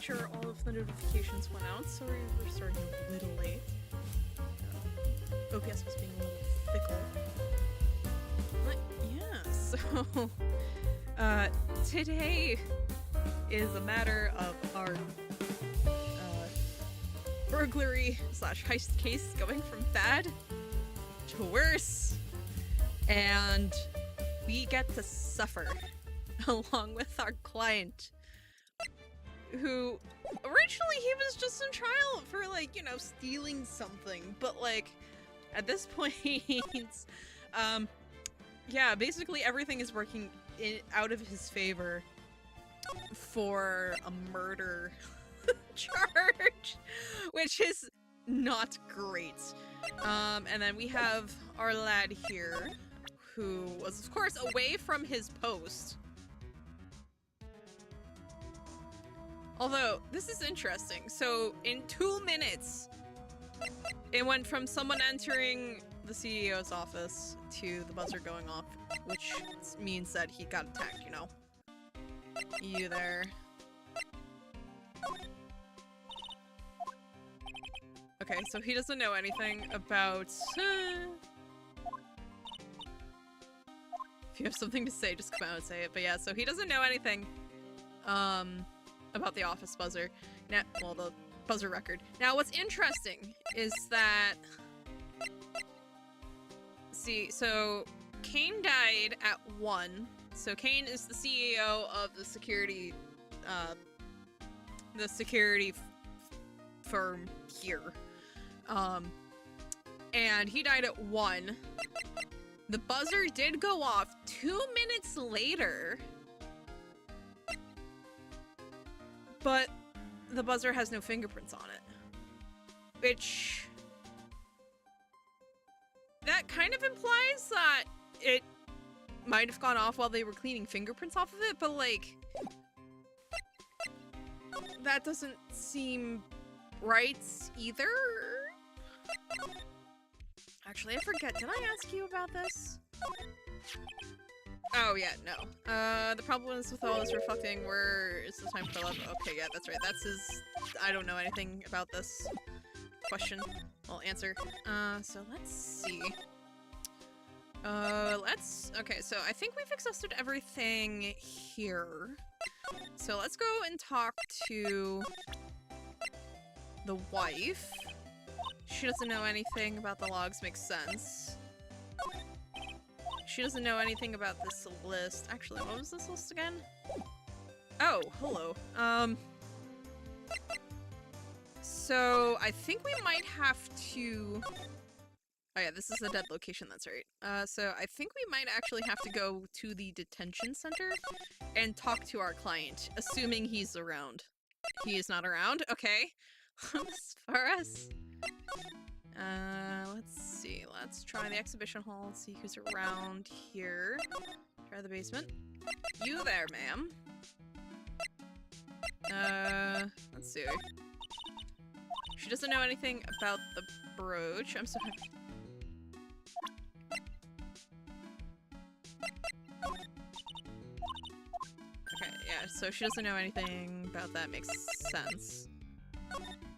made sure all of the notifications went out, so we were starting a little late. OPS was being a little fickle. But yeah, so today is a matter of our burglary / heist case going from bad to worse, and we get to suffer along with our client, who originally he was just in trial for, like, you know, stealing something, but like at this point yeah, basically everything is working out of his favor for a murder charge, which is not great. And then we have our lad here, who was, of course, away from his post. Although, this is interesting. So, in 2 minutes, it went from someone entering the CEO's office to the buzzer going off, which means that he got attacked, you know? You there. Okay, so he doesn't know anything about... If you have something to say, just come out and say it. But yeah, so he doesn't know anything about the office buzzer. Now, well, the buzzer record. Now, what's interesting is that... See, so Kane died at 1. So Kane is the CEO of the security firm here. And he died at 1. The buzzer did go off 2 minutes later, but the buzzer has no fingerprints on it, which that kind of implies that it might have gone off while they were cleaning fingerprints off of it, but like that doesn't seem right either. Actually, I forget. Did I ask you about this? Oh, yeah, no. The problem is with all this reflecting, where is the time for love? Okay, yeah, that's right. That's his... I don't know anything about this question. Well, answer. So let's see. Okay, so I think we've exhausted everything here. So let's go and talk to the wife. She doesn't know anything about the logs, makes sense. She doesn't know anything about this list. Actually, what was this list again? Oh, hello. So I think we might have to... Oh yeah, this is a dead location, that's right. So I think we might actually have to go to the detention center and talk to our client, assuming he's around. He is not around? Okay. As far as... let's see. Let's try the exhibition hall, see who's around here. Try the basement. You there, ma'am. Let's see. She doesn't know anything about the brooch. I'm so happy. Okay, yeah, so she doesn't know anything about that. Makes sense.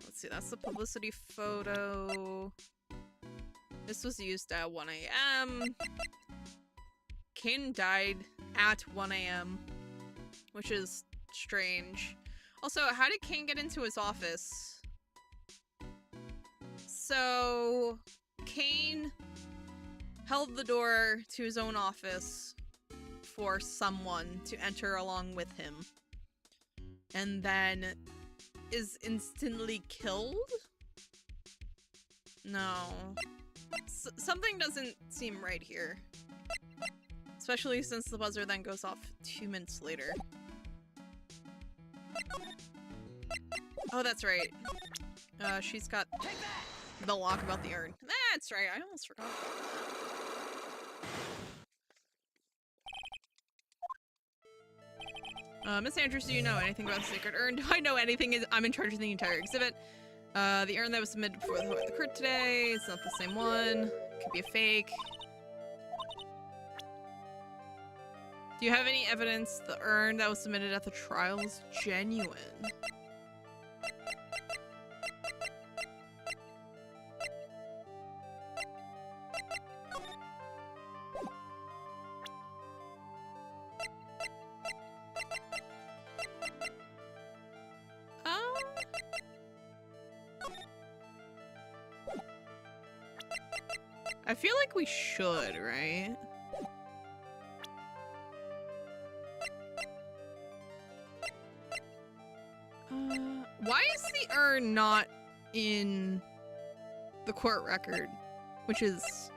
Let's see, that's the publicity photo. This was used at 1 a.m. Kane died at 1 a.m., which is strange. Also, how did Kane get into his office? So, Kane held the door to his own office for someone to enter along with him, and then is instantly killed? No. Something doesn't seem right here. Especially since the buzzer then goes off 2 minutes later. Oh, that's right. She's got the lock about the urn. That's right, I almost forgot about that. Miss Andrews, do you know anything about the sacred urn? Do I know anything? I'm in charge of the entire exhibit. The urn that was submitted before the court today, it's not the same one. Could be a fake. Do you have any evidence the urn that was submitted at the trial is genuine? I feel like we should, right? Why is the urn not in the court record? Which is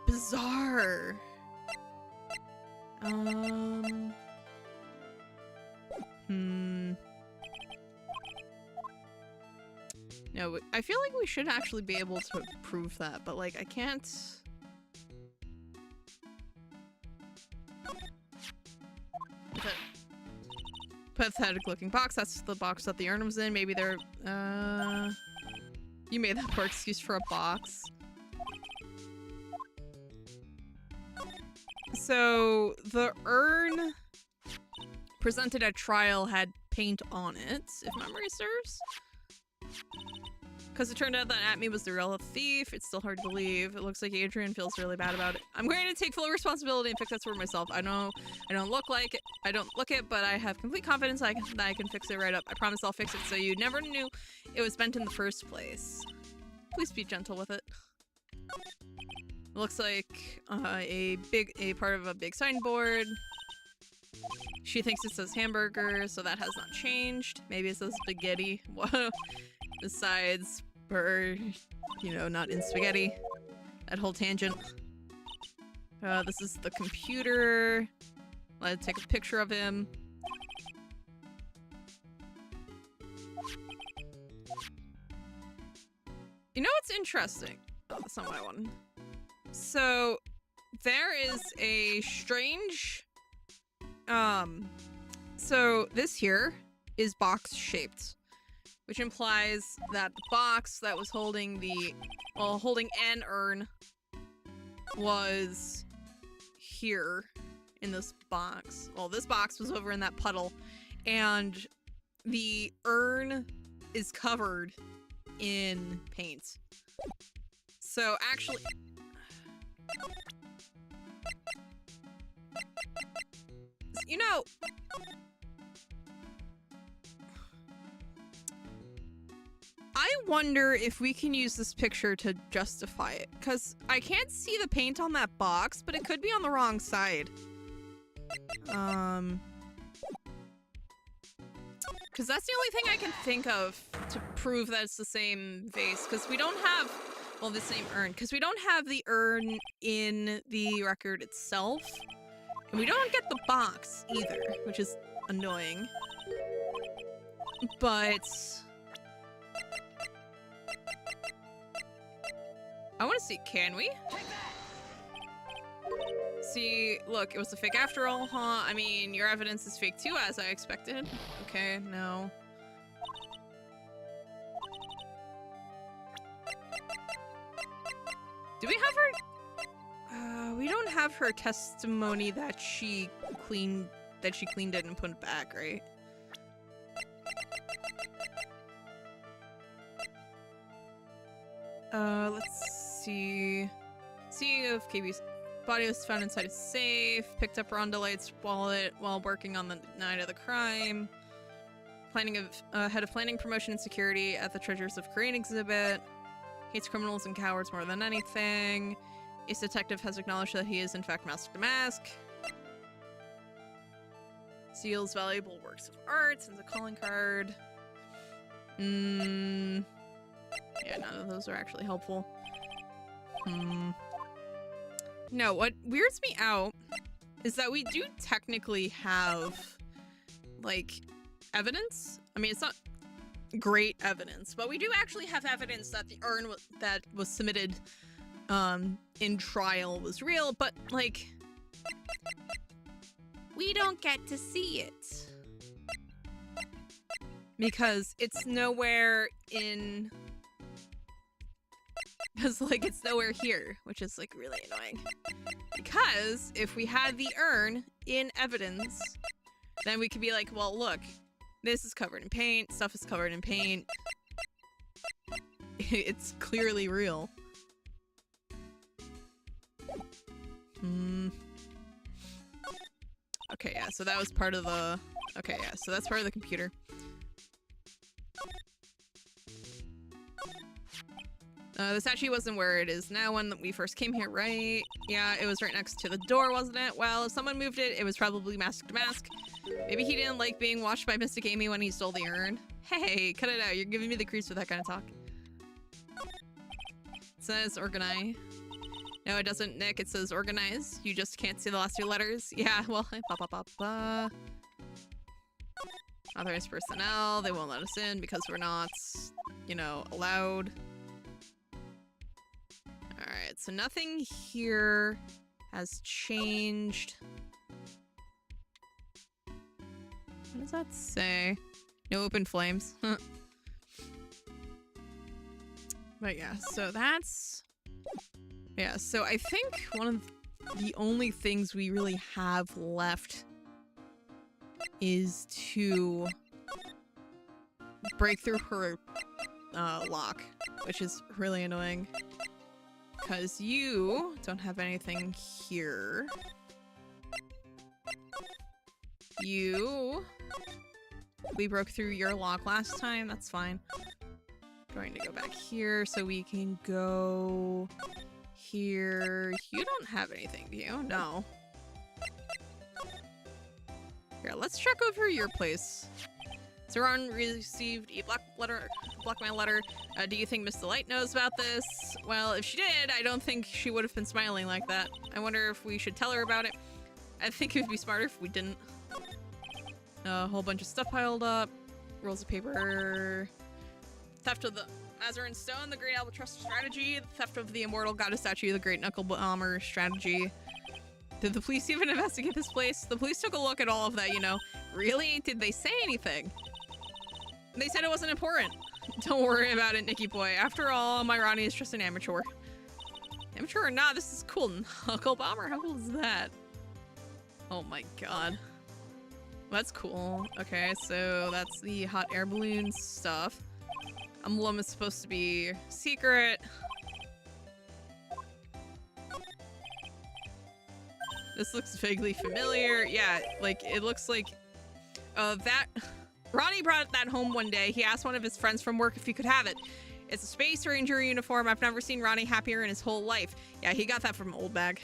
bizarre. No, I feel like we should actually be able to prove that, but like I can't. Pathetic looking box. That's the box that the urn was in. Maybe they're you made that poor excuse for a box. So the urn presented at trial had paint on it, if memory serves. Because it turned out that Atme was the real thief. It's still hard to believe. It looks like Adrian feels really bad about it. I'm going to take full responsibility and fix that for myself. I know I don't look it, but I have complete confidence that I can fix it right up. I promise I'll fix it so you never knew it was bent in the first place. Please be gentle with it. It looks like a part of a big signboard. She thinks it says hamburger, so that has not changed. Maybe it says spaghetti. Besides, her, you know, not in spaghetti. That whole tangent. This is the computer. Let's take a picture of him. You know what's interesting? Oh, that's not what I wanted. So, there is a strange... So this here is box-shaped, which implies that the box that was holding holding an urn was here in this box. Well, this box was over in that puddle, and the urn is covered in paint. So actually... You know... I wonder if we can use this picture to justify it, because I can't see the paint on that box, but it could be on the wrong side. Because that's the only thing I can think of to prove that it's the same vase, because we don't have, well, the same urn, because we don't have the urn in the record itself, and we don't get the box either, which is annoying. But... I want to see, can we? See, look, it was a fake after all, huh? I mean, your evidence is fake too, as I expected. Okay, no. Do we have her? We don't have her testimony that she cleaned it and put it back, right? Let's see. See if KB's body was found inside a safe. Picked up Rhonda Light's wallet while working on the night of the crime. Head of planning, promotion, and security at the Treasures of Korean exhibit. Hates criminals and cowards more than anything. Ace detective has acknowledged that he is in fact Mask to Mask. Seals valuable works of art. Sends a calling card. Yeah, none of those are actually helpful. No, what weirds me out is that we do technically have, like, evidence. I mean, it's not great evidence, but we do actually have evidence that the urn that was submitted in trial was real, but, like, we don't get to see it. Because it's nowhere in... Because, like, it's nowhere here, which is, like, really annoying. Because if we had the urn in evidence, then we could be like, well, look, this is covered in paint, stuff is covered in paint. It's clearly real. Okay, yeah, so that was part of the... Okay, yeah, so that's part of the computer. The statue wasn't where it is now when we first came here, right? Yeah, it was right next to the door, wasn't it? Well, if someone moved it, it was probably Mask to Mask. Maybe he didn't like being watched by Mystic Amy when he stole the urn. Hey, cut it out. You're giving me the creeps with that kind of talk. It says organize. No, it doesn't, Nick. It says organize. You just can't see the last two letters. Yeah, well, authorized personnel. They won't let us in because we're not, you know, allowed. Alright, so nothing here has changed. What does that say? No open flames. But yeah, so that's... Yeah, so I think one of the only things we really have left is to break through her lock, which is really annoying. Because you don't have anything here. We broke through your lock last time, that's fine. Going to go back here so we can go here. You don't have anything, do you? No. Here, let's check over your place. Saran received a blackmail letter. Do you think Miss Delight knows about this? Well, if she did, I don't think she would have been smiling like that. I wonder if we should tell her about it. I think it would be smarter if we didn't. A whole bunch of stuff piled up. Rolls of paper. Theft of the Mazarin Stone, the Great Albatross strategy. Theft of the Immortal Goddess statue, the Great Knuckle Bomber strategy. Did the police even investigate this place? The police took a look at all of that, you know. Really? Did they say anything? They said it wasn't important. Don't worry about it, Nicky boy. After all, my Ronnie is just an amateur. Amateur or not, this is cool. Knuckle Bomber, how cool is that? Oh my god. That's cool. Okay, so that's the hot air balloon stuff. Emblem is supposed to be secret. This looks vaguely familiar. Yeah, like, it looks like... that... Ronnie brought that home one day. He asked one of his friends from work if he could have it. It's a Space Ranger uniform. I've never seen Ronnie happier in his whole life. Yeah, he got that from Old Bag.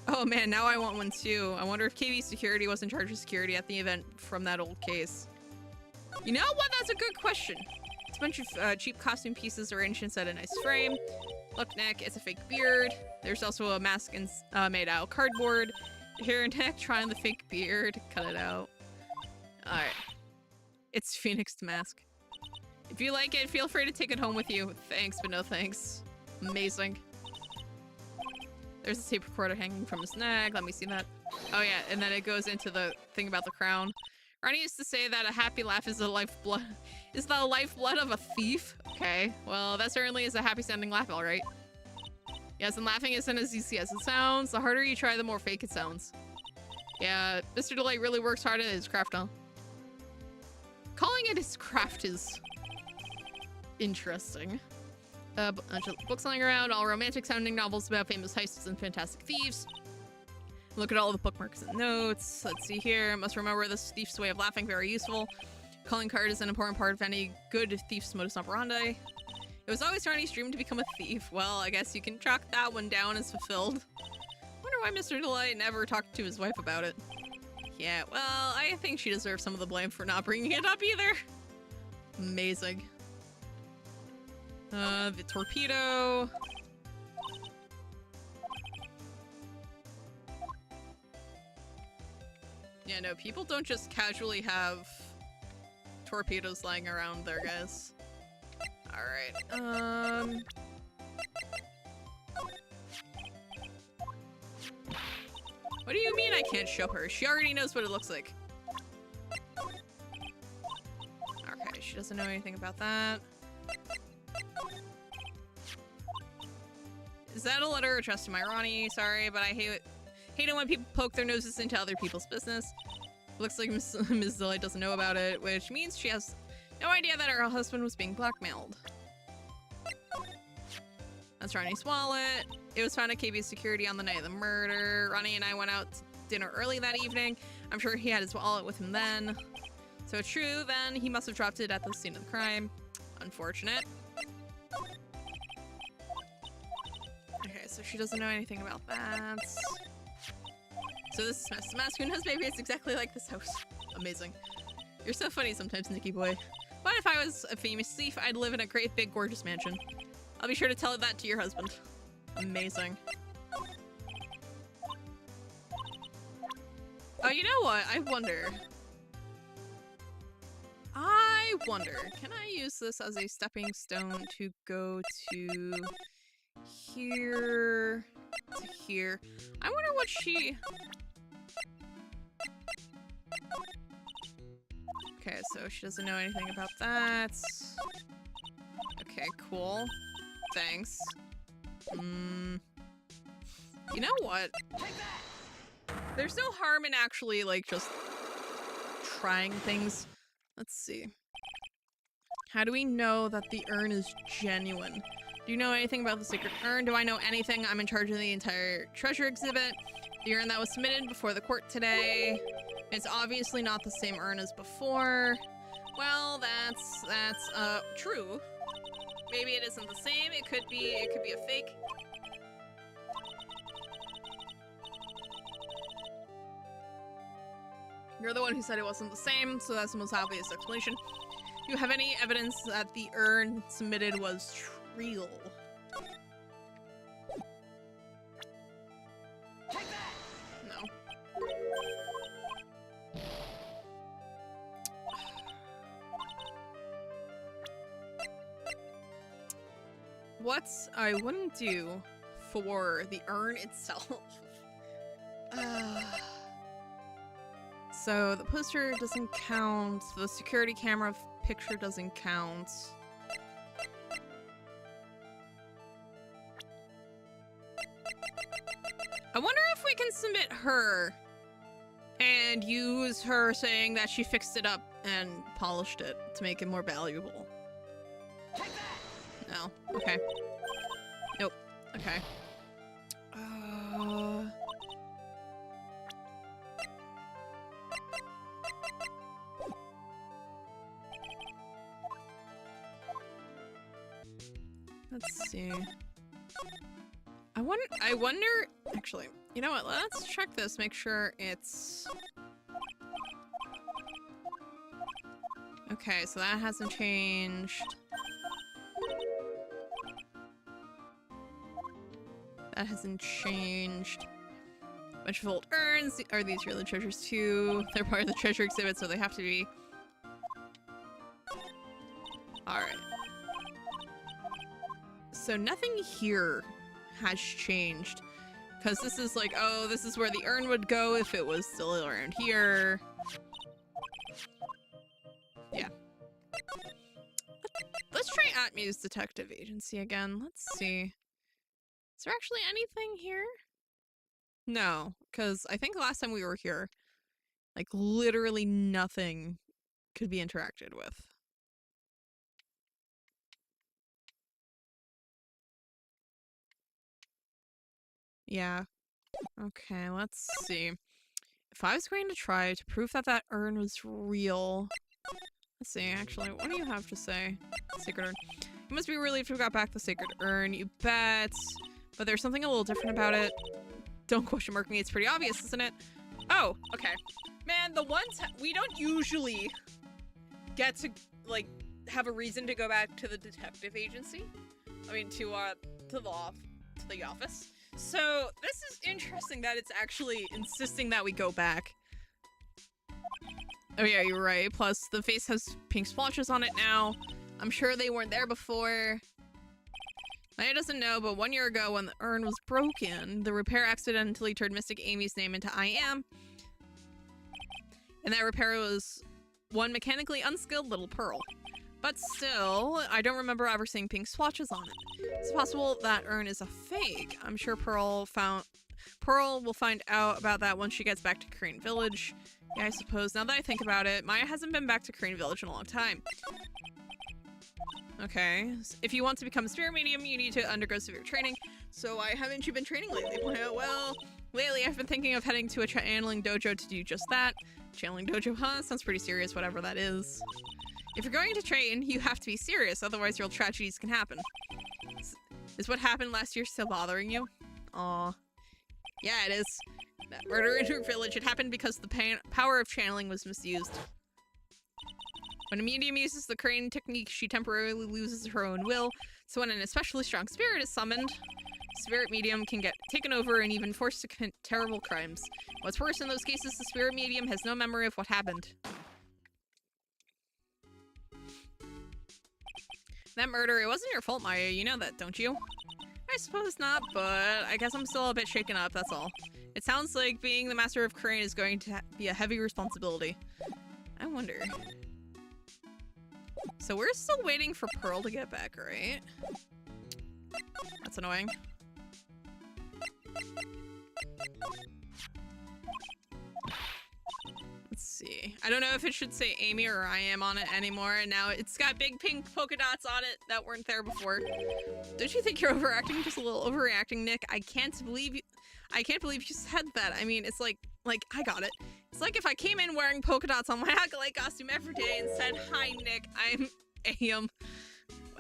Oh man, now I want one too. I wonder if KB Security was in charge of security at the event from that old case. You know what? That's a good question. It's a bunch of cheap costume pieces arranged inside a nice frame. Look, Nick, it's a fake beard. There's also a mask made out of cardboard. Here, Nick, try on the fake beard. Cut it out. Alright. It's Phoenix's mask. If you like it, feel free to take it home with you. Thanks, but no thanks. Amazing. There's a tape recorder hanging from his neck. Let me see that. Oh yeah, and then it goes into the thing about the crown. Ronnie used to say that a happy laugh is the lifeblood of a thief. Okay, well that certainly is a happy sounding laugh, alright. Yes, and laughing isn't as easy as it sounds. The harder you try, the more fake it sounds. Yeah, Mr. Delight really works hard at his craft, huh? Calling it his craft is interesting. A bunch of books lying around, all romantic sounding novels about famous heists and fantastic thieves. Look at all the bookmarks and notes. Let's see here. Must remember this thief's way of laughing, very useful. Calling card is an important part of any good thief's modus operandi. It was always Ronnie's dream to become a thief. Well, I guess you can chalk that one down as fulfilled. Wonder why Mr. Delight never talked to his wife about it. Yeah, well, I think she deserves some of the blame for not bringing it up either. Amazing. The torpedo. Yeah, no, people don't just casually have torpedoes lying around there, guys. Alright, what do you mean I can't show her? She already knows what it looks like. Okay, she doesn't know anything about that. Is that a letter addressed to my Ronnie? Sorry, but I hate it when people poke their noses into other people's business. Looks like Ms. Delight doesn't know about it, which means she has no idea that her husband was being blackmailed. That's Ronnie's wallet. It was found at KB's security on the night of the murder. Ronnie and I went out to dinner early that evening. I'm sure he had his wallet with him then. So true, then he must have dropped it at the scene of the crime. Unfortunate. so she doesn't know anything about that. So this is Smash. Smash Queen has baby. It's exactly like this house. Amazing. You're so funny sometimes, Nikki boy. What if I was a famous thief? I'd live in a great big gorgeous mansion. I'll be sure to tell that to your husband. Amazing. Oh, you know what? I wonder, can I use this as a stepping stone to go to here to here? I wonder what she... Okay, so she doesn't know anything about that. Okay, cool. Thanks. You know what? There's no harm in actually, like, just trying things. Let's see. How do we know that the urn is genuine? Do you know anything about the sacred urn? Do I know anything? I'm in charge of the entire treasure exhibit. The urn that was submitted before the court today. It's obviously not the same urn as before. Well, that's true. Maybe it isn't the same. It could be a fake. You're the one who said it wasn't the same, so that's the most obvious explanation. Do you have any evidence that the urn submitted was real? No. What I wouldn't do for the urn itself. So the poster doesn't count. The security camera picture doesn't count. I wonder if we can submit her and use her saying that she fixed it up and polished it to make it more valuable. No. Okay. Nope. Okay. Let's see. I wonder, actually, you know what? Let's check this, make sure it's... Okay, so that hasn't changed. That hasn't changed. Bunch of old urns. Are these really treasures too? They're part of the treasure exhibit, so they have to be. Alright. So nothing here has changed. Because this is like, oh, this is where the urn would go if it was still around here. Yeah. Let's try Atmu's detective agency again. Let's see. Is there actually anything here? No, because I think last time we were here, like literally nothing could be interacted with. Yeah. Okay, let's see. If I was going to try to prove that that urn was real... Let's see, actually, what do you have to say? Sacred urn. You must be relieved we got back the sacred urn, you bet. But there's something a little different about it. Don't question mark me, it's pretty obvious, isn't it? Oh, okay. Man, the ones we don't usually get to, like, have a reason to go back to the detective agency. I mean, to the office. So, this is interesting that it's actually insisting that we go back. Oh yeah, you're right. Plus, the face has pink splotches on it now. I'm sure they weren't there before. Maya doesn't know, but 1 year ago when the urn was broken, the repair accidentally turned Mystic Amy's name into I Am. And that repair was one mechanically unskilled little Pearl. But still, I don't remember ever seeing pink splotches on it. It's possible that urn is a fake. I'm sure Pearl will find out about that once she gets back to Crane Village. Yeah, I suppose. Now that I think about it, Maya hasn't been back to Crane Village in a long time. Okay. If you want to become a spirit medium, you need to undergo severe training. So why haven't you been training lately? Well, lately I've been thinking of heading to a channeling dojo to do just that. Channeling dojo, huh? Sounds pretty serious, whatever that is. If you're going to train, you have to be serious, otherwise real tragedies can happen. Is what happened last year still bothering you? Aw. Yeah, it is. That murder in her village, it happened because the power of channeling was misused. When a medium uses the crane technique, she temporarily loses her own will, so when an especially strong spirit is summoned, spirit medium can get taken over and even forced to commit terrible crimes. What's worse, in those cases, the spirit medium has no memory of what happened. That murder, it wasn't your fault, Maya. You know that, don't you? I suppose not, but I guess I'm still a bit shaken up, that's all. It sounds like being the master of Crane is going to be a heavy responsibility. I wonder. So we're still waiting for Pearl to get back, right? That's annoying. Let's see. I don't know if it should say Amy or I am on it anymore. And now it's got big pink polka dots on it that weren't there before. Don't you think you're overacting? Just a little overreacting, Nick. I can't believe you said that. I mean, it's like I got it. It's like if I came in wearing polka dots on my acolyte costume every day and said, "Hi, Nick, I'm Am."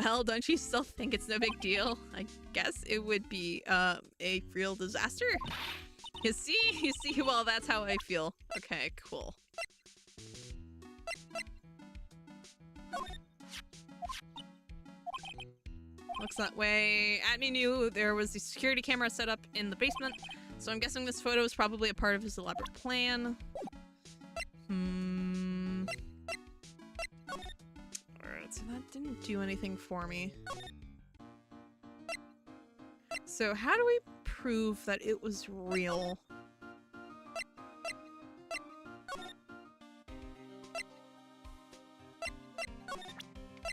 Well, don't you still think it's no big deal? I guess it would be a real disaster. You see, well, that's how I feel. Okay, cool. Looks that way. Admin knew there was a security camera set up in the basement, so I'm guessing this photo is probably a part of his elaborate plan. Alright, so that didn't do anything for me. So how do we prove that it was real?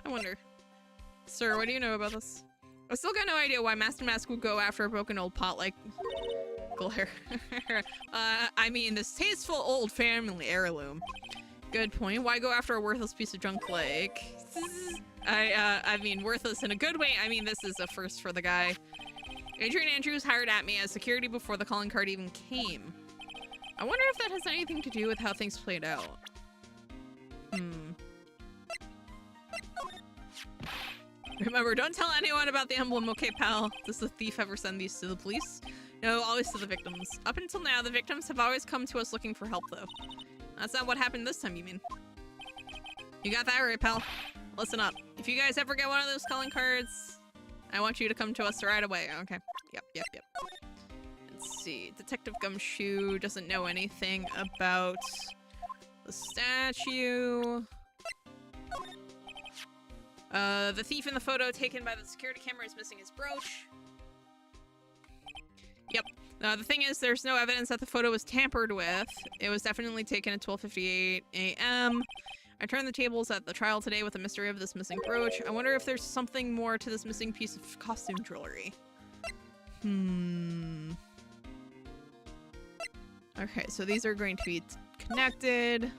I wonder. Sir, what do you know about this? I still got no idea why Master Mask would go after a broken old pot like Glare. I mean, this tasteful old family heirloom. Good point. Why go after a worthless piece of junk like... I mean, worthless in a good way. I mean, this is a first for the guy. Adrian Andrews hired at me as security before the calling card even came. I wonder if that has anything to do with how things played out. Remember, don't tell anyone about the emblem, okay, pal? Does the thief ever send these to the police? No, always to the victims. Up until now, the victims have always come to us looking for help, though. That's not what happened this time, you mean? You got that right, pal. Listen up. If you guys ever get one of those calling cards, I want you to come to us right away, okay? Yep. Let's see. Detective Gumshoe doesn't know anything about the statue. The thief in the photo taken by the security camera is missing his brooch. Yep. The thing is, there's no evidence that the photo was tampered with. It was definitely taken at 12:58 a.m. I turned the tables at the trial today with the mystery of this missing brooch. I wonder if there's something more to this missing piece of costume jewelry. Okay, so these are going to be connected.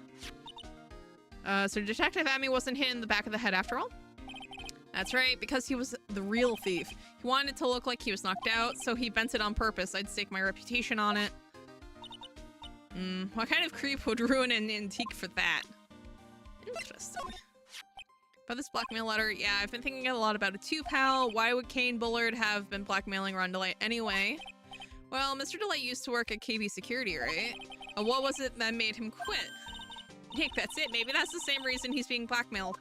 So Detective Amy wasn't hit in the back of the head after all? That's right, because he was the real thief. He wanted it to look like he was knocked out, so he bent it on purpose. I'd stake my reputation on it. What kind of creep would ruin an antique for that? Interesting. About this blackmail letter, yeah, I've been thinking a lot about it too, pal. Why would Kane Bullard have been blackmailing Ron DeLight anyway? Well, Mr. DeLight used to work at KB Security, right? What was it that made him quit? Nick, that's it. Maybe that's the same reason he's being blackmailed.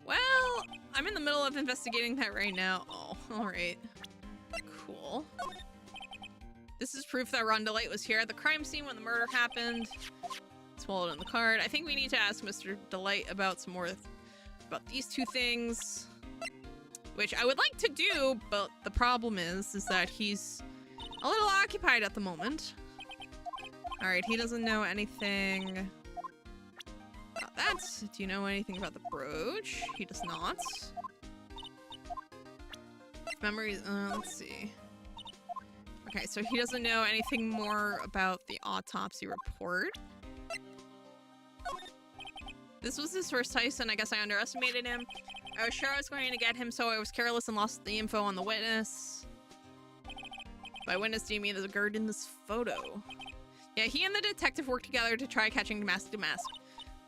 Well, I'm in the middle of investigating that right now. Oh, alright. Cool. This is proof that Ron DeLight was here at the crime scene when the murder happened. Swallowed in the card. I think we need to ask Mr. DeLight about some more about these two things. Which I would like to do, but the problem is that he's a little occupied at the moment. Alright, he doesn't know anything about that. Do you know anything about the brooch? He does not. Memories, let's see. Okay, so he doesn't know anything more about the autopsy report. This was his first heist, and I guess I underestimated him. I was sure I was going to get him, so I was careless and lost the info on the witness. By witness, do you mean the guard in this photo? Yeah, he and the detective worked together to try catching Mask to Mask.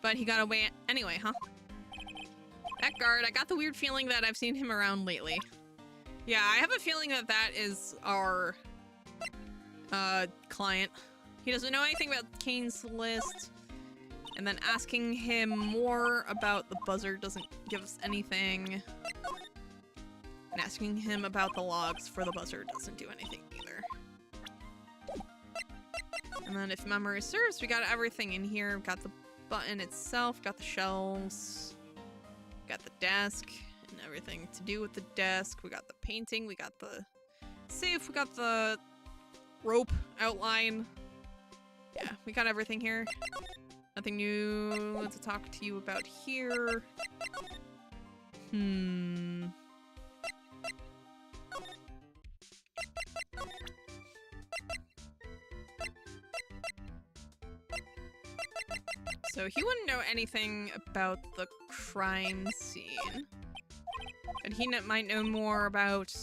But he got away anyway, huh? That guard, I got the weird feeling that I've seen him around lately. Yeah, I have a feeling that that is our client. He doesn't know anything about Kane's list. And then asking him more about the buzzer doesn't give us anything. And asking him about the logs for the buzzer doesn't do anything either. And then if memory serves, we got everything in here. Got the button itself, got the shelves, got the desk, and everything to do with the desk. We got the painting, we got the safe, we got the rope outline. Yeah, we got everything here. Nothing new to talk to you about here. So he wouldn't know anything about the crime scene. But he might know more about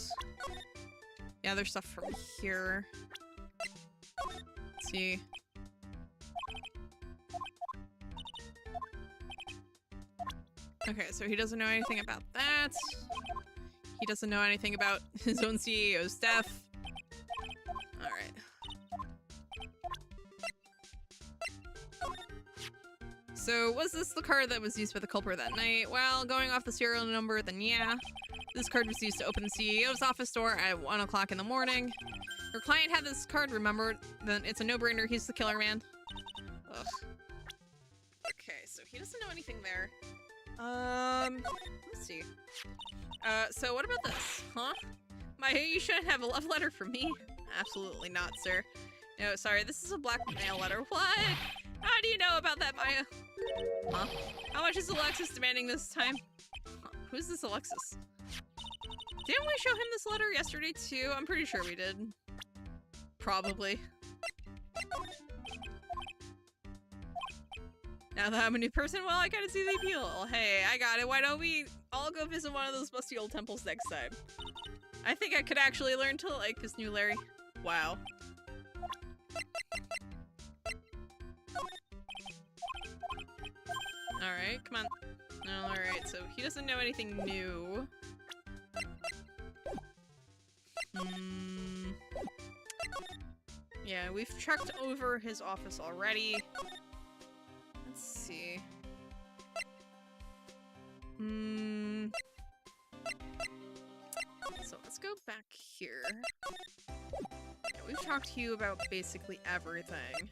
the other stuff from here. Let's see. Okay, so he doesn't know anything about that. He doesn't know anything about his own CEO's death. Alright. So, was this the card that was used by the culprit that night? Well, going off the serial number, then yeah. This card was used to open the CEO's office door at 1 o'clock in the morning. Your client had this card, remember? Then it's a no-brainer, he's the killer man. Ugh. Okay, so he doesn't know anything there. Let's see. So what about this? Huh? You shouldn't have a love letter for me. Absolutely not, sir. No, sorry, this is a blackmail letter. What? How do you know about that, Maya? Huh? How much is Alexis demanding this time? Huh. Who's this Alexis? Didn't we show him this letter yesterday too? I'm pretty sure we did. Probably. Now that I'm a new person, well, I gotta see the appeal. Hey, I got it. Why don't we all go visit one of those musty old temples next time? I think I could actually learn to like this new Larry. Wow. Alright, come on. Alright, so he doesn't know anything new. Yeah, we've checked over his office already. Let's see. So let's go back here. Yeah, we've talked to you about basically everything.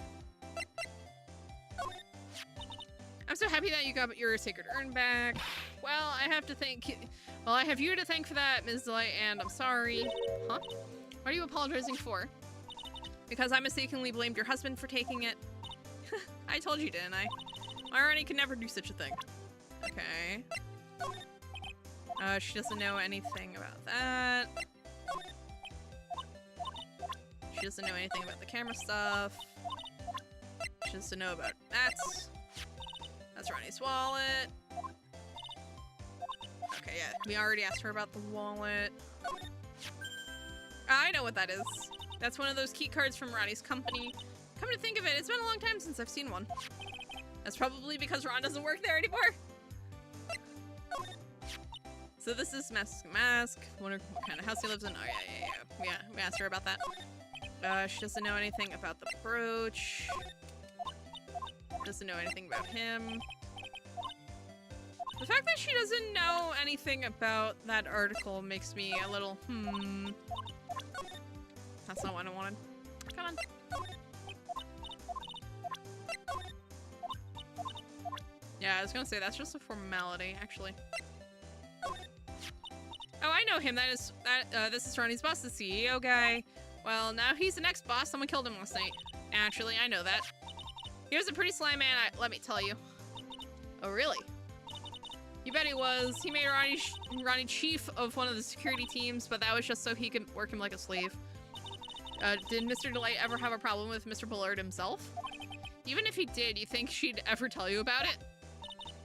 I'm so happy that you got your sacred urn back. Well, I have you to thank for that, Ms. Delight, and I'm sorry. Huh? What are you apologizing for? Because I mistakenly blamed your husband for taking it. I told you, didn't I? My Ronnie could never do such a thing. Okay. She doesn't know anything about that. She doesn't know anything about the camera stuff. She doesn't know about that. That's Ronnie's wallet. Okay, yeah, we already asked her about the wallet. I know what that is. That's one of those key cards from Ronnie's company. Come to think of it, it's been a long time since I've seen one. That's probably because Ron doesn't work there anymore. So this is Mask. Wonder what kind of house he lives in. Oh, yeah. We asked her about that. She doesn't know anything about the brooch. Doesn't know anything about him. The fact that she doesn't know anything about that article makes me a little, That's not what I wanted. Come on. Yeah, I was gonna say, that's just a formality, actually. Oh, I know him. This is Ronnie's boss, the CEO guy. Well, now he's the next boss. Someone killed him last night. Naturally, I know that. He was a pretty sly man, let me tell you. Oh, really? You bet he was. He made Ronnie chief of one of the security teams, but that was just so he could work him like a slave. Did Mr. Delight ever have a problem with Mr. Bullard himself? Even if he did, you think she'd ever tell you about it?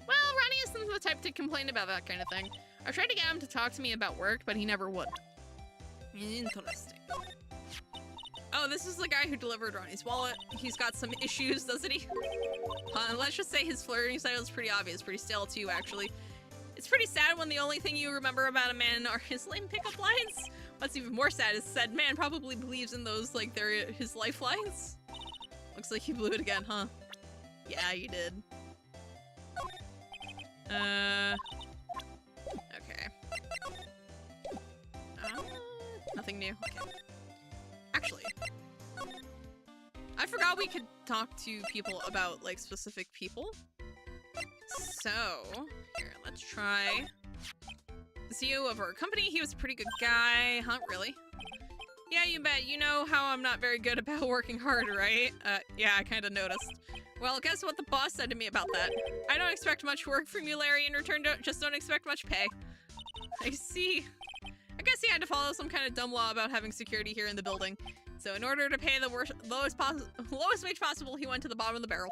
Well, Ronnie isn't the type to complain about that kind of thing. I tried to get him to talk to me about work, but he never would. Interesting. Oh, this is the guy who delivered Ronnie's wallet. He's got some issues, doesn't he? Let's just say his flirting style is pretty obvious, pretty stale too, actually. It's pretty sad when the only thing you remember about a man are his lame pickup lines. What's even more sad is said man probably believes in those like they're his lifelines. Looks like you blew it again, huh? Yeah, you did. Okay. Nothing new. Okay. Actually, I forgot we could talk to people about like specific people. So, here, let's try the CEO of our company. He was a pretty good guy. Huh, really? Yeah, you bet. You know how I'm not very good about working hard, right? Yeah, I kind of noticed. Well, guess what the boss said to me about that? I don't expect much work from you, Larry. In return, just don't expect much pay. I see. I guess he had to follow some kind of dumb law about having security here in the building. So in order to pay the lowest wage possible, he went to the bottom of the barrel.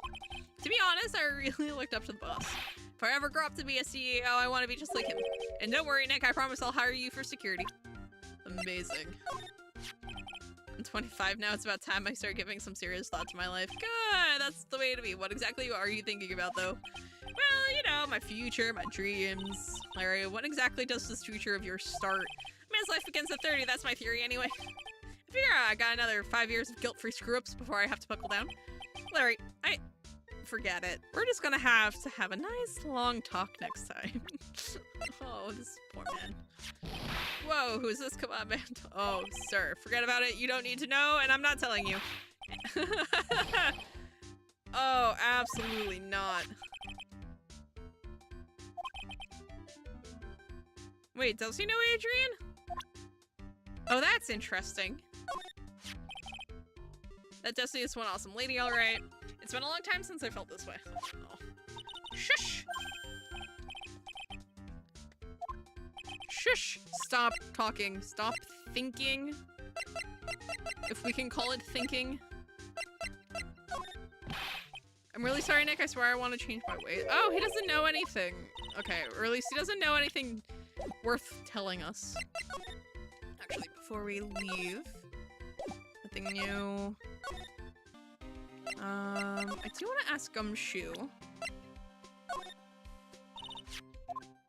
To be honest, I really looked up to the boss. If I ever grow up to be a CEO, I want to be just like him. And don't worry, Nick, I promise I'll hire you for security. Amazing. I'm 25 now, it's about time I start giving some serious thought to my life. Good, that's the way to be. What exactly are you thinking about, though? Well, you know, my future, my dreams. Larry, what exactly does this future of yours start? Man's life begins at 30, that's my theory anyway. I figure I got another 5 years of guilt-free screw-ups before I have to buckle down. Larry, forget it. We're just gonna have to have a nice long talk next time. Oh, this poor man. Whoa, who's this? Come on, man. Oh, sir, forget about it. You don't need to know, and I'm not telling you. Oh, absolutely not. Wait, does he know Adrian? Oh, that's interesting. That Destiny is one awesome lady, alright. It's been a long time since I felt this way. Oh. Shush! Shush! Stop talking. Stop thinking. If we can call it thinking. I'm really sorry, Nick. I swear I want to change my ways. Oh, he doesn't know anything. Okay, or at least he doesn't know anything worth telling us. Actually, before we leave, nothing new. I do want to ask Gumshoe.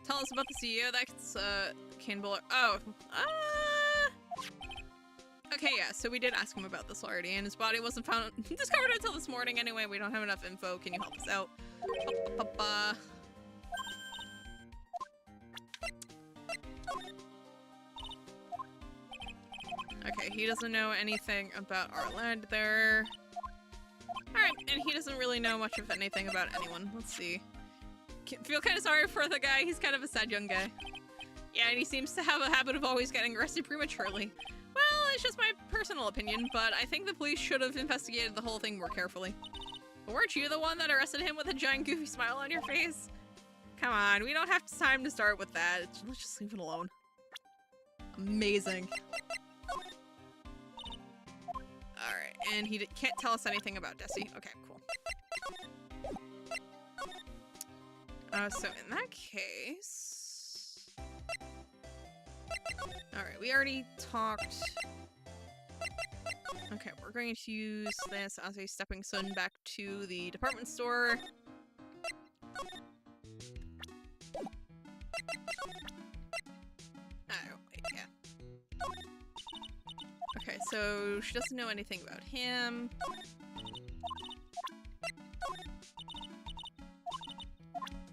Tell us about the CEO. That's Cane Buller. Oh, okay, yeah. So we did ask him about this already, and his body wasn't found discovered until this morning. Anyway, we don't have enough info. Can you help us out? Okay, he doesn't know anything about our land there. Alright, and he doesn't really know much of anything about anyone. Let's see. Feel kind of sorry for the guy. He's kind of a sad young guy. Yeah, and he seems to have a habit of always getting arrested prematurely. Well, it's just my personal opinion, but I think the police should have investigated the whole thing more carefully. But weren't you the one that arrested him with a giant goofy smile on your face? Come on, we don't have time to start with that. Let's just leave it alone. Amazing. Alright, and he can't tell us anything about Desi. Okay, cool. So in that case... Alright, we already talked... Okay, we're going to use this as a stepping stone back to the department store. Oh, wait, yeah. Okay, so she doesn't know anything about him.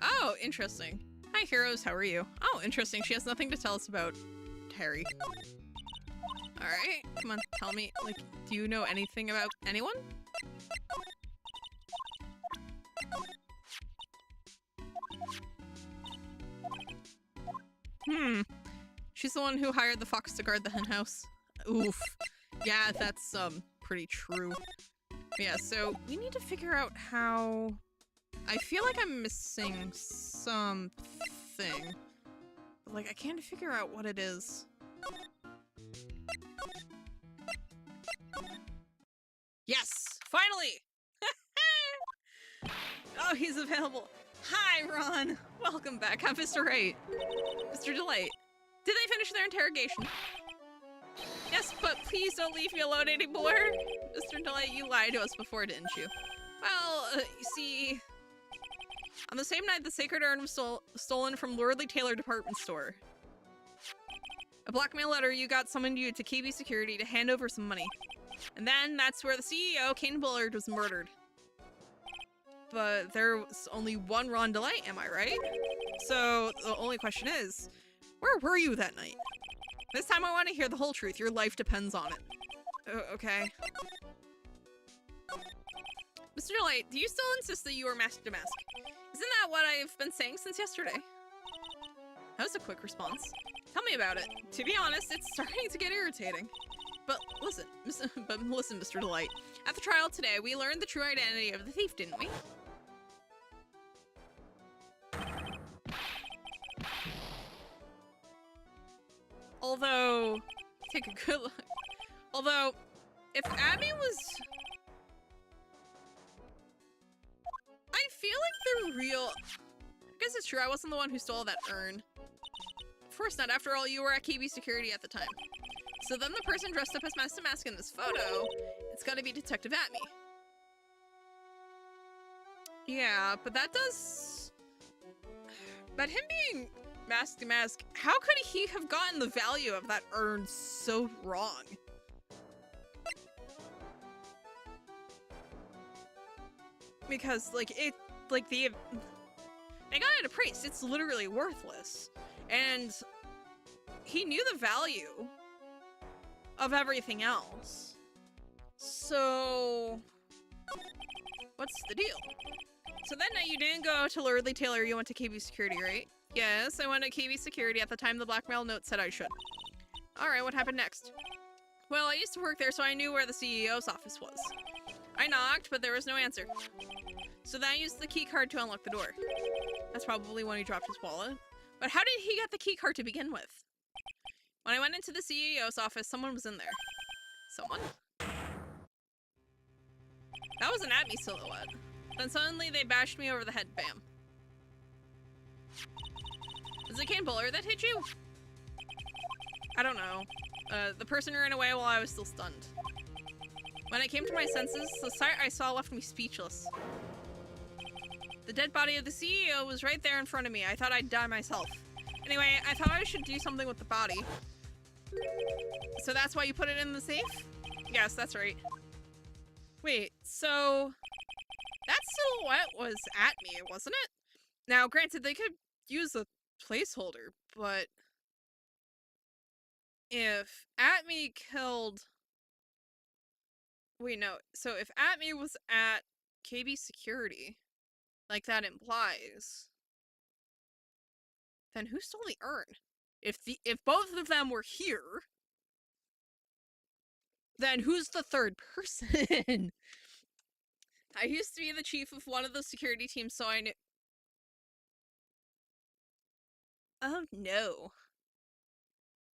Oh, interesting. Hi, heroes. How are you? Oh, interesting. She has nothing to tell us about Harry. Alright, come on, tell me. Like, do you know anything about anyone? She's the one who hired the fox to guard the hen house. Oof. Yeah, that's, pretty true. Yeah, so we need to figure out how... I feel like I'm missing something. But, like, I can't figure out what it is. Yes! Finally! Oh, he's available. Hi, Ron! Welcome back. I'm Mr. Wright. Mr. Delight. Did they finish their interrogation? Yes, but please don't leave me alone anymore. Mr. Delight, you lied to us before, didn't you? Well, you see... On the same night, the sacred urn was stolen from Lordly Taylor department store. A blackmail letter you got summoned you to KB Security to hand over some money. And then that's where the CEO, Kane Bullard, was murdered. But there was only one Rondelite, am I right? So the only question is, where were you that night? This time I want to hear the whole truth. Your life depends on it. Okay. Mr. Delight, do you still insist that you are mask to mask? Isn't that what I've been saying since yesterday? That was a quick response. Tell me about it. To be honest, it's starting to get irritating. But listen, Mr. Delight. At the trial today, we learned the true identity of the thief, didn't we? Although, take a good look. Although, if Abby was... I feel like the real... I guess it's true, I wasn't the one who stole that urn. Of course not, after all, you were at KB Security at the time. So then the person dressed up as Mask to Mask in this photo, it's gotta be Detective Atme. Yeah, but that does... But him being Mask to Mask, how could he have gotten the value of that urn so wrong? Because, like, they got it at a price. It's literally worthless. And he knew the value of everything else. So, what's the deal? So that night you didn't go to Lordly Taylor, you went to KB Security, right? Yes, I went to KB Security at the time the blackmail note said I should. Alright, what happened next? Well, I used to work there, so I knew where the CEO's office was. I knocked, but there was no answer. So then I used the key card to unlock the door. That's probably when he dropped his wallet. But how did he get the key card to begin with? When I went into the CEO's office, someone was in there. Someone? That was an Atme silhouette. Then suddenly they bashed me over the head, bam. Was it Kane Bullard that hit you? I don't know. The person ran away while I was still stunned. When I came to my senses, the sight I saw left me speechless. The dead body of the CEO was right there in front of me. I thought I'd die myself. Anyway, I thought I should do something with the body. So that's why you put it in the safe? Yes, that's right. Wait, so... that silhouette was Atme, wasn't it? Now, granted, they could use a placeholder, but... if Atme killed... Wait, no. So if Atme was at KB Security, like that implies, then who stole the urn? If both of them were here, then who's the third person? I used to be the chief of one of the security teams, so I knew. Oh no.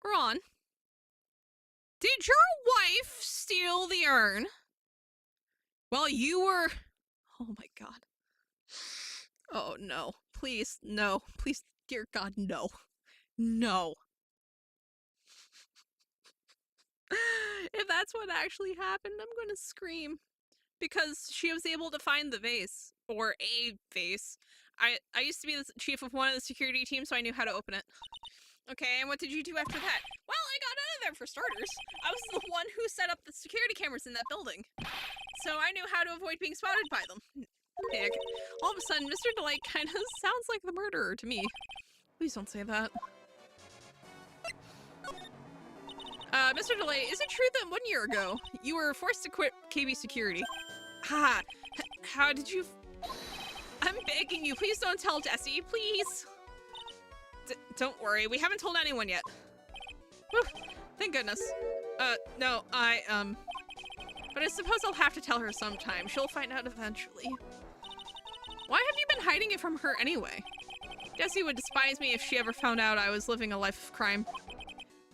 Ron, did your wife steal the urn while you were... Oh my god. Oh no. Please, no. Please, dear God, no. No. If that's what actually happened, I'm gonna scream. Because she was able to find the vase. Or a vase. I used to be the chief of one of the security teams, so I knew how to open it. Okay, and what did you do after that? Well, I got out of there for starters. I was the one who set up the security cameras in that building. So I knew how to avoid being spotted by them. Nick, all of a sudden, Mr. Delight kind of sounds like the murderer to me. Please don't say that. Mr. Delight, is it true that 1 year ago, you were forced to quit KB Security? Ha! How did you... I'm begging you, please don't tell Jessie, please! Don't worry, we haven't told anyone yet. Whew, thank goodness. No, but I suppose I'll have to tell her sometime. She'll find out eventually. Why have you been hiding it from her anyway? Jessie would despise me if she ever found out I was living a life of crime.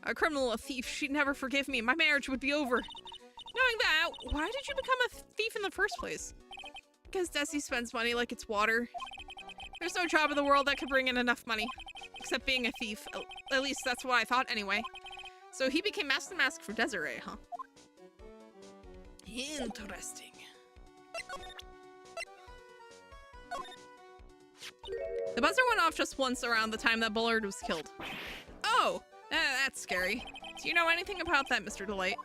A criminal, a thief, she'd never forgive me. My marriage would be over. Knowing that, why did you become a thief in the first place? Because Jessie spends money like it's water. There's no job in the world that could bring in enough money. Except being a thief. At least that's what I thought anyway. So he became Mask to Mask for Desiree, huh? Interesting. The buzzer went off just once around the time that Bullard was killed. Oh, that's scary. Do you know anything about that, Mr. Delight?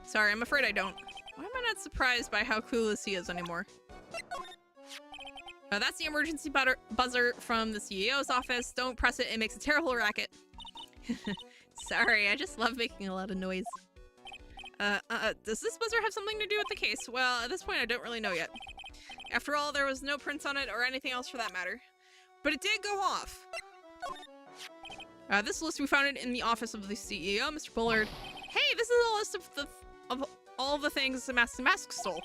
Sorry, I'm afraid I don't. Why am I not surprised by how clueless he is anymore? That's the emergency buzzer from the CEO's office. Don't press it, it makes a terrible racket. Sorry, I just love making a lot of noise. Does this buzzer have something to do with the case? Well, at this point, I don't really know yet. After all, there was no prints on it or anything else for that matter. But it did go off. This list, we found it in the office of the CEO, Mr. Bullard. Hey, this is a list of all the things the Mask stole.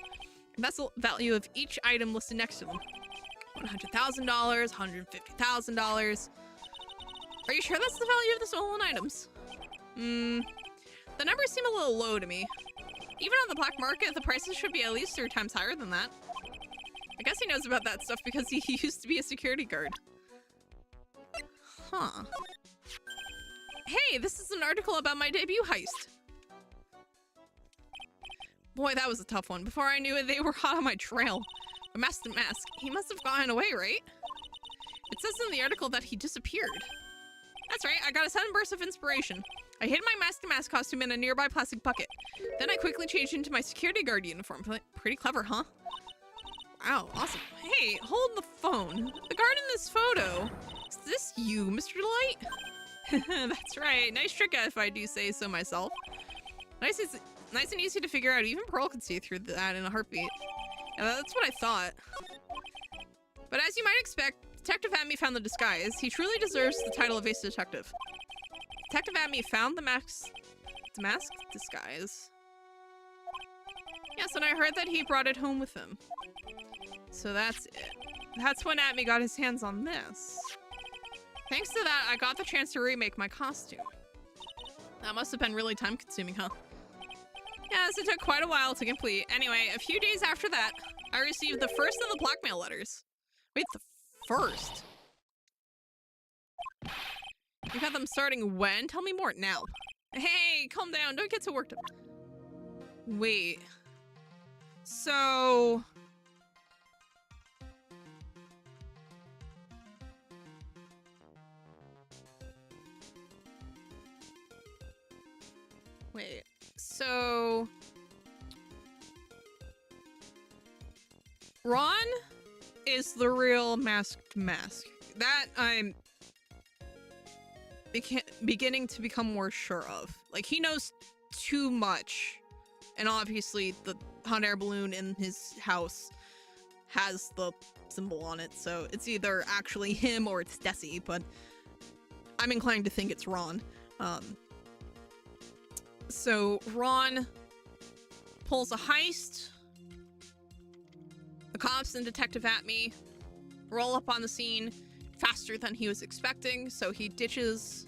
That's the value of each item listed next to them. $100,000, $150,000. Are you sure that's the value of the stolen items? The numbers seem a little low to me. Even on the black market, the prices should be at least 3 times higher than that. I guess he knows about that stuff because he used to be a security guard. Huh. Hey, this is an article about my debut heist. Boy, that was a tough one. Before I knew it, they were hot on my trail. But Mask, he must have gotten away, right? It says in the article that he disappeared. That's right, I got a sudden burst of inspiration. I hid my Mask costume in a nearby plastic bucket. Then I quickly changed into my security guard uniform. Pretty clever, huh? Wow, awesome. Hey, hold the phone. The guard in this photo. Is this you, Mr. Delight? That's right. Nice trick if I do say so myself. Nice and easy to figure out. Even Pearl could see through that in a heartbeat. Yeah, that's what I thought. But as you might expect, Detective Atme found the disguise. He truly deserves the title of Ace Detective. Detective Atme found the mask disguise. Yes, and I heard that he brought it home with him. So that's it. That's when Atme got his hands on this. Thanks to that, I got the chance to remake my costume. That must have been really time-consuming, huh? Yes, it took quite a while to complete. Anyway, a few days after that, I received the first of the blackmail letters. Wait, the first? You got them starting when? Tell me more now. Hey, calm down. Don't get so worked up. Wait. So... Wait. So... Ron is the real masked mask. That I'm beginning to become more sure of. Like, he knows too much. And obviously the hot air balloon in his house has the symbol on it, so it's either actually him or it's Desi, but I'm inclined to think it's Ron. So Ron pulls a heist. The cops and Detective Atme roll up on the scene faster than he was expecting, so he ditches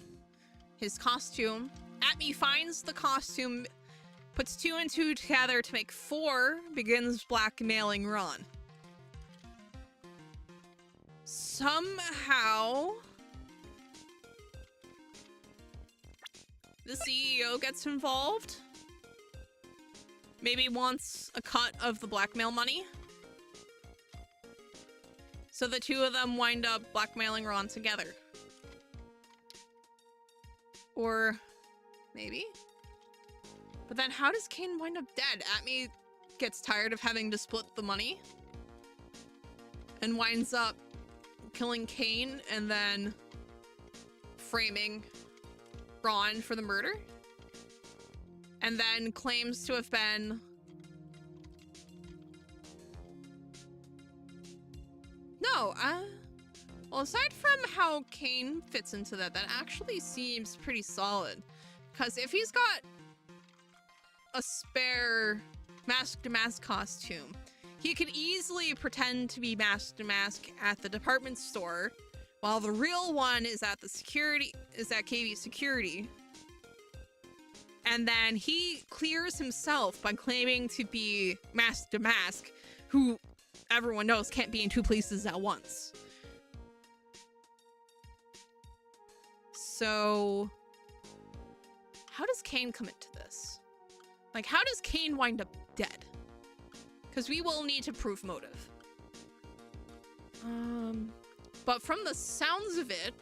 his costume. Atme finds the costume, puts 2 and 2 together to make 4, begins blackmailing Ron. Somehow, the CEO gets involved. Maybe wants a cut of the blackmail money. So the 2 of them wind up blackmailing Ron together. Or maybe? But then how does Kane wind up dead? Atme gets tired of having to split the money and winds up killing Kane and then framing Ron for the murder. And then claims to have been... No, well, aside from how Kane fits into that, that actually seems pretty solid. Because if he's got a spare mask-to-mask costume, he could easily pretend to be mask-to-mask at the department store, while the real one is at the KV security. And then he clears himself by claiming to be mask-to-mask, who everyone knows can't be in 2 places at once. So, how does Kane come into this? Like, how does Kane wind up dead? Because we will need to prove motive. But from the sounds of it,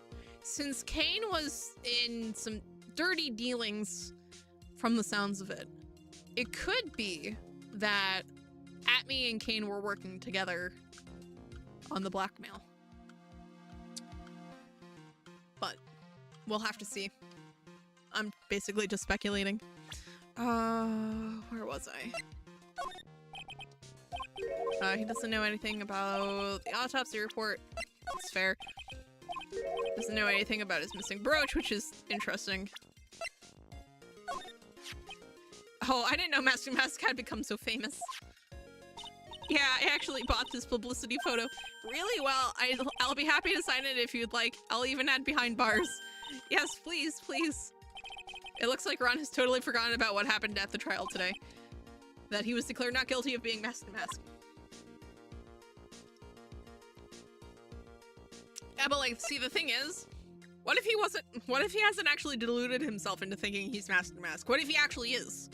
since Kane was in some dirty dealings from the sounds of it, it could be that Atme and Kane were working together on the blackmail. But we'll have to see. I'm basically just speculating. Where was I? He doesn't know anything about the autopsy report. It's fair. Doesn't know anything about his missing brooch, which is interesting. Oh, I didn't know Master Mask had become so famous. Yeah, I actually bought this publicity photo. Really? Well, I'll be happy to sign it if you'd like. I'll even add behind bars. Yes, please, please. It looks like Ron has totally forgotten about what happened at the trial today. That he was declared not guilty of being Master Mask. Yeah, but like, see, the thing is, what if he hasn't actually deluded himself into thinking he's Master Mask? What if he actually is?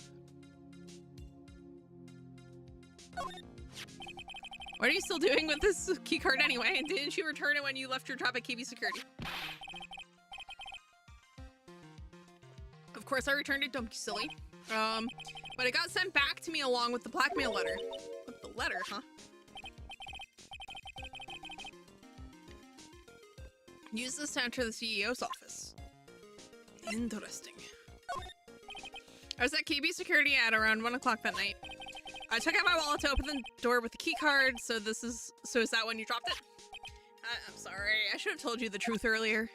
What are you still doing with this keycard anyway? And didn't you return it when you left your job at KB Security? Of course I returned it, don't be silly. But it got sent back to me along with the blackmail letter. With the letter, huh? Use this to enter the CEO's office. Interesting. I was at KB Security at around 1 o'clock that night. I took out my wallet to open the door with the key card, so is that when you dropped it? I'm sorry, I should have told you the truth earlier.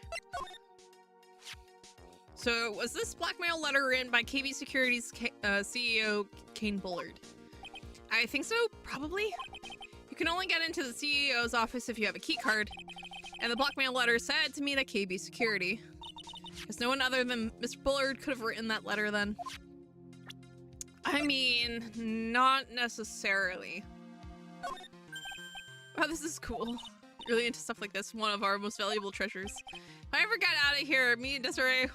So, was this blackmail letter written by KB Security's CEO, Kane Bullard? I think so, probably. You can only get into the CEO's office if you have a key card. And the blackmail letter said to me that KB Security. Because no one other than Mr. Bullard could have written that letter then. I mean, not necessarily. Wow, this is cool. Really into stuff like this. One of our most valuable treasures. If I ever get out of here, me and Desi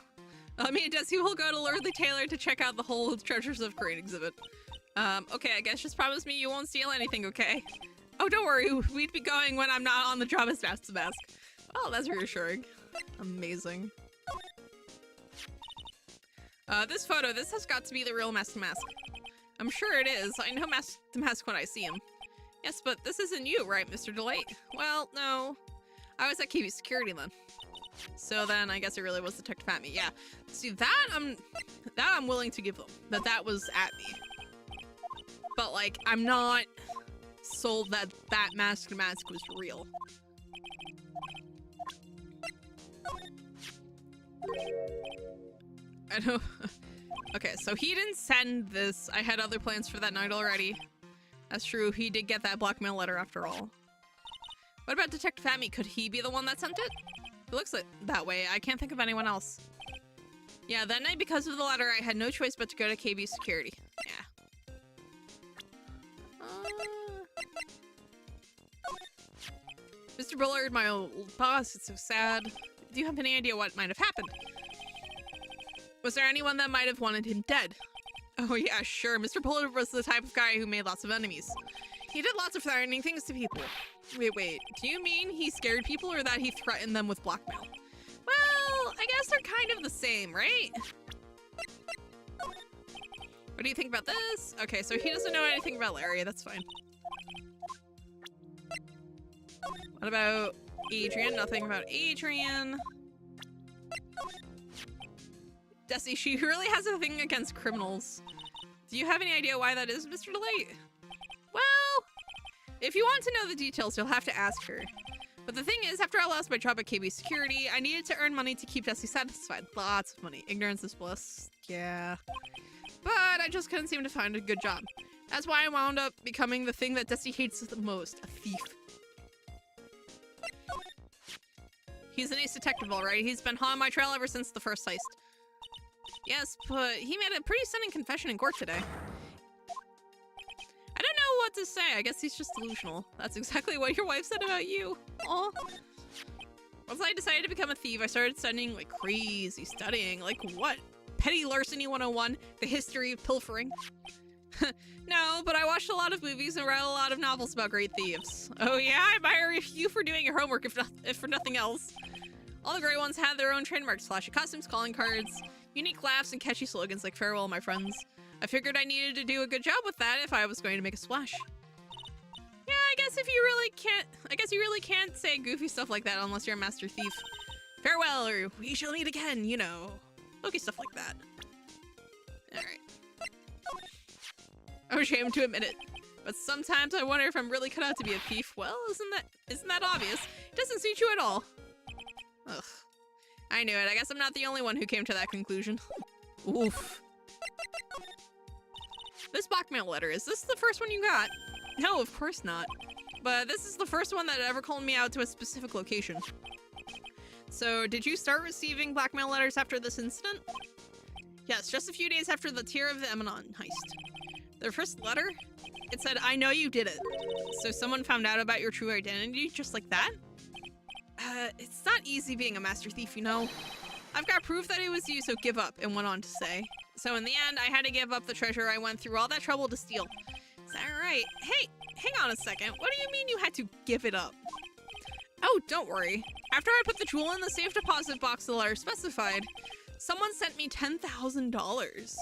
will go to Lordly Taylor to check out the whole Treasures of Crane exhibit. Okay, I guess just promise me you won't steal anything, okay? Oh, don't worry. We'd be going when I'm not on the job as Master Mask. Oh, that's reassuring. Amazing. This photo, this has got to be the real Master Mask. I'm sure it is. I know Master Mask when I see him. Yes, but this isn't you, right, Mr. Delight? Well, no. I was at KB Security then. So then I guess it really was Detective Atme. Yeah. See, that I'm willing to give them. That was Atme. But like, I'm not sold that Master Mask was real. I know. Okay, so he didn't send this. I had other plans for that night already. That's true. He did get that blackmail letter after all. What about Detective Atme? Could he be the one that sent it? It looks like that way. I can't think of anyone else. Yeah, that night because of the letter, I had no choice but to go to KB Security. Yeah. Mr. Bullard, my old boss, it's so sad. Do you have any idea what might have happened? Was there anyone that might have wanted him dead? Oh yeah, sure. Mr. Bullard was the type of guy who made lots of enemies. He did lots of threatening things to people. Wait. Do you mean he scared people or that he threatened them with blackmail? Well, I guess they're kind of the same, right? What do you think about this? Okay, so he doesn't know anything about Larry. That's fine. What about Adrian? Nothing about Adrian. Desi, she really has a thing against criminals. Do you have any idea why that is, Mr. Delight? Well, if you want to know the details, you'll have to ask her. But the thing is, after I lost my job at KB Security, I needed to earn money to keep Desi satisfied. Lots of money. Ignorance is bliss. Yeah. But I just couldn't seem to find a good job. That's why I wound up becoming the thing that Desi hates the most, a thief. He's an ace detective, all right. He's been hot on my trail ever since the first heist. Yes, but he made a pretty stunning confession in court today. I don't know what to say. I guess he's just delusional. That's exactly what your wife said about you. Aw. Once I decided to become a thief, I started studying like crazy. Studying? Like what? Petty Larceny 101? The history of pilfering? No, but I watched a lot of movies and read a lot of novels about great thieves. Oh yeah, I admire you for doing your homework if for nothing else. All the great ones had their own trademarks, flashy costumes, calling cards, unique laughs, and catchy slogans like farewell, my friends. I figured I needed to do a good job with that if I was going to make a splash. Yeah, I guess you really can't say goofy stuff like that unless you're a master thief. Farewell, or we shall meet again, you know. Okay, stuff like that. Alright. I'm ashamed to admit it, but sometimes I wonder if I'm really cut out to be a thief. Well, isn't that obvious? It doesn't suit you at all. Ugh. I knew it. I guess I'm not the only one who came to that conclusion. Oof. This blackmail letter, is this the first one you got? No, of course not. But this is the first one that ever called me out to a specific location. So, did you start receiving blackmail letters after this incident? Yes, just a few days after the Tear of the Emanon heist. The first letter? It said, I know you did it. So someone found out about your true identity just like that? It's not easy being a master thief, you know? I've got proof that it was you, so give up, and went on to say. So in the end, I had to give up the treasure I went through all that trouble to steal. Is that right? Hey, hang on a second. What do you mean you had to give it up? Oh, don't worry. After I put the jewel in the safe deposit box the letter specified, someone sent me $10,000.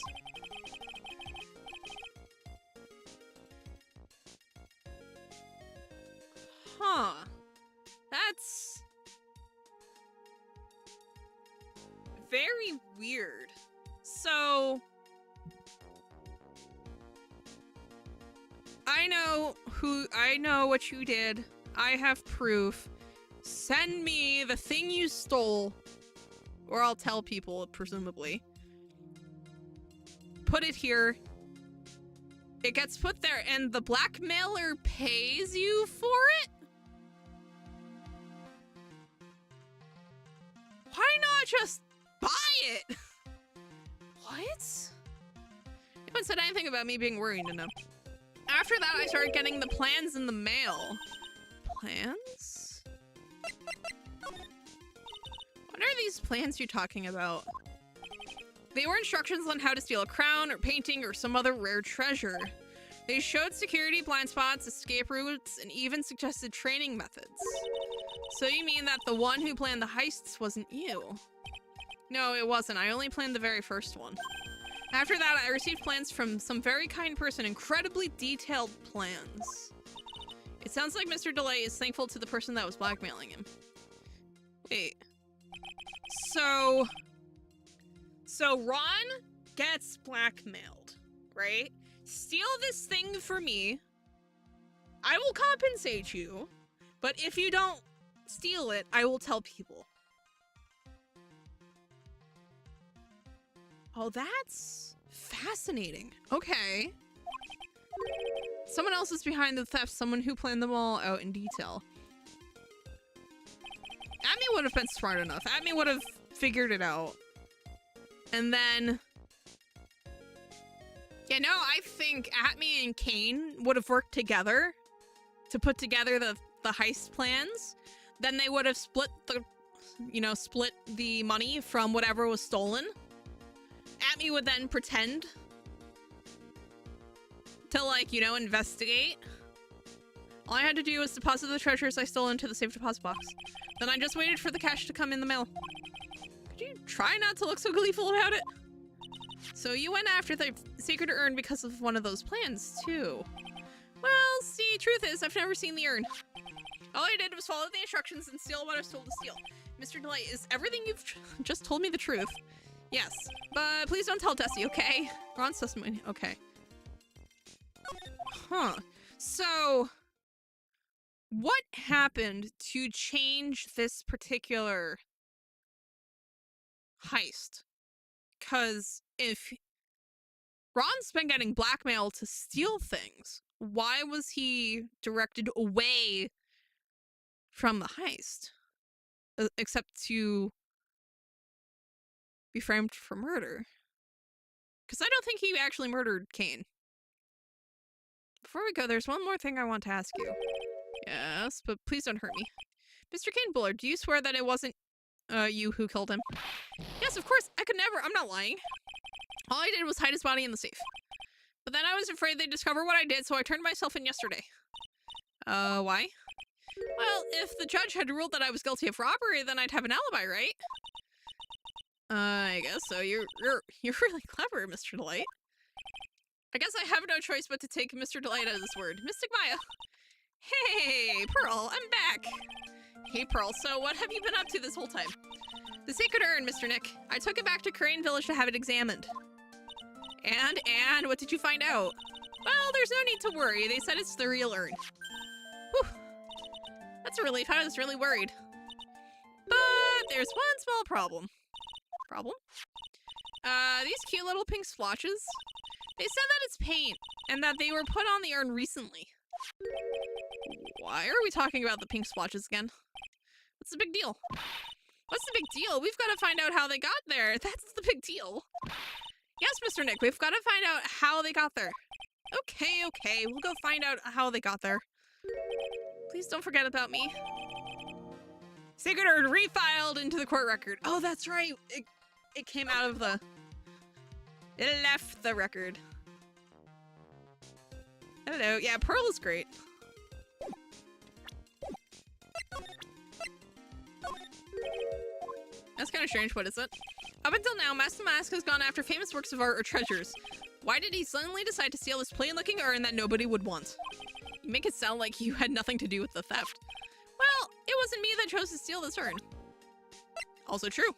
Huh. That's very weird. So I know what you did. I have proof. Send me the thing you stole, or I'll tell people, presumably. Put it here. It gets put there, and the blackmailer pays you for it? Why not just buy it? What? No one said anything about me being worried enough. After that, I started getting the plans in the mail. Plans? What are these plans you're talking about? They were instructions on how to steal a crown or painting or some other rare treasure. They showed security blind spots, escape routes, and even suggested training methods. So you mean that the one who planned the heists wasn't you? No, it wasn't. I only planned the very first one. After that, I received plans from some very kind person, incredibly detailed plans. It sounds like Mr. Delay is thankful to the person that was blackmailing him. Wait. So Ron gets blackmailed, right? Steal this thing for me. I will compensate you, but if you don't steal it, I will tell people. Oh, that's fascinating. Okay. Someone else is behind the theft, someone who planned them all out in detail. Atme would have been smart enough. Atme would have figured it out. And then... Yeah, no, I think Atme and Kane would have worked together to put together the heist plans. Then they would have split the money from whatever was stolen. Atme would then pretend to, like, you know, investigate. All I had to do was deposit the treasures I stole into the safe deposit box. Then I just waited for the cash to come in the mail. Could you try not to look so gleeful about it? So you went after the secret urn because of one of those plans, too. Well, see, truth is, I've never seen the urn. All I did was follow the instructions and steal what I was told to steal. Mr. Delay, is everything you've just told me the truth? Yes, but please don't tell Tessie, okay? Ron's testimony, okay. Huh. So, what happened to change this particular heist? Because if Ron's been getting blackmailed to steal things, why was he directed away from the heist? Except to be framed for murder. Because I don't think he actually murdered Kane. Before we go, there's one more thing I want to ask you. Yes, but please don't hurt me. Mr. Kane Bullard, do you swear that it wasn't you who killed him? Yes, of course. I could never. I'm not lying. All I did was hide his body in the safe. But then I was afraid they'd discover what I did, so I turned myself in yesterday. Why? Well, if the judge had ruled that I was guilty of robbery, then I'd have an alibi, right? I guess so. You're really clever, Mr. Delight. I guess I have no choice but to take Mr. Delight at his word. Mystic Maya. Hey, Pearl, I'm back. Hey, Pearl, so what have you been up to this whole time? The sacred urn, Mr. Nick. I took it back to Crane Village to have it examined. And what did you find out? Well, there's no need to worry. They said it's the real urn. Whew. That's a relief. I was really worried. But there's one small problem. Problem? These cute little pink splotches. They said that it's paint, and that they were put on the urn recently. Why are we talking about the pink splotches again? What's the big deal? What's the big deal? We've got to find out how they got there. That's the big deal. Yes, Mr. Nick, we've got to find out how they got there. Okay, we'll go find out how they got there. Please don't forget about me. Sacred urn refiled into the court record. Oh, that's right. It came out of the... It left the record. Hello. Yeah, Pearl is great. That's kind of strange. What is it? Up until now, Master Mask has gone after famous works of art or treasures. Why did he suddenly decide to steal this plain-looking urn that nobody would want? You make it sound like you had nothing to do with the theft. Well, it wasn't me that chose to steal this urn. Also true.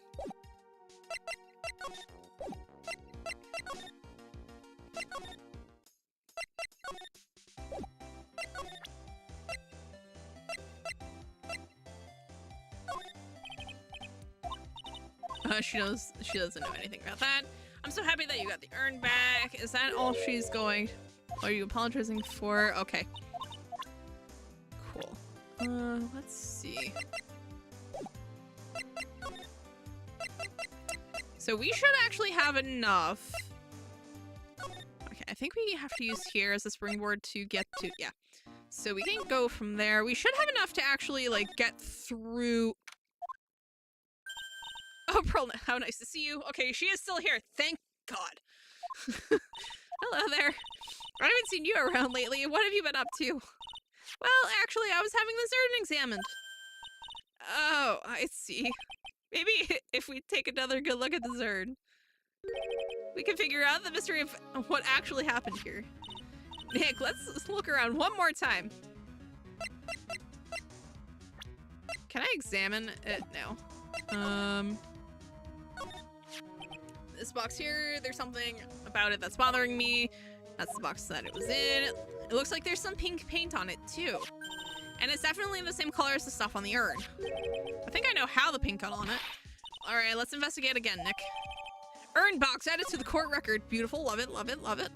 She doesn't know anything about that. I'm so happy that you got the urn back. Is that all she's going? Are you apologizing for? Okay. Cool. Let's see. So we should actually have enough. Okay, I think we have to use here as a springboard to get to, yeah. So we can go from there. We should have enough to actually, like, get through. Oh, Pearl, how nice to see you. Okay, she is still here. Thank God. Hello there. I haven't seen you around lately. What have you been up to? Well, actually, I was having this urn examined. Oh, I see. Maybe if we take another good look at this urn, we can figure out the mystery of what actually happened here. Nick, let's look around one more time. Can I examine it? No. This box here, there's something about it that's bothering me. That's the box that it was in. It looks like there's some pink paint on it too. And it's definitely the same color as the stuff on the urn. I think I know how the pink got on it. All right, let's investigate again, Nick. Urn box added to the court record. Beautiful, love it, love it, love it.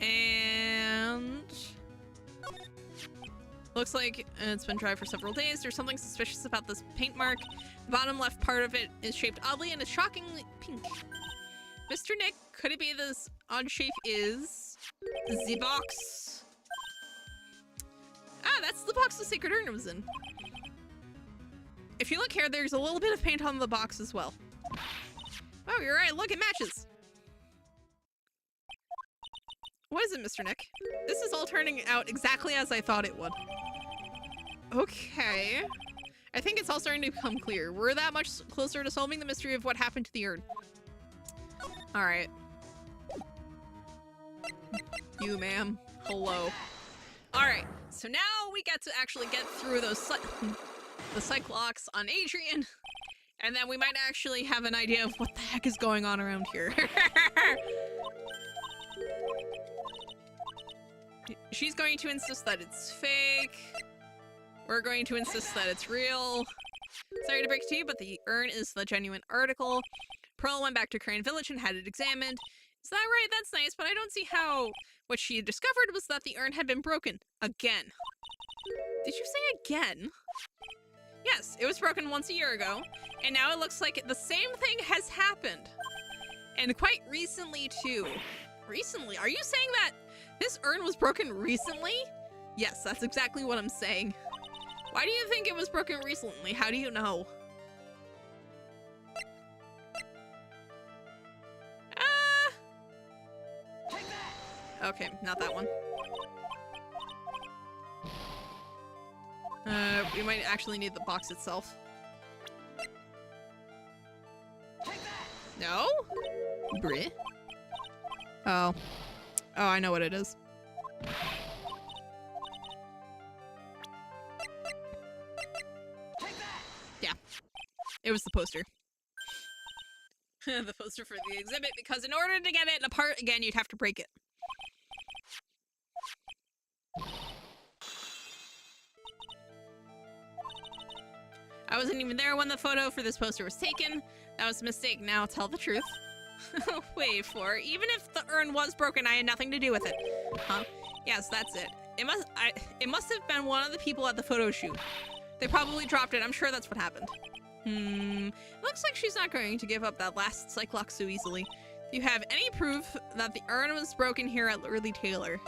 And looks like it's been dry for several days. There's something suspicious about this paint mark. The bottom left part of it is shaped oddly and is shockingly pink. Mr. Nick, could it be this odd shape is the box? Ah, that's the box the sacred urn was in. If you look here, there's a little bit of paint on the box as well. Oh, you're right. Look, it matches. What is it, Mr. Nick? This is all turning out exactly as I thought it would. Okay. I think it's all starting to become clear. We're that much closer to solving the mystery of what happened to the urn. All right. You, ma'am. Hello. All right. So now we get to actually get through those the Cyclops on Adrian. And then we might actually have an idea of what the heck is going on around here. She's going to insist that it's fake. We're going to insist that it's real. Sorry to break it to you, but the urn is the genuine article. Pearl went back to Crane Village and had it examined. Is that right? That's nice, but I don't see how... What she discovered was that the urn had been broken. Again. Did you say again? Yes, it was broken once a year ago, and now it looks like the same thing has happened. And quite recently, too. Recently? Are you saying that this urn was broken recently? Yes, that's exactly what I'm saying. Why do you think it was broken recently? How do you know? Okay, not that one. We might actually need the box itself. No? Bri? Oh. Oh, I know what it is. Yeah. It was the poster. The poster for the exhibit, because in order to get it apart again, you'd have to break it. I wasn't even there when the photo for this poster was taken. That was a mistake. Now tell the truth. Wait for it. Even if the urn was broken, I had nothing to do with it. Huh? Yes, that's it. It must have been one of the people at the photo shoot. They probably dropped it. I'm sure that's what happened. Looks like she's not going to give up that last Cyclox so easily. Do you have any proof that the urn was broken here at Early Taylor?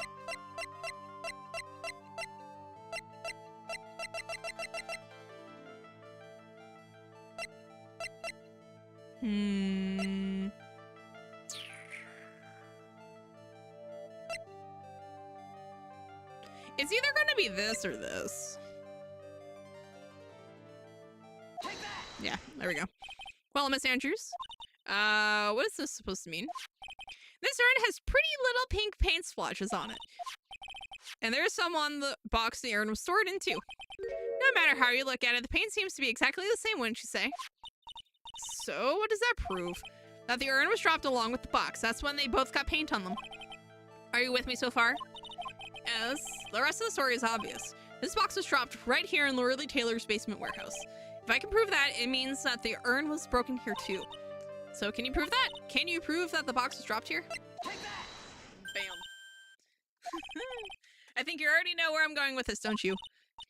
It's either going to be this or this. Yeah, there we go. Well, Miss Andrews, what is this supposed to mean? This urn has pretty little pink paint splotches on it. And there's some on the box the urn was stored in too. No matter how you look at it, the paint seems to be exactly the same, wouldn't you say? So, what does that prove? That the urn was dropped along with the box. That's when they both got paint on them. Are you with me so far? Yes. The rest of the story is obvious. This box was dropped right here in Lorelei Taylor's basement warehouse. If I can prove that, it means that the urn was broken here too. So can you prove that? Can you prove that the box was dropped here? Bam. I think you already know where I'm going with this, don't you?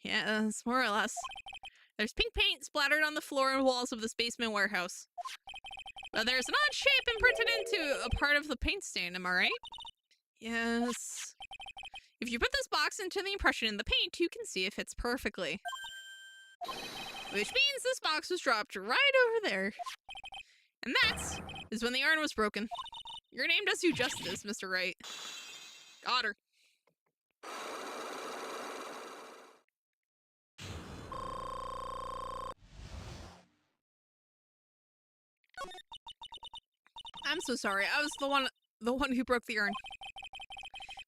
Yes, more or less. There's pink paint splattered on the floor and walls of this basement warehouse. But there's an odd shape imprinted into a part of the paint stain, am I right? Yes. If you put this box into the impression in the paint, you can see it fits perfectly. Which means this box was dropped right over there. And that is when the urn was broken. Your name does you justice, Mr. Wright. Got her. I'm so sorry. I was the one who broke the urn.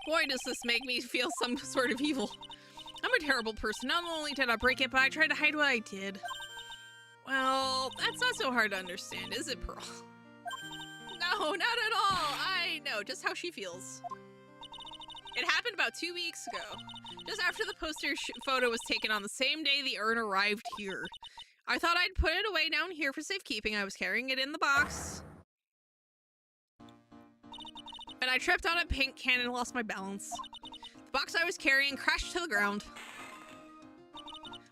Boy, does this make me feel some sort of evil. I'm a terrible person. Not only did I break it, but I tried to hide what I did. Well, that's not so hard to understand, is it, Pearl? No, not at all. I know just how she feels. It happened about 2 weeks ago, just after the poster photo was taken on the same day the urn arrived here. I thought I'd put it away down here for safekeeping. I was carrying it in the box. And I tripped on a paint can and lost my balance. The box I was carrying crashed to the ground.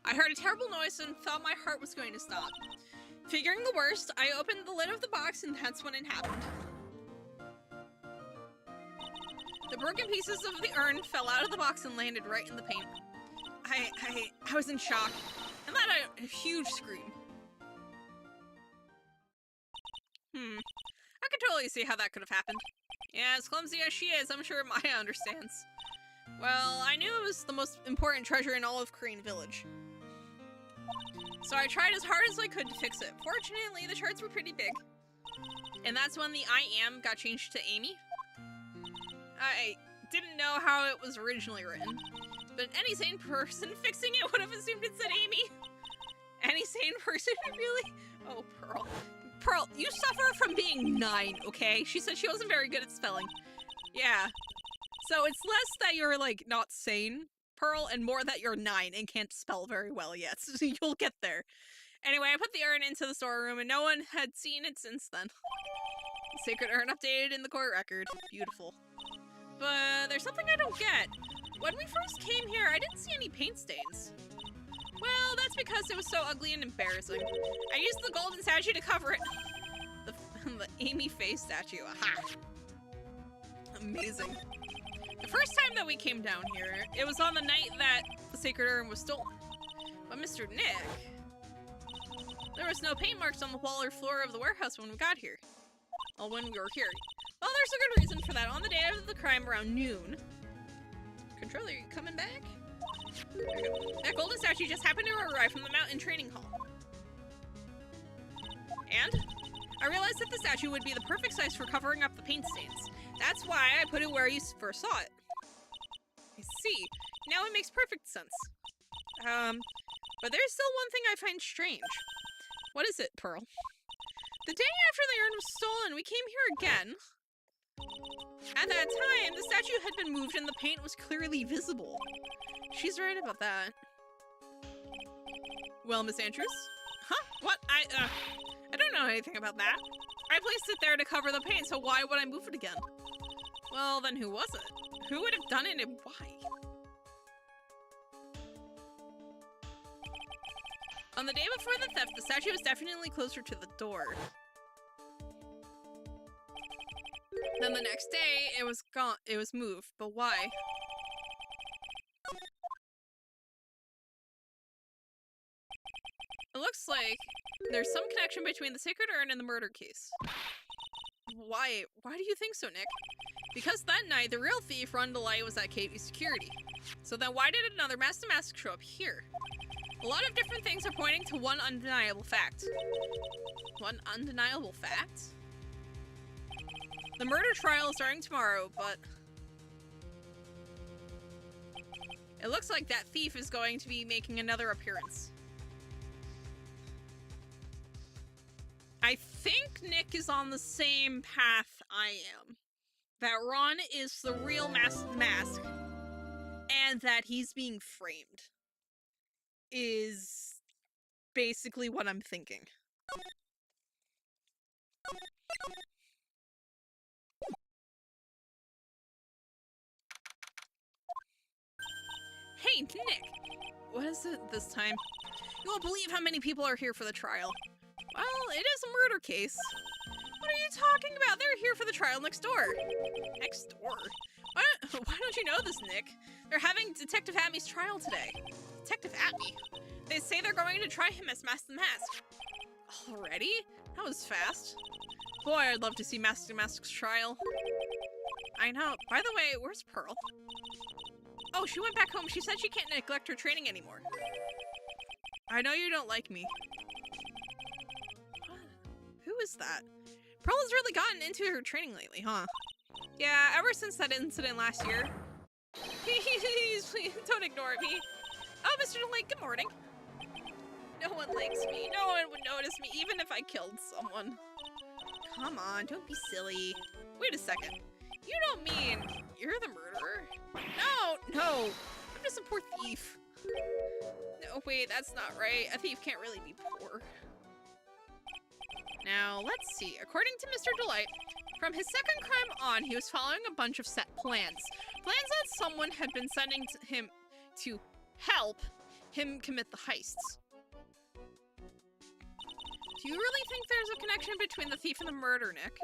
I heard a terrible noise and thought my heart was going to stop. Figuring the worst, I opened the lid of the box and that's when it happened. The broken pieces of the urn fell out of the box and landed right in the paint. I was in shock and let out a huge scream. I could totally see how that could have happened. Yeah, as clumsy as she is, I'm sure Maya understands. Well, I knew it was the most important treasure in all of Korean Village. So I tried as hard as I could to fix it. Fortunately, the charts were pretty big. And that's when the I am got changed to Amy. I didn't know how it was originally written, but any sane person fixing it would have assumed it said Amy. Any sane person, really? Oh, Pearl. Pearl, you suffer from being 9, okay? She said she wasn't very good at spelling. Yeah. So it's less that you're, like, not sane, Pearl, and more that you're 9 and can't spell very well yet. So you'll get there. Anyway, I put the urn into the storeroom and no one had seen it since then. Sacred urn updated in the court record. Beautiful. But there's something I don't get. When we first came here, I didn't see any paint stains. Well, that's because it was so ugly and embarrassing. I used the golden statue to cover it. The Amy face statue, aha. Amazing. The first time that we came down here, it was on the night that the sacred urn was stolen. But Mr. Nick, there was no paint marks on the wall or floor of the warehouse when we got here. Well, when we were here. Well, there's a good reason for that. On the day of the crime around noon. Controller, you coming back? There we go. That golden statue just happened to arrive from the mountain training hall. And I realized that the statue would be the perfect size for covering up the paint stains. That's why I put it where you first saw it. I see. Now it makes perfect sense. But there's still one thing I find strange. What is it, Pearl? The day after the urn was stolen, we came here again. At that time, the statue had been moved and the paint was clearly visible. She's right about that. Well, Miss Andrews? Huh? What? I don't know anything about that. I placed it there to cover the paint, so why would I move it again? Well, then who was it? Who would have done it and why? On the day before the theft, the statue was definitely closer to the door. Then the next day, it was gone. It was moved, but why? It looks like there's some connection between the sacred urn and the murder case. Why? Why do you think so, Nick? Because that night, the real thief, Ron DeLay, was at Katie's security. So then why did another masked mask show up here? A lot of different things are pointing to one undeniable fact. One undeniable fact? The murder trial is starting tomorrow, but it looks like that thief is going to be making another appearance. I think Nick is on the same path I am. That Ron is the real mask, and that he's being framed. Is basically what I'm thinking. Hey, Nick! What is it this time? You won't believe how many people are here for the trial. Well, it is a murder case. What are you talking about? They're here for the trial next door. Next door? Why don't you know this, Nick? They're having Detective Atmy's trial today. Detective Atmy? They say they're going to try him as Mask the Mask. Already? That was fast. Boy, I'd love to see Mask the Mask's trial. I know. By the way, where's Pearl? Oh, she went back home. She said she can't neglect her training anymore. I know you don't like me. What? Who is that? Pearl has really gotten into her training lately, huh? Yeah, ever since that incident last year. Please, don't ignore me. Oh, Mr. Lake, good morning. No one likes me. No one would notice me, even if I killed someone. Come on, don't be silly. Wait a second. You don't mean you're the murderer? No, I'm just a poor thief. No, wait, that's not right. A thief can't really be poor. Now, let's see. According to Mr. Delight, from his second crime on, he was following a bunch of set plans. Plans that someone had been sending him to help him commit the heists. Do you really think there's a connection between the thief and the murder, Nick?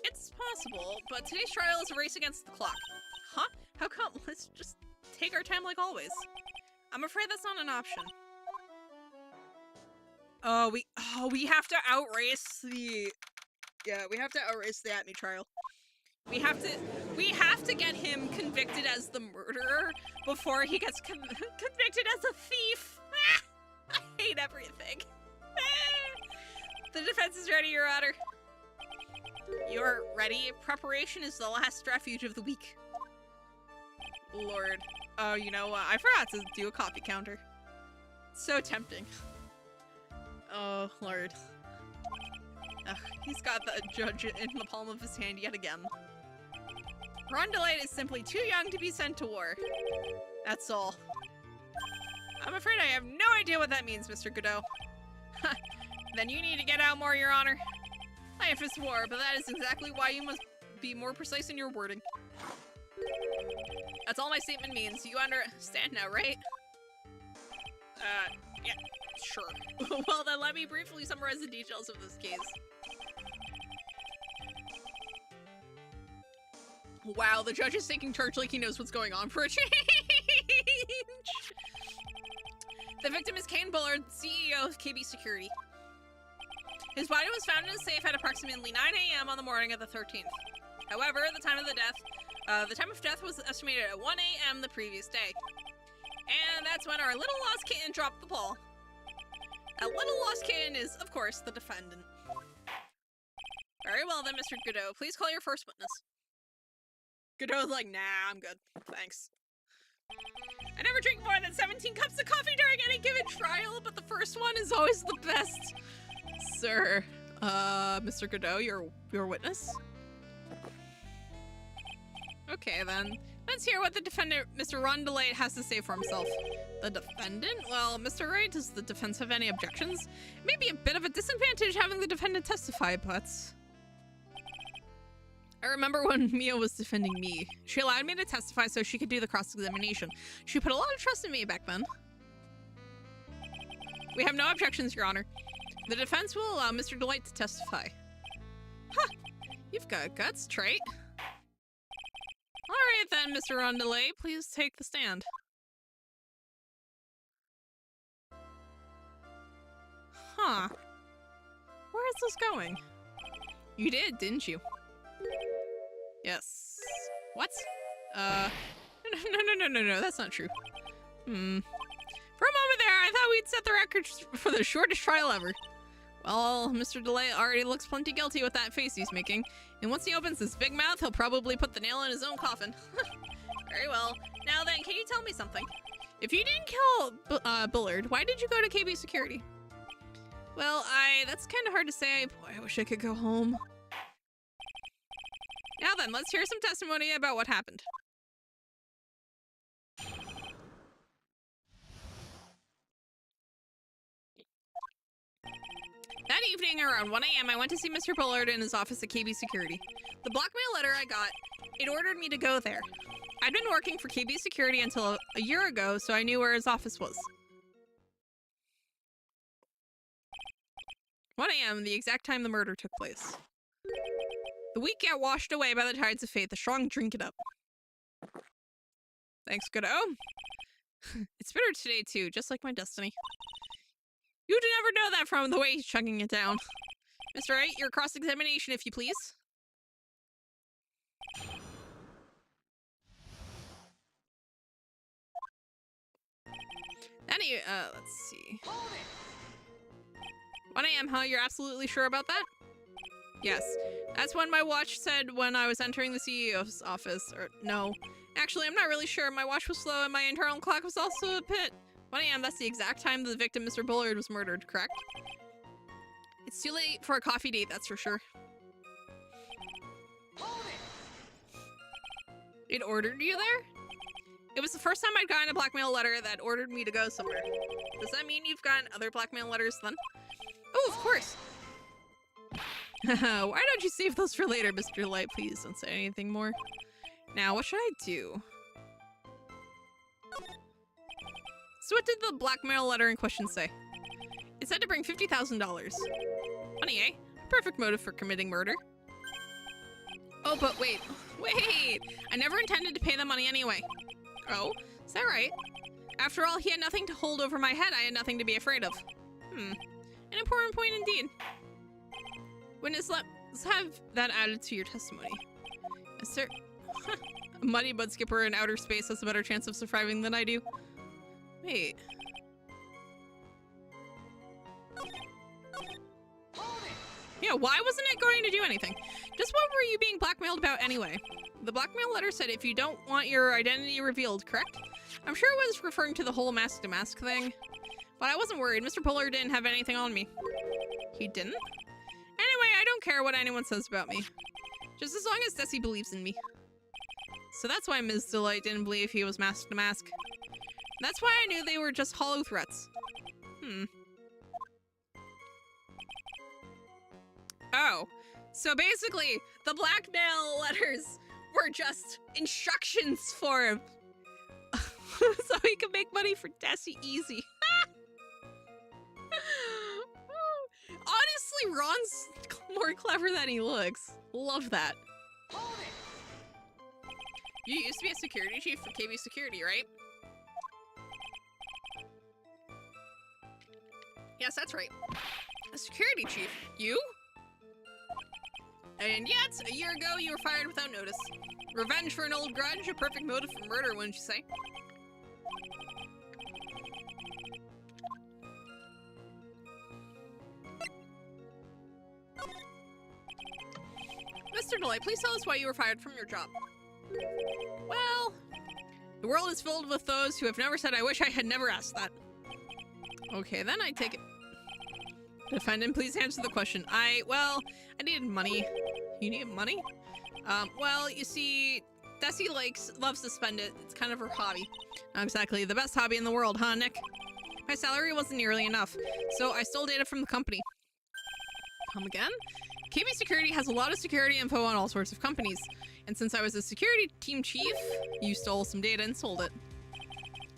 It's possible, but today's trial is a race against the clock. Huh? How come? Let's just take our time like always. I'm afraid that's not an option. We have to outrace the... Yeah, we have to outrace the Atmy trial. We have to get him convicted as the murderer before he gets convicted as a thief. I hate everything. The defense is ready, Your Honor. You're ready? Preparation is the last refuge of the weak. Lord. Oh, you know what? I forgot to do a coffee counter. So tempting. Oh, Lord. Ugh, he's got the judge in the palm of his hand yet again. Ron DeLay is simply too young to be sent to war. That's all. I'm afraid I have no idea what that means, Mr. Godot. Then you need to get out more, Your Honor. Life is war, but that is exactly why you must be more precise in your wording. That's all my statement means. You understand now, right? Yeah, sure. Well, then let me briefly summarize the details of this case. Wow, the judge is taking charge like he knows what's going on for a change! The victim is Kane Bullard, CEO of KB Security. His body was found in a safe at approximately 9 a.m. on the morning of the 13th. However, the time of death was estimated at 1 a.m. the previous day. And that's when our little lost kitten dropped the ball. That little lost kitten is, of course, the defendant. Very well then, Mr. Godot. Please call your first witness. Godot's like, nah, I'm good. Thanks. I never drink more than 17 cups of coffee during any given trial, but the first one is always the best. Sir, Mr. Godot, your witness? Okay, then. Let's hear what the defendant, Mr. Rondelay, has to say for himself. The defendant? Well, Mr. Wright, does the defense have any objections? It may be a bit of a disadvantage having the defendant testify, but... I remember when Mia was defending me. She allowed me to testify so she could do the cross-examination. She put a lot of trust in me back then. We have no objections, Your Honor. The defense will allow Mr. Delight to testify. Huh! You've got guts, Trait. Alright then, Mr. Rondelay, please take the stand. Huh. Where is this going? You did, didn't you? Yes. What? No, that's not true. For a moment there, I thought we'd set the record for the shortest trial ever. Well, Mr. Delay already looks plenty guilty with that face he's making. And once he opens his big mouth, he'll probably put the nail in his own coffin. Very well. Now then, can you tell me something? If you didn't kill Bullard, why did you go to KB Security? Well, that's kind of hard to say. Boy, I wish I could go home. Now then, let's hear some testimony about what happened. That evening, around 1 a.m., I went to see Mr. Bullard in his office at KB Security. The blackmail letter I got, it ordered me to go there. I'd been working for KB Security until a year ago, so I knew where his office was. 1 a.m., the exact time the murder took place. The week got washed away by the tides of fate. The strong drink it up. Thanks, Godot. It's bitter today, too, just like my destiny. You'd never know that from the way he's chugging it down. Mr. Wright, your cross-examination, if you please. Let's see. 1 a.m., huh? You're absolutely sure about that? Yes. That's when my watch said when I was entering the CEO's office. Or, no. Actually, I'm not really sure. My watch was slow and my internal clock was also a bit... 1 a.m., that's the exact time the victim, Mr. Bullard, was murdered, correct? It's too late for a coffee date, that's for sure. It ordered you there? It was the first time I'd gotten a blackmail letter that ordered me to go somewhere. Does that mean you've gotten other blackmail letters then? Oh, of course! Why don't you save those for later, Mr. Light? Please don't say anything more. Now, what should I do? So what did the blackmail letter in question say? It said to bring $50,000. Funny, eh? Perfect motive for committing murder. Oh, but wait. I never intended to pay the money anyway. Oh, is that right? After all, he had nothing to hold over my head. I had nothing to be afraid of. An important point indeed. Witness, let's have that added to your testimony. Yes, sir. A muddy bud skipper in outer space has a better chance of surviving than I do. Wait. Yeah, why wasn't it going to do anything? Just what were you being blackmailed about anyway? The blackmail letter said if you don't want your identity revealed, correct? I'm sure it was referring to the whole mask-to-mask thing. But I wasn't worried. Mr. Bullard didn't have anything on me. He didn't? Anyway, I don't care what anyone says about me. Just as long as Desi believes in me. So that's why Ms. Delight didn't believe he was mask-to-mask. That's why I knew they were just hollow threats. Oh, so basically, the blackmail letters were just instructions for him. So he could make money for Desi easy. Honestly, Ron's more clever than he looks. Love that. You used to be a security chief for KB Security, right? Yes, that's right. A security chief? You? And yet, a year ago, you were fired without notice. Revenge for an old grudge, a perfect motive for murder, wouldn't you say? Mr. Delight, please tell us why you were fired from your job. Well, the world is filled with those who have never said, I wish I had never asked that. Okay, then I take it. Defendant, please answer the question. Well, I needed money. You need money? Well, you see, Desi loves to spend it. It's kind of her hobby. Not exactly the best hobby in the world, huh, Nick? My salary wasn't nearly enough, so I stole data from the company. Come again? KB Security has a lot of security info on all sorts of companies. And since I was a security team chief, you stole some data and sold it.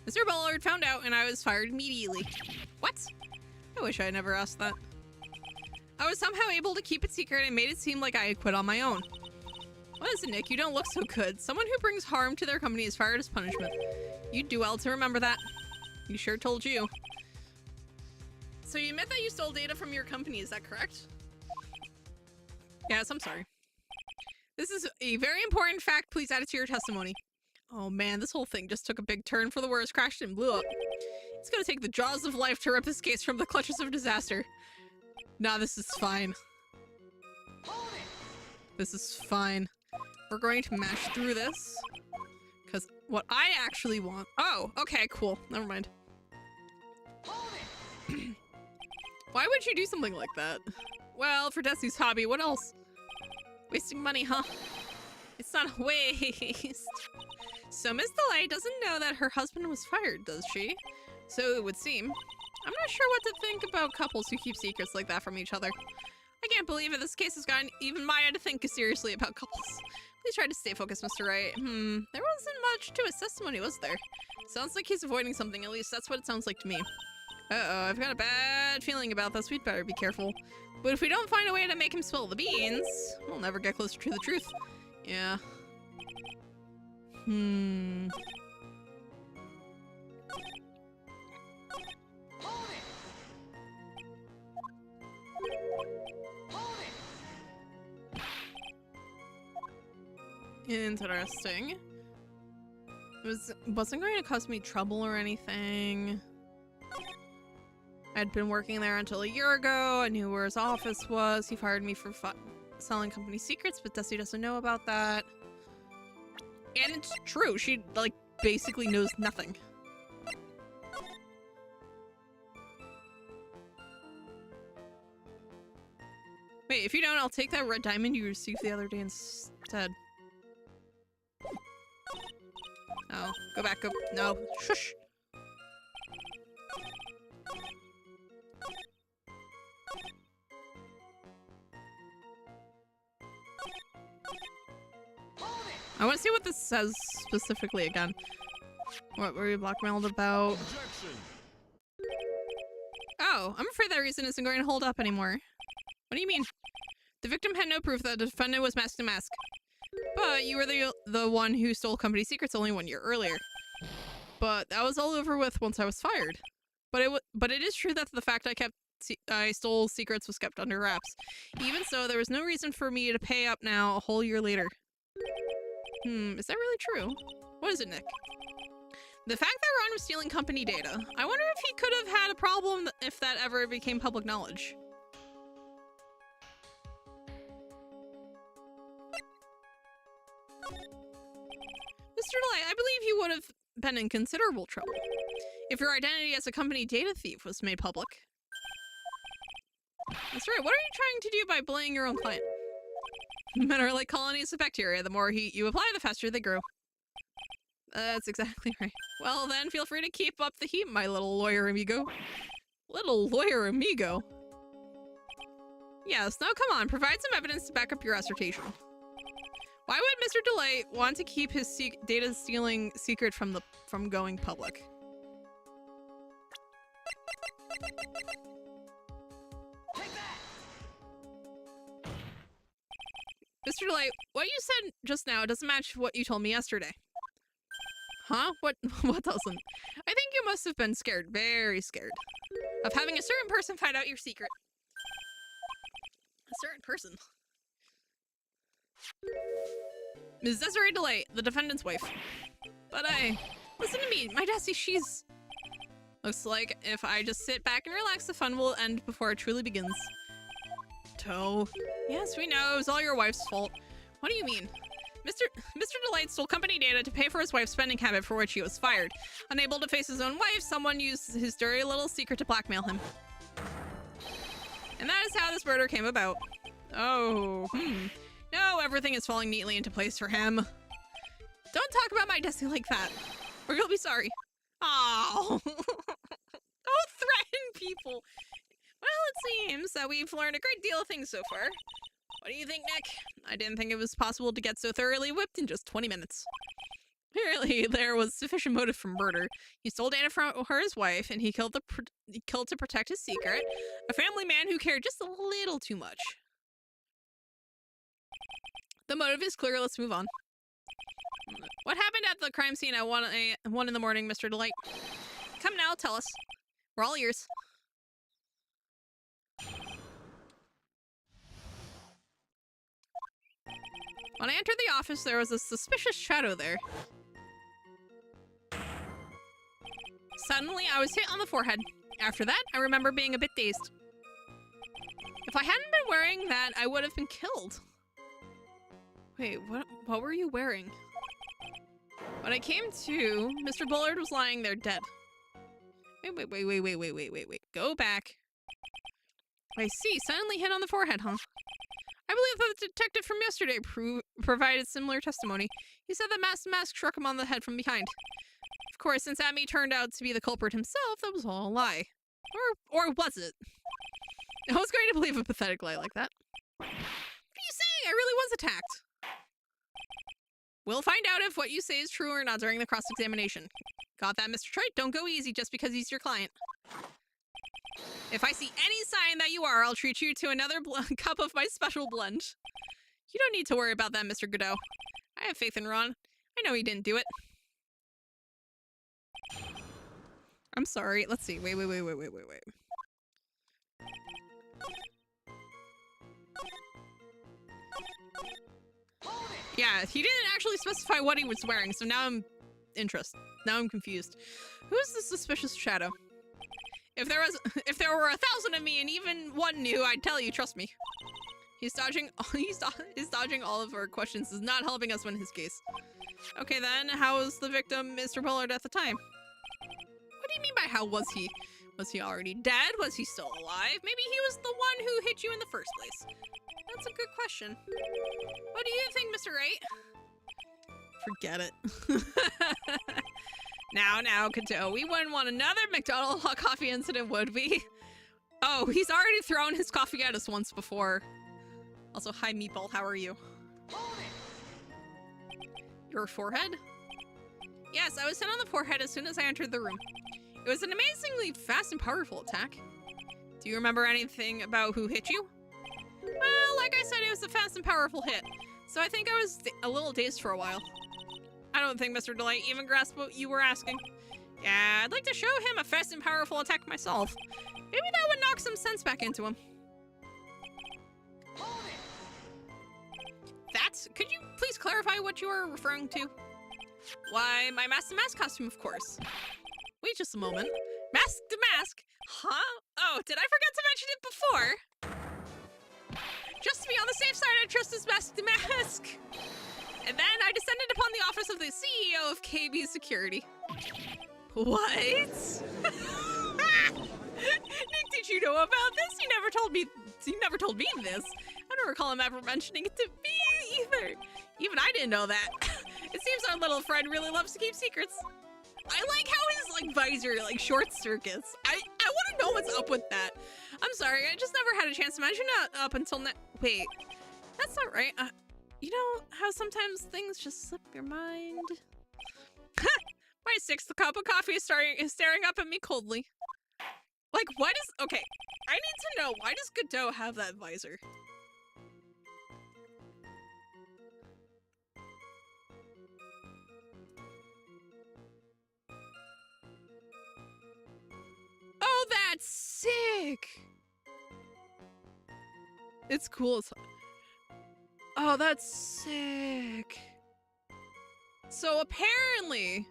Mr. Bullard found out and I was fired immediately. What? I wish I had never asked that. I was somehow able to keep it secret and made it seem like I had quit on my own. What is it, Nick? You don't look so good. Someone who brings harm to their company is fired as punishment. You'd do well to remember that. You sure told you. So you admit that you stole data from your company, is that correct? Yes, I'm sorry. This is a very important fact. Please add it to your testimony. Oh man, this whole thing just took a big turn for the worse, crashed and blew up. It's gonna take the jaws of life to rip this case from the clutches of disaster. Nah, this is fine. This is fine. We're going to mash through this. Because what I actually want... Oh, okay, cool. Never mind. Why would you do something like that? Well, for Desi's hobby, what else? Wasting money, huh? It's not a waste. So Miss Delight doesn't know that her husband was fired, does she? So it would seem. I'm not sure what to think about couples who keep secrets like that from each other. I can't believe it. This case has gotten even Maya to think seriously about couples. Please try to stay focused, Mr. Wright. There wasn't much to his testimony, was there? Sounds like he's avoiding something. At least that's what it sounds like to me. Uh-oh, I've got a bad feeling about this. We'd better be careful. But if we don't find a way to make him spill the beans, we'll never get closer to the truth. Yeah. Interesting. It wasn't going to cause me trouble or anything. I'd been working there until a year ago. I knew where his office was. He fired me for selling company secrets, but Desi doesn't know about that. And it's true. She, like, basically knows nothing. Wait, if you don't, I'll take that red diamond you received the other day instead. Oh, go back up. No, shush. I want to see what this says specifically again. What were you blackmailed about? Objection. Oh, I'm afraid that reason isn't going to hold up anymore. What do you mean? The victim had no proof that the defendant was mask to mask. But you were the one who stole company secrets only 1 year earlier. But that was all over with once I was fired. But it is true that the fact I stole secrets was kept under wraps. Even so, there was no reason for me to pay up now a whole year later. Is that really true? What is it, Nick? The fact that Ron was stealing company data. I wonder if he could have had a problem if that ever became public knowledge. Mr. Delight, I believe you would have been in considerable trouble if your identity as a company data thief was made public. That's right. What are you trying to do by bullying your own client? Men are like colonies of bacteria. The more heat you apply, the faster they grow. That's exactly right. Well, then feel free to keep up the heat, my little lawyer amigo. Little lawyer amigo? Yes, now come on. Provide some evidence to back up your assertion. Why would Mr. Delight want to keep his data stealing secret from going public? Take that! Mr. Delight, what you said just now doesn't match what you told me yesterday. Huh? What doesn't? I think you must have been scared, very scared, of having a certain person find out your secret. A certain person. Ms. Desiree DeLay, the defendant's wife. But listen to me, my Desi, she's... Looks like if I just sit back and relax, the fun will end before it truly begins. Toe. Yes, we know, it was all your wife's fault. What do you mean? Mr. Delight stole company data to pay for his wife's spending habit for which he was fired. Unable to face his own wife, someone used his dirty little secret to blackmail him. And that is how this murder came about. Oh, No, everything is falling neatly into place for him. Don't talk about my Desi like that, or you'll be sorry. Oh, don't threaten people. Well, it seems that we've learned a great deal of things so far. What do you think, Nick? I didn't think it was possible to get so thoroughly whipped in just 20 minutes. Apparently, there was sufficient motive for murder. He stole data from his wife, and he killed to protect his secret. A family man who cared just a little too much. The motive is clear. Let's move on. What happened at the crime scene at 1 in the morning, Mr. Delight? Come now, tell us. We're all ears. When I entered the office, there was a suspicious shadow there. Suddenly, I was hit on the forehead. After that, I remember being a bit dazed. If I hadn't been wearing that, I would have been killed. Wait, what were you wearing? When I came to, Mr. Bullard was lying there dead. Wait. Go back. I see. Suddenly hit on the forehead, huh? I believe that the detective from yesterday provided similar testimony. He said that Mask struck him on the head from behind. Of course, since Amy turned out to be the culprit himself, that was all a lie. Or was it? I was going to believe a pathetic lie like that. What are you saying? I really was attacked. We'll find out if what you say is true or not during the cross-examination. Got that, Mr. Troy? Don't go easy just because he's your client. If I see any sign that you are, I'll treat you to another cup of my special blend. You don't need to worry about that, Mr. Godot. I have faith in Ron. I know he didn't do it. I'm sorry. Let's see. Wait. Yeah, he didn't actually specify what he was wearing, so now I'm interested. Now I'm confused. Who is this suspicious shadow? If there were 1,000 of me and even one knew, I'd tell you, trust me. He's dodging all of our questions, is not helping us win his case. Okay then, how was the victim Mr. Bullard at the time? What do you mean by how was he? Was he already dead? Was he still alive? Maybe he was the one who hit you in the first place. That's a good question. What do you think, Mr. Wright? Forget it. Now, Kato, we wouldn't want another McDonald's hot coffee incident, would we? Oh, he's already thrown his coffee at us once before. Also, hi, Meatball, how are you? Your forehead? Yes, I was hit on the forehead as soon as I entered the room. It was an amazingly fast and powerful attack. Do you remember anything about who hit you? Well, like I said, it was a fast and powerful hit, so I think I was a little dazed for a while. I don't think Mr. Delight even grasped what you were asking. Yeah, I'd like to show him a fast and powerful attack myself. Maybe that would knock some sense back into him. Could you please clarify what you are referring to? Why, my Mask to Mask costume, of course. Wait just a moment. Mask to Mask? Huh? Oh, did I forget to mention it before? Just to be on the safe side, I trust this Mask to Mask. And then I descended upon the office of the CEO of KB Security. What? Nick, did you know about this? He never told me this. I don't recall him ever mentioning it to me either. Even I didn't know that. It seems our little friend really loves to keep secrets. I like how his visor short circuits. I want to know what's up with that. I'm sorry, I just never had a chance to mention it up until now. Wait, that's not right. You know how sometimes things just slip your mind? My sixth cup of coffee is staring up at me coldly. What is... Okay, I need to know, why does Godot have that visor? Oh, that's sick! It's cool. Oh, that's sick. So apparently,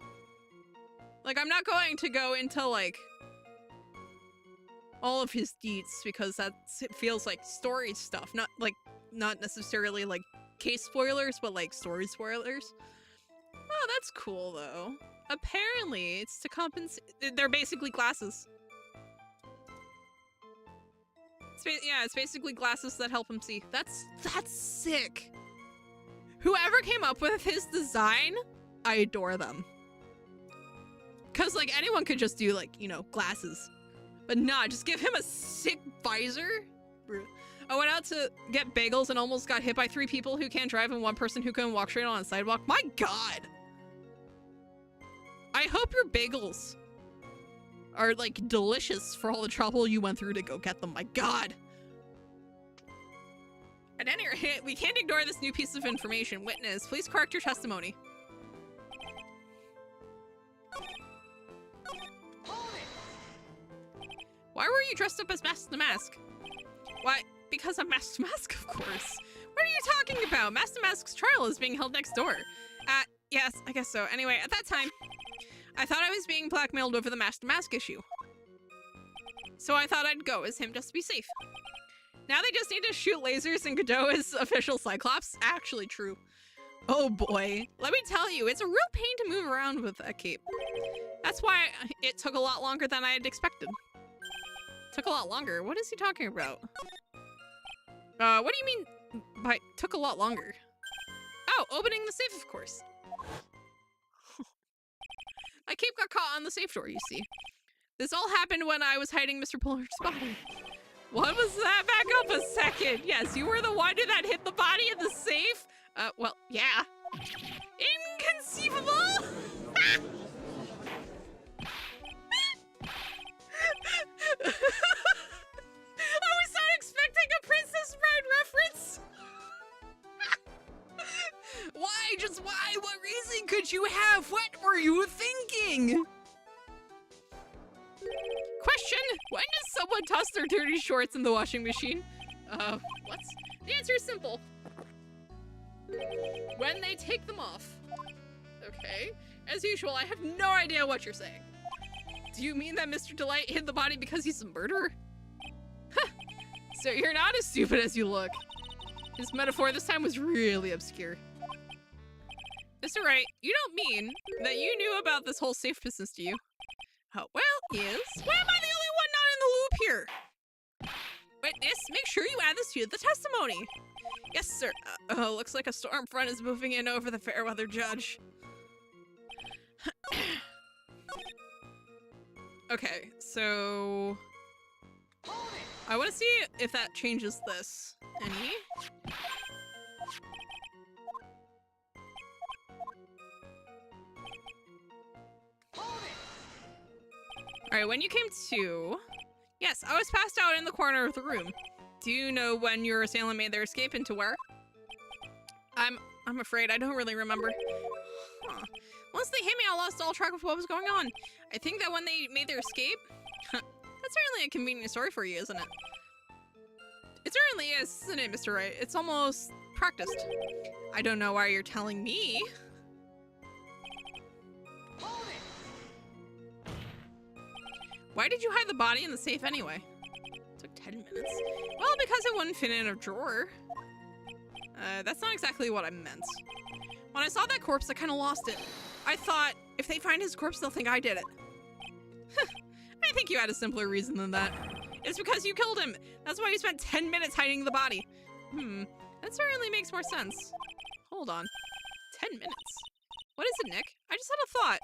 like, I'm not going to go into, like, all of his deets because it feels like story stuff. Not necessarily, like, case spoilers, but, like, story spoilers. Oh, that's cool, though. Apparently, it's to compensate. They're basically glasses. It's basically glasses that help him see. That's sick. Whoever came up with his design, I adore them. Cause like anyone could just do like, you know, glasses. But nah, just give him a sick visor. I went out to get bagels and almost got hit by 3 people who can't drive and 1 person who couldn't walk straight on a sidewalk. My God. I hope your bagels are like delicious for all the trouble you went through to go get them. My God. At any rate, we can't ignore this new piece of information. Witness, please correct your testimony. Why were you dressed up as Mask the Mask? Why? Because I'm Mask the Mask, of course. What are you talking about? Mask the Mask's trial is being held next door. Yes, I guess so. Anyway, at that time, I thought I was being blackmailed over the Mask the Mask issue. So I thought I'd go as him just to be safe. Now they just need to shoot lasers and Godot is official Cyclops. Actually true. Oh boy. Let me tell you, it's a real pain to move around with a cape. That's why it took a lot longer than I had expected. Took a lot longer? What is he talking about? What do you mean by took a lot longer? Oh, opening the safe, of course. My cape got caught on the safe door, you see. This all happened when I was hiding Mr. Pollard's body. What was that? Back up a second. Yes, you were the one that hit the body in the safe? Well, yeah. Inconceivable! I was not expecting a Princess Bride reference! Why? Just why? What reason could you have? What were you thinking? Question: when does someone toss their dirty shorts in the washing machine? What? The answer is simple. When they take them off. Okay. As usual, I have no idea what you're saying. Do you mean that Mr. Delight hid the body because he's a murderer? Huh. So you're not as stupid as you look. His metaphor this time was really obscure. Mr. Wright, you don't mean that you knew about this whole safe business, do you? Oh, well, yes. Why am I the only one not in the loop here? Witness, make sure you add this to the testimony. Yes, sir. Looks like a storm front is moving in over the fair weather judge. Okay, so I want to see if that changes this any. Alright, when you came to... Yes, I was passed out in the corner of the room. Do you know when your assailant made their escape and to where? I'm afraid I don't really remember. Huh. Once they hit me, I lost all track of what was going on. I think that when they made their escape... That's certainly a convenient story for you, isn't it? It certainly is, isn't it, Mr. Wright? It's almost practiced. I don't know why you're telling me. Why did you hide the body in the safe anyway? It took 10 minutes. Well, because it wouldn't fit in a drawer. That's not exactly what I meant. When I saw that corpse, I kind of lost it. I thought, if they find his corpse, they'll think I did it. I think you had a simpler reason than that. It's because you killed him. That's why you spent 10 minutes hiding the body. That certainly makes more sense. Hold on. 10 minutes? What is it, Nick? I just had a thought.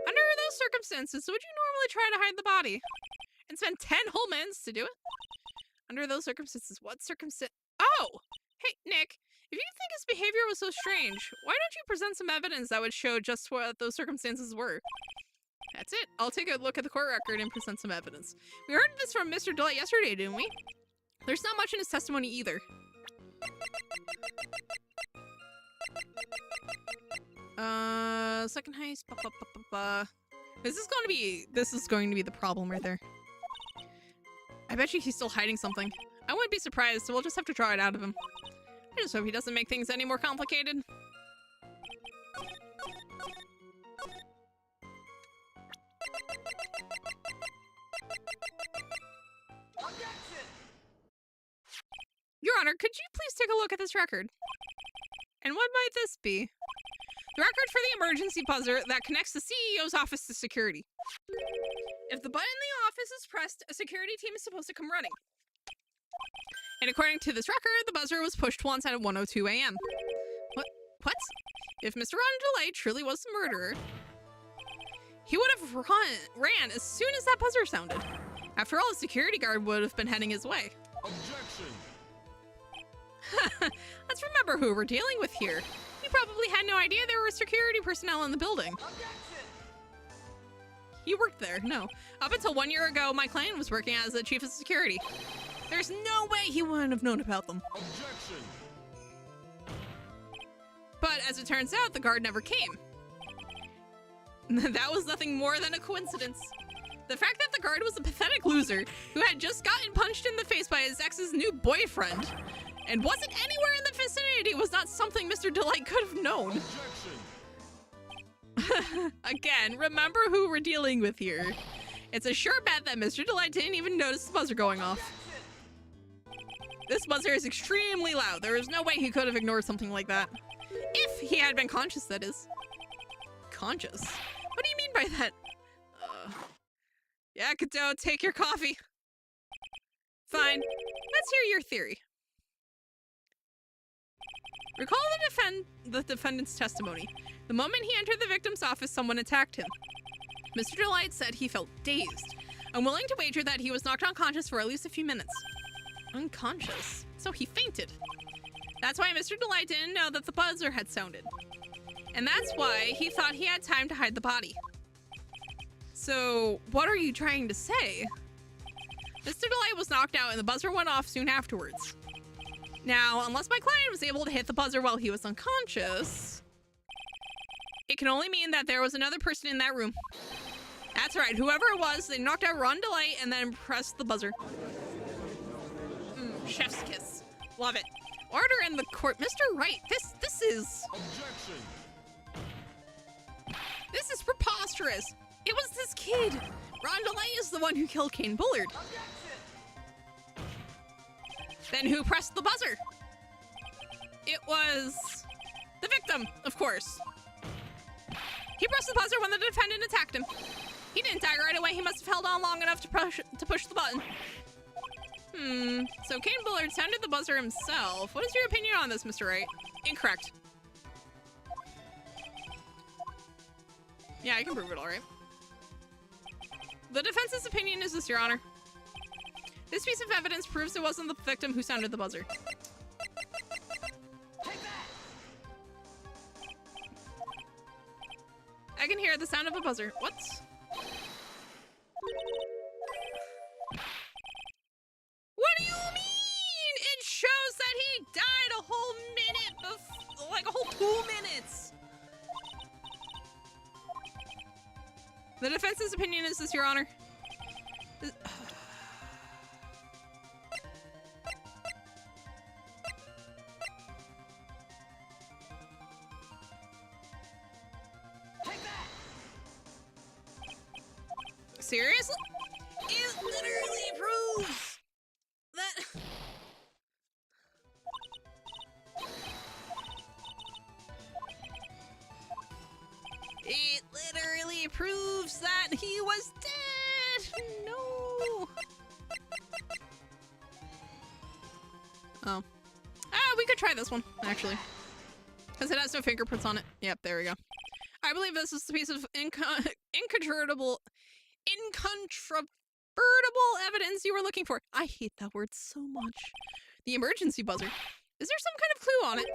Under those circumstances, would you normally try to hide the body? And spend 10 whole minutes to do it? Under those circumstances, what circumstance? Oh! Hey, Nick, if you think his behavior was so strange, why don't you present some evidence that would show just what those circumstances were? That's it. I'll take a look at the court record and present some evidence. We heard this from Mr. Delight yesterday, didn't we? There's not much in his testimony either. Second heist. This is going to be the problem right there. I bet you he's still hiding something. I wouldn't be surprised, so we'll just have to draw it out of him. I just hope he doesn't make things any more complicated. Your Honor, could you please take a look at this record? And what might this be? The record for the emergency buzzer that connects the CEO's office to security. If the button in the office is pressed, a security team is supposed to come running. And according to this record, the buzzer was pushed once at 1:02 a.m. What? If Mr. Ron DeLay truly was the murderer, he would have ran as soon as that buzzer sounded. After all, a security guard would have been heading his way. Objection! Let's remember who we're dealing with here. He probably had no idea there were security personnel in the building. Objection! He worked there, no. Up until 1 year ago, my client was working as the chief of security. There's no way he wouldn't have known about them. Objection! But as it turns out, the guard never came. That was nothing more than a coincidence. The fact that the guard was a pathetic loser who had just gotten punched in the face by his ex's new boyfriend and wasn't anywhere in the vicinity was not something Mr. Delight could have known. Objection! Again, remember who we're dealing with here. It's a sure bet that Mr. Delight didn't even notice the buzzer going off. This buzzer is extremely loud. There is no way he could have ignored something like that. If he had been conscious, that is. Conscious? What do you mean by that? Yeah, Kato, take your coffee. Fine. Let's hear your theory. Recall the defendant's testimony. The moment he entered the victim's office, someone attacked him. Mr. Delight said he felt dazed. I'm willing to wager that he was knocked unconscious for at least a few minutes. Unconscious? So he fainted. That's why Mr. Delight didn't know that the buzzer had sounded. And that's why he thought he had time to hide the body. So, what are you trying to say? Mr. Delight was knocked out and the buzzer went off soon afterwards. Now, unless my client was able to hit the buzzer while he was unconscious, it can only mean that there was another person in that room. That's right, whoever it was, they knocked out Ron Delight and then pressed the buzzer. Chef's kiss. Love it. Order in the court. Mr. Wright, this is... Objection! This is preposterous. It was this kid. Ron Delight is the one who killed Kane Bullard. Objection! Then who pressed the buzzer? It was the victim, of course. He pressed the buzzer when the defendant attacked him. He didn't die right away. He must have held on long enough to push the button. So Kane Bullard sounded the buzzer himself. What is your opinion on this, Mr. Wright? Incorrect. Yeah, I can prove it, all right. The defense's opinion is this, Your Honor. This piece of evidence proves it wasn't the victim who sounded the buzzer. Take that! I can hear the sound of a buzzer. What? What do you mean? It shows that he died a whole minute like a whole 2 minutes. The defense's opinion is this, Your Honor. Take that! Seriously? It literally proves that... It literally proves that he was dead! No! Oh. We could try this one, actually. Because it has no fingerprints on it. Yep, there we go. I believe this is the piece of incontrovertible evidence you were looking for. I hate that word so much. The emergency buzzer. Is there some kind of clue on it?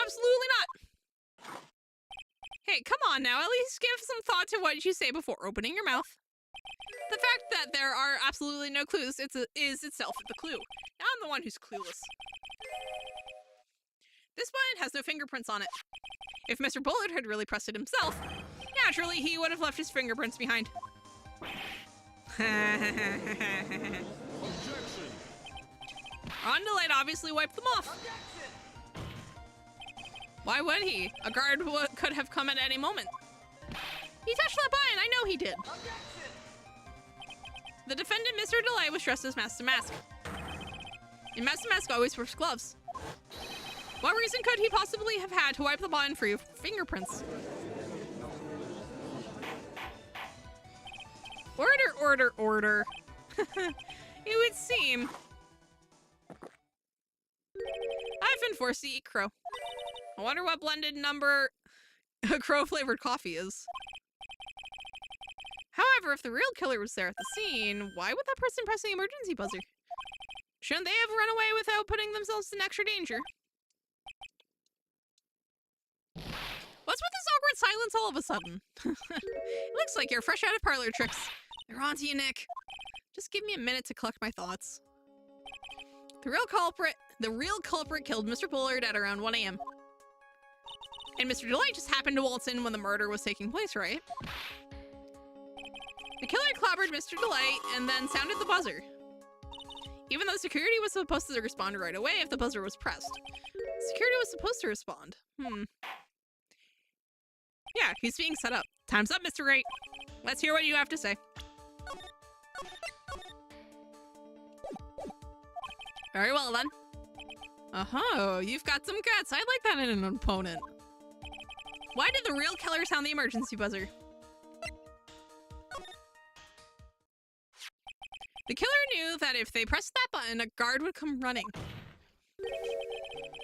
Absolutely not. Hey, come on now. At least give some thought to what you say before opening your mouth. The fact that there are absolutely no clues is itself the clue. Now I'm the one who's clueless. This button has no fingerprints on it. If Mr. Bullard had really pressed it himself, naturally he would have left his fingerprints behind. Objection! Rondelite obviously wiped them off. Why would he? A guard could have come at any moment. He touched that button. I know he did. The defendant, Mr. Delight, was dressed as Master Mask. And Master Mask always wears gloves. What reason could he possibly have had to wipe the button for your fingerprints? Order, order, order. It would seem I've been forced to eat crow. I wonder what blended number crow-flavored coffee is. However, if the real killer was there at the scene, why would that person press the emergency buzzer? Shouldn't they have run away without putting themselves in extra danger? What's with this awkward silence all of a sudden? It looks like you're fresh out of parlor tricks. They're on to you, Nick. Just give me a minute to collect my thoughts. The real culprit killed Mr. Bullard at around 1 a.m. And Mr. Delight just happened to waltz in when the murder was taking place, right? The killer clobbered Mr. Delight and then sounded the buzzer. Even though security was supposed to respond right away if the buzzer was pressed. Security was supposed to respond. Yeah, he's being set up. Time's up, Mr. Wright. Let's hear what you have to say. Very well, then. Oh, you've got some guts. I like that in an opponent. Why did the real killer sound the emergency buzzer? The killer knew that if they pressed that button, a guard would come running.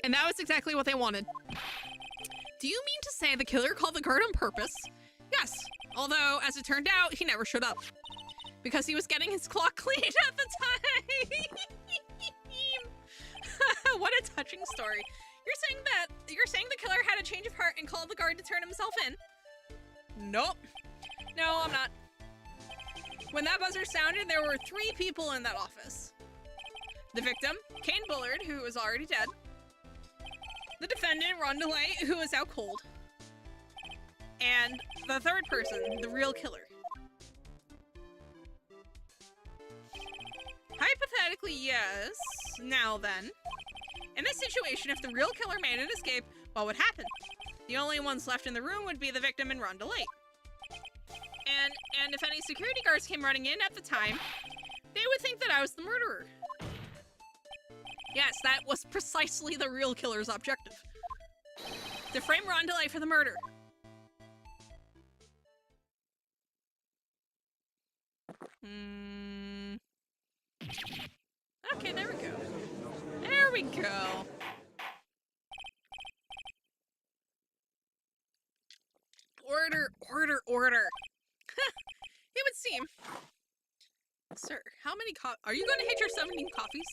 And that was exactly what they wanted. Do you mean to say the killer called the guard on purpose? Yes, although, as it turned out, he never showed up. Because he was getting his clock cleaned at the time! What a touching story. You're saying the killer had a change of heart and called the guard to turn himself in? Nope. No, I'm not. When that buzzer sounded, there were 3 people in that office. The victim, Kane Bullard, who was already dead. The defendant, Ron DeLay, who was out cold. And the third person, the real killer. Hypothetically, yes. Now then. In this situation, if the real killer made an escape, what would happen? The only ones left in the room would be the victim and Ron DeLay. And if any security guards came running in at the time, they would think that I was the murderer. Yes, that was precisely the real killer's objective. To frame Ron DeLay for the murder. Okay, there we go. There we go. Order, order, order. It would seem. Sir, how many are you going to hit your 17 coffees?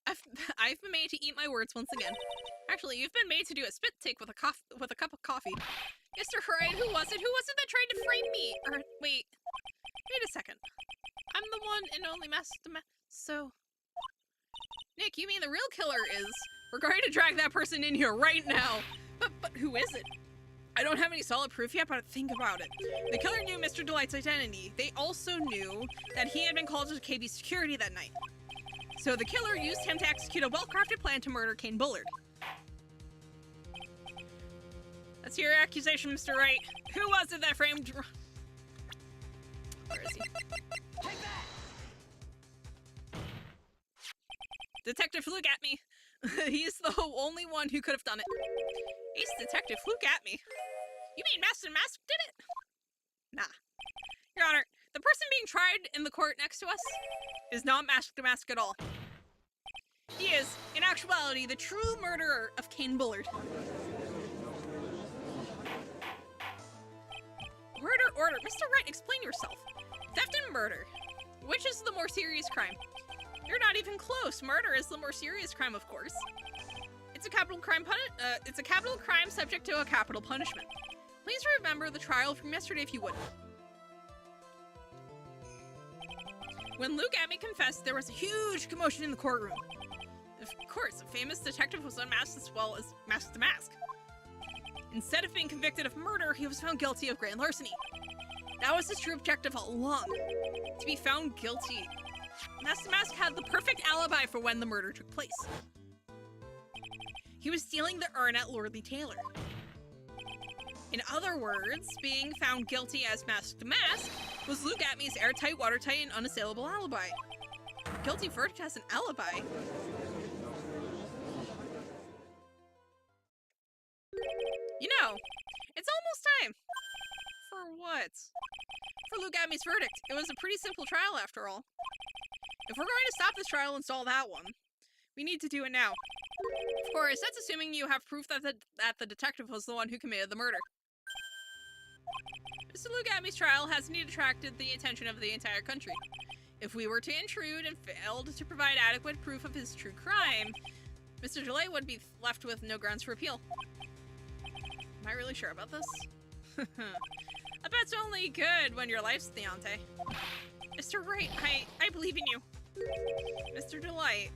I've been made to eat my words once again. Actually, you've been made to do a spit take with a cup of coffee. Mr. Wright, who was it? Who was it that tried to frame me? Or wait a second. I'm the one and only so Nick, you mean the real killer is? We're going to drag that person in here right now. But who is it? I don't have any solid proof yet, but think about it. The killer knew Mr. Delight's identity. They also knew that he had been called to KB security that night. So the killer used him to execute a well-crafted plan to murder Kane Bullard. That's your accusation, Mr. Wright. Who was it that framed... Where is he? Take that! Detective flew at me. He's the only one who could have done it. Ace Detective flew at me. You mean Master Mask did it? Nah. Your Honor, the person being tried in the court next to us is not Master Mask at all. He is, in actuality, the true murderer of Kane Bullard. Order. Mr. Wright, explain yourself. Theft and murder. Which is the more serious crime? You're not even close. Murder is the more serious crime, of course. It's a capital crime subject to a capital punishment. Please remember the trial from yesterday if you would. When Luke Atme confessed, there was a huge commotion in the courtroom. Of course, a famous detective was unmasked as well as masked the mask. Instead of being convicted of murder, he was found guilty of grand larceny. That was his true objective all along. To be found guilty. Master Mask had the perfect alibi for when the murder took place. He was stealing the urn at Lordly Taylor. In other words, being found guilty as Mask the Mask was Luke Atmy's airtight, watertight, and unassailable alibi. Guilty verdict has an alibi? You know, it's almost time. For what? For Luke Atmy's verdict. It was a pretty simple trial after all. If we're going to stop this trial and stall that one, we need to do it now. Of course, that's assuming you have proof that the detective was the one who committed the murder. Mr. Luke Atmy's trial has indeed attracted the attention of the entire country. If we were to intrude and failed to provide adequate proof of his true crime, Mr. Delay would be left with no grounds for appeal. Am I really sure about this? I bet it's only good when your life's Deontay. Mr. Wright, I believe in you. Mr. Delight.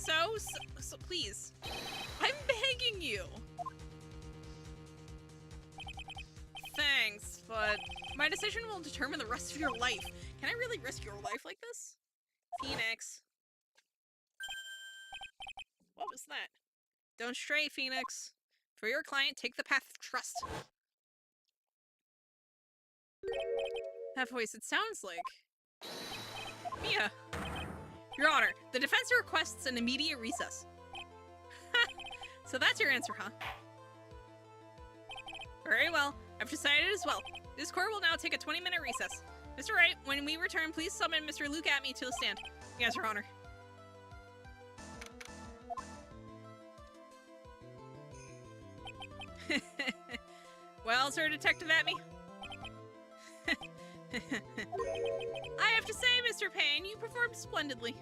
So please. I'm begging you. Thanks, but my decision will determine the rest of your life. Can I really risk your life like this? Phoenix. What was that? Don't stray, Phoenix. For your client, take the path of trust. That voice, it sounds like... Mia. Your Honor, the defense requests an immediate recess. So that's your answer, huh? Very well. I've decided as well. This court will now take a 20-minute recess. Mr. Wright, when we return, please summon Mr. Luke Atmy to the stand. Yes, Your Honor. Well, Sir Detective Atmy? I have to say, Mr. Payne, you performed splendidly.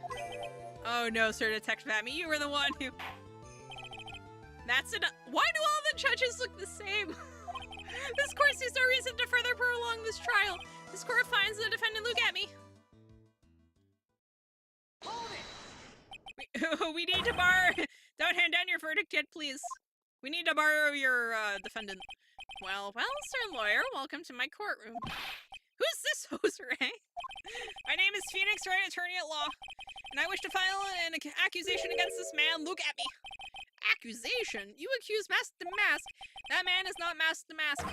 Oh no, Sir Detective Atmy, you were the one who... That's enough. Why do all the judges look the same? This court sees no reason to further prolong this trial. This court finds the defendant Luke Atmy. Hold it! We need to borrow... Don't hand down your verdict yet, please. We need to borrow your defendant. Well, sir lawyer, welcome to my courtroom. Who's this hoser, eh? My name is Phoenix Wright, attorney at law, and I wish to file an accusation against this man, Luke Atmy. Accusation? You accuse Mask the Mask. That man is not Mask the Mask.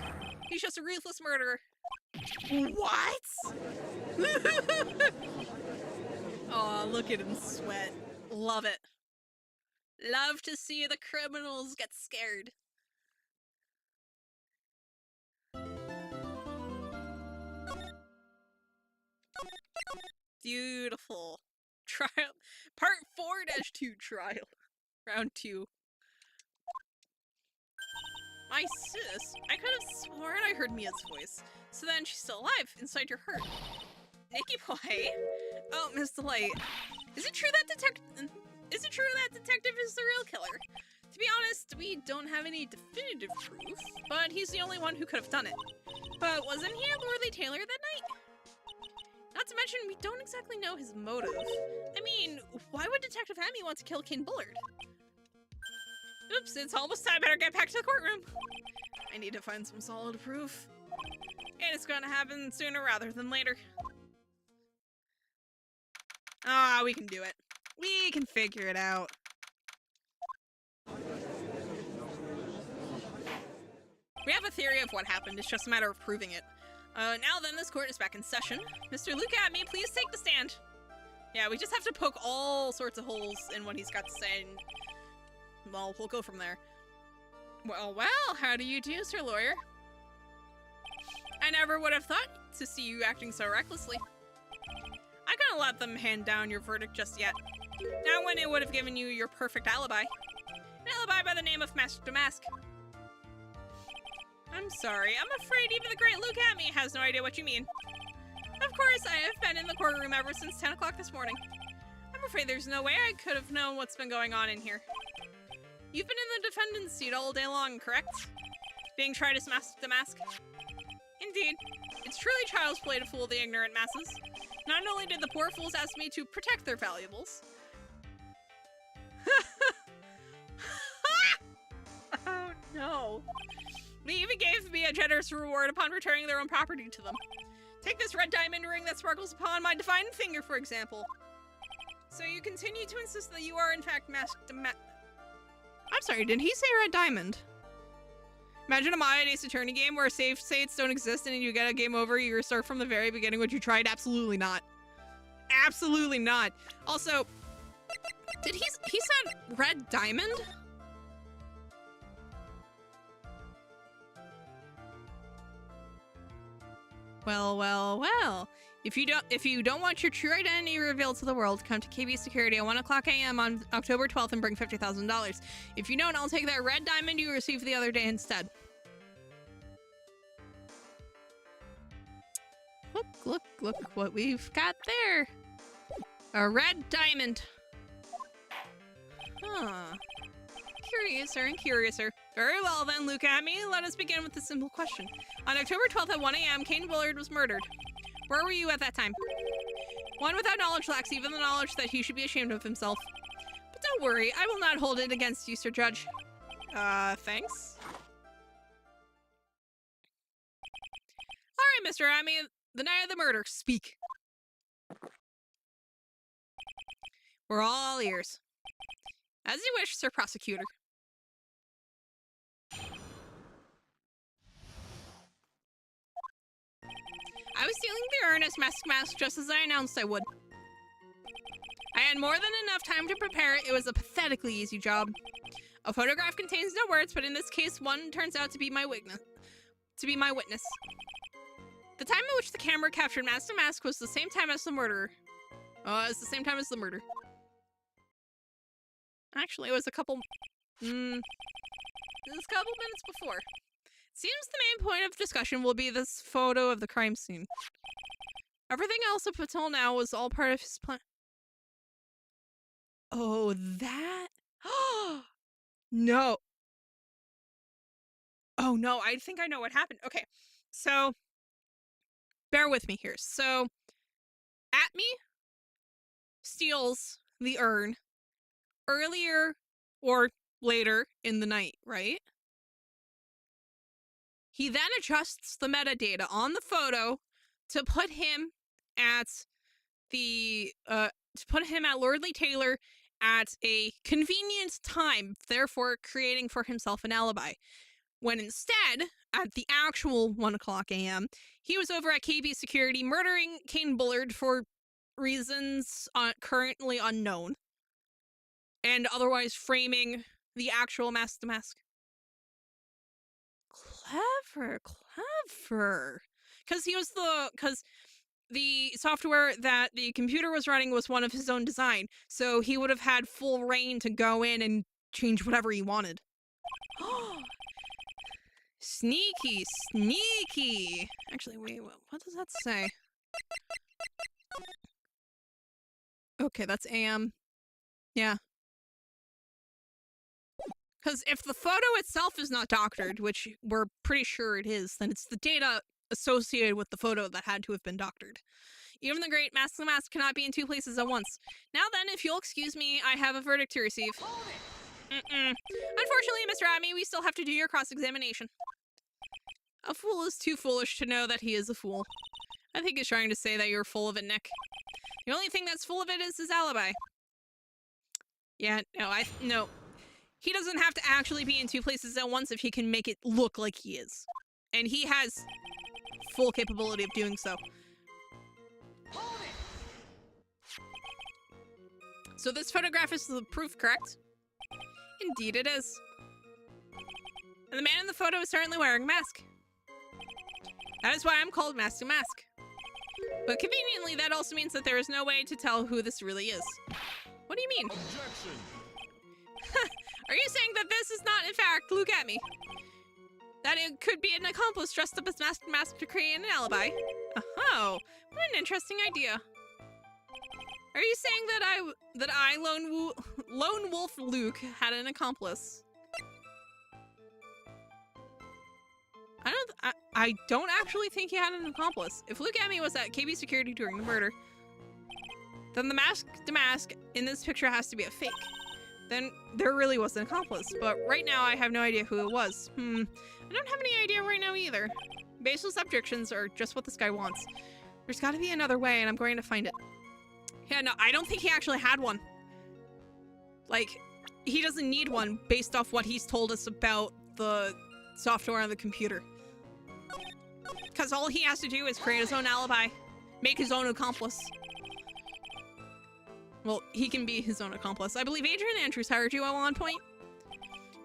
He's just a ruthless murderer. What? Oh, look at him sweat. Love it. Love to see the criminals get scared. Beautiful. Trial. Part 4-2 trial. Round 2. My sis, I could have sworn I heard Mia's voice. So then she's still alive inside your heart. Nicky boy. Oh, Miss Delight. Is it true that detective is the real killer? To be honest, we don't have any definitive proof, but he's the only one who could have done it. But wasn't he at Lordly Taylor that night? Not to mention, we don't exactly know his motive. I mean, why would Detective Atmy want to kill King Bullard? Oops, it's almost time. I better get back to the courtroom. I need to find some solid proof. And it's gonna happen sooner rather than later. Ah, we can do it. We can figure it out. We have a theory of what happened. It's just a matter of proving it. Now then, this court is back in session. Mr. Luke Atmy, please take the stand. Yeah, we just have to poke all sorts of holes in what he's got to say, and, well, we'll go from there. Well, how do you do, Sir Lawyer? I never would have thought to see you acting so recklessly. I couldn't let them hand down your verdict just yet. Not when it would have given you your perfect alibi. An alibi by the name of Master the Mask. I'm sorry, I'm afraid even the great Luke Atmy has no idea what you mean. Of course, I have been in the courtroom ever since 10 o'clock this morning. I'm afraid there's no way I could have known what's been going on in here. You've been in the defendant's seat all day long, correct? Being tried as Master the Mask? Indeed. It's truly child's play to fool the ignorant masses. Not only did the poor fools ask me to protect their valuables. Oh no. They even gave me a generous reward upon returning their own property to them. Take this red diamond ring that sparkles upon my divine finger, for example. So you continue to insist that you are in fact masked. I'm sorry, did he say red diamond? Imagine a Maya Ace Attorney game where save states don't exist and you get a game over, you restart from the very beginning what you tried? Absolutely not. Absolutely not. Also, did he said red diamond? Well, well, well. If you don't want your true identity revealed to the world, come to KB Security at 1 o'clock a.m. on October 12th and bring $50,000. If you don't, I'll take that red diamond you received the other day instead. Look what we've got there. A red diamond. Huh. Curiouser and curiouser. Very well then, look at me. Let us begin with a simple question. On October 12th at 1 a.m., Kane Bullard was murdered. Where were you at that time? One without knowledge lacks even the knowledge that he should be ashamed of himself. But don't worry, I will not hold it against you, Sir Judge. Thanks. Alright, Mr. Amy, the night of the murder, speak. We're all ears. As you wish, Sir Prosecutor. I was stealing the urn as mask just as I announced I would. I had more than enough time to prepare it. It was a pathetically easy job. A photograph contains no words, but in this case, one turns out to be my witness. The time at which the camera captured Mask to Mask was the same time as the murderer. It's the same time as the murder. Actually, it was a couple... it was a couple minutes before. Seems the main point of discussion will be this photo of the crime scene. Everything else up until now was all part of his plan. Oh, that? No. Oh, no, I think I know what happened. Okay, so, bear with me here. So, Atme steals the urn earlier or later in the night, right? He then adjusts the metadata on the photo to put him at Lordly Taylor at a convenient time, therefore creating for himself an alibi. When instead, at the actual 1 o'clock a.m., he was over at KB Security murdering Kane Bullard for reasons currently unknown, and otherwise framing the actual Mask to Mask. Clever. Because the software that the computer was running was one of his own design, so he would have had full reign to go in and change whatever he wanted. Sneaky. Actually, wait, what does that say? Okay, that's AM. Yeah. Because if the photo itself is not doctored, which we're pretty sure it is, then it's the data associated with the photo that had to have been doctored. Even the great Mask to Mask cannot be in two places at once. Now then, if you'll excuse me, I have a verdict to receive. Unfortunately, Mr. Atme, we still have to do your cross-examination. A fool is too foolish to know that he is a fool. I think he's trying to say that you're full of it, Nick. The only thing that's full of it is his alibi. Yeah, no. He doesn't have to actually be in two places at once if he can make it look like he is. And he has full capability of doing so. So this photograph is the proof, correct? Indeed it is. And the man in the photo is certainly wearing a mask. That is why I'm called Mask to Mask. But conveniently, that also means that there is no way to tell who this really is. What do you mean? Objection. Are you saying that this is not, in fact, look at me? That it could be an accomplice dressed up as Mask to Mask to create an alibi? Oh, what an interesting idea. Are you saying that I, Lone Wolf Luke, had an accomplice? I don't actually think he had an accomplice. If Luke Emmy was at KB Security during the murder, then the Mask to Mask in this picture has to be a fake. then there really was an accomplice. But right now, I have no idea who it was. I don't have any idea right now either. Baseless objections are just what this guy wants. There's got to be another way, and I'm going to find it. Yeah, no, I don't think he actually had one. Like, he doesn't need one based off what he's told us about the software on the computer. Because all he has to do is create his own alibi, make his own accomplice. Well, he can be his own accomplice. I believe Adrian Andrews hired you at one point.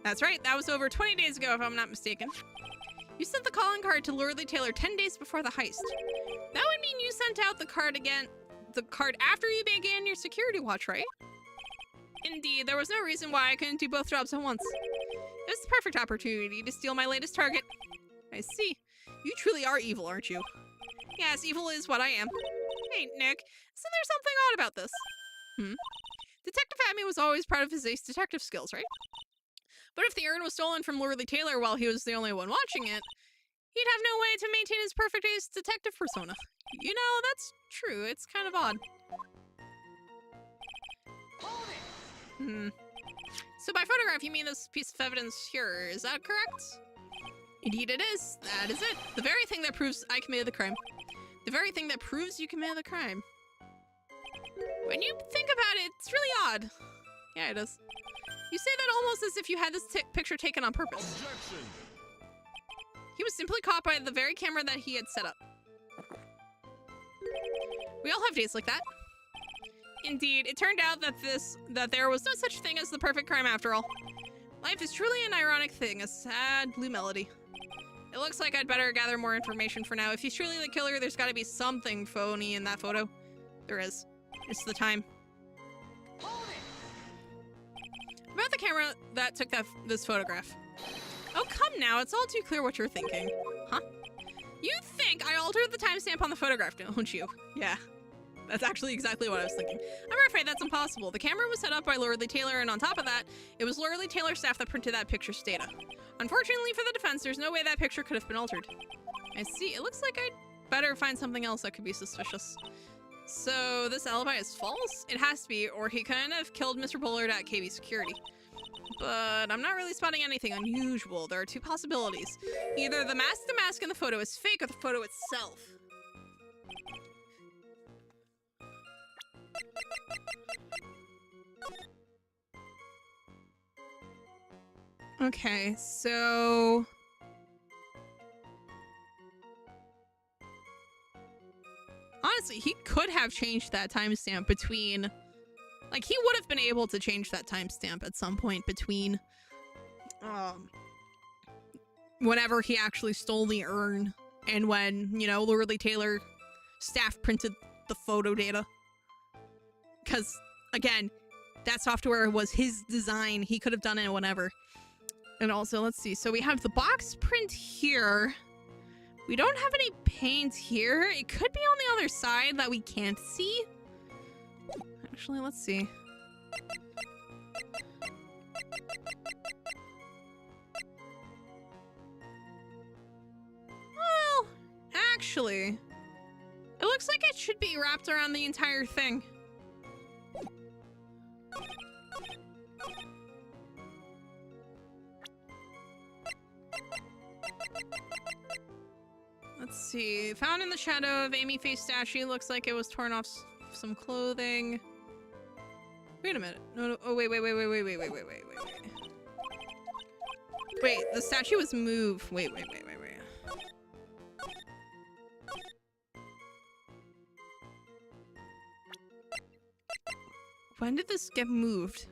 That's right, that was over 20 days ago if I'm not mistaken. You sent the calling card to Lorelei Taylor 10 days before the heist. That would mean you sent out the card after you began your security watch, right? Indeed, there was no reason why I couldn't do both jobs at once. It was the perfect opportunity to steal my latest target. I see. You truly are evil, aren't you? Yes, evil is what I am. Hey, Nick, isn't there something odd about this? Detective Atme was always proud of his ace detective skills, right? But if the urn was stolen from Lorelei Taylor while he was the only one watching it, he'd have no way to maintain his perfect ace detective persona. You know, that's true. It's kind of odd. So by photograph, you mean this piece of evidence here, is that correct? Indeed it is. That is it. The very thing that proves I committed the crime. The very thing that proves you committed the crime. When you think about it, it's really odd. Yeah, it is. You say that almost as if you had this picture taken on purpose. Objection. He was simply caught by the very camera that he had set up. We all have days like that. Indeed, it turned out that there was no such thing as the perfect crime after all. Life is truly an ironic thing, a sad blue melody. It looks like I'd better gather more information for now. If he's truly the killer, there's got to be something phony in that photo. There is. It's the time. About the camera that took this photograph. Oh, come now. It's all too clear what you're thinking. Huh? You think I altered the timestamp on the photograph, don't you? Yeah. That's actually exactly what I was thinking. I'm afraid that's impossible. The camera was set up by Lorelei Taylor, and on top of that, it was Lorelei Taylor's staff that printed that picture's data. Unfortunately for the defense, there's no way that picture could have been altered. I see. It looks like I'd better find something else that could be suspicious. So this alibi is false? It has to be, or he couldn't have killed Mr. Bullard at KB Security. But I'm not really spotting anything unusual. There are two possibilities. Either the mask in the photo is fake, or the photo itself. Okay, so... honestly, he could have changed that timestamp between... like, he would have been able to change that timestamp at some point between... whenever he actually stole the urn and when, you know, Lorelei Taylor staff printed the photo data. Because, again, that software was his design. He could have done it whenever. And also, let's see. So we have the box print here. We don't have any paint here. It could be on the other side that we can't see. Actually, let's see. Well, actually, it looks like it should be wrapped around the entire thing. Let's see. Found in the shadow of Amy Face statue. Looks like it was torn off some clothing. Wait a minute. No. Oh, wait. Wait, the statue was moved. Wait. When did this get moved?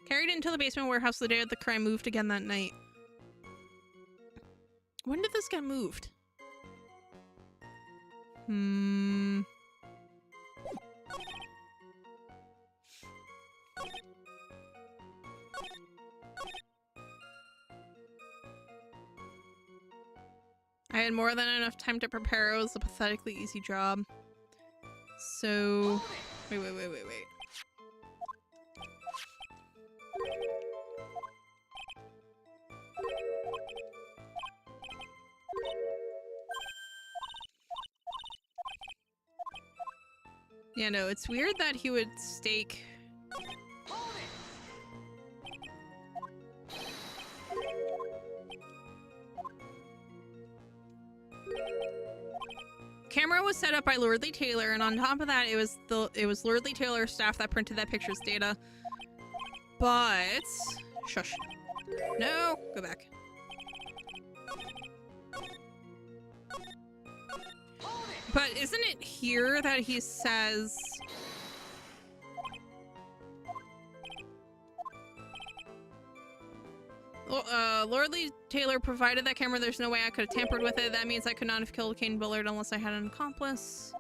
Carried into the basement warehouse the day of the crime, moved again that night. When did this get moved? I had more than enough time to prepare. It was a pathetically easy job. So... Wait. Yeah, no, it's weird that he would stake... camera was set up by Lordly Taylor, and on top of that, it was Lordly Taylor's staff that printed that picture's data. But shush. No, go back. But isn't it here that he says Lordly Taylor provided that camera. There's no way I could have tampered with it. That means I could not have killed Kane Bullard unless I had an accomplice.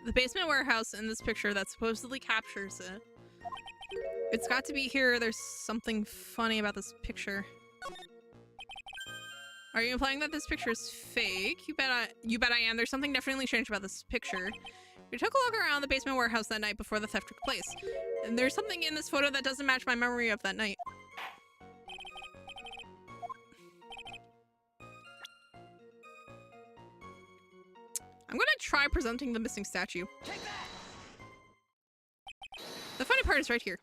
The basement warehouse in this picture that supposedly captures it. It's got to be here. There's something funny about this picture. Are you implying that this picture is fake? You bet I am. There's something definitely strange about this picture. We took a look around the basement warehouse that night before the theft took place. And there's something in this photo that doesn't match my memory of that night. I'm gonna try presenting the missing statue. The funny part is right here.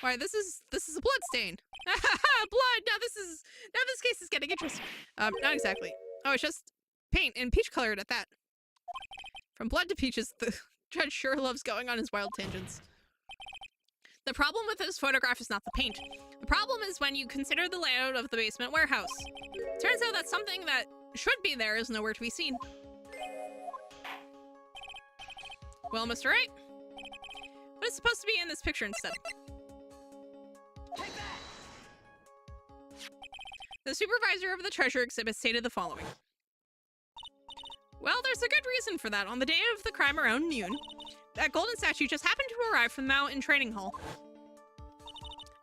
Why, this is a blood stain. Blood! Now this case is getting interesting. Not exactly. Oh, it's just paint and peach colored at that. From blood to peaches, the judge sure loves going on his wild tangents. The problem with this photograph is not the paint. The problem is when you consider the layout of the basement warehouse. Turns out that something that should be there is nowhere to be seen. Well, Mr. Wright, what is supposed to be in this picture instead? Take that! The supervisor of the treasure exhibit stated the following. Well, there's a good reason for that. On the day of the crime around noon, that golden statue just happened to arrive from the mountain training hall.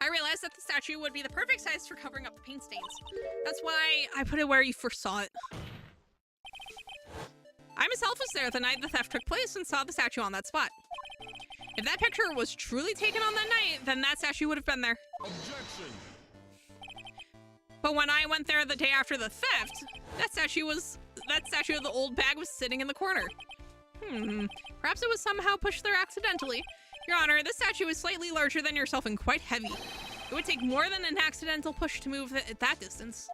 I realized that the statue would be the perfect size for covering up the paint stains. That's why I put it where you first saw it. I myself was there the night the theft took place and saw the statue on that spot. If that picture was truly taken on that night, then that statue would have been there. Objection! But when I went there the day after the theft, that statue of the old bag was sitting in the corner. Perhaps it was somehow pushed there accidentally. Your Honor, this statue is slightly larger than yourself and quite heavy. It would take more than an accidental push to move it at that distance.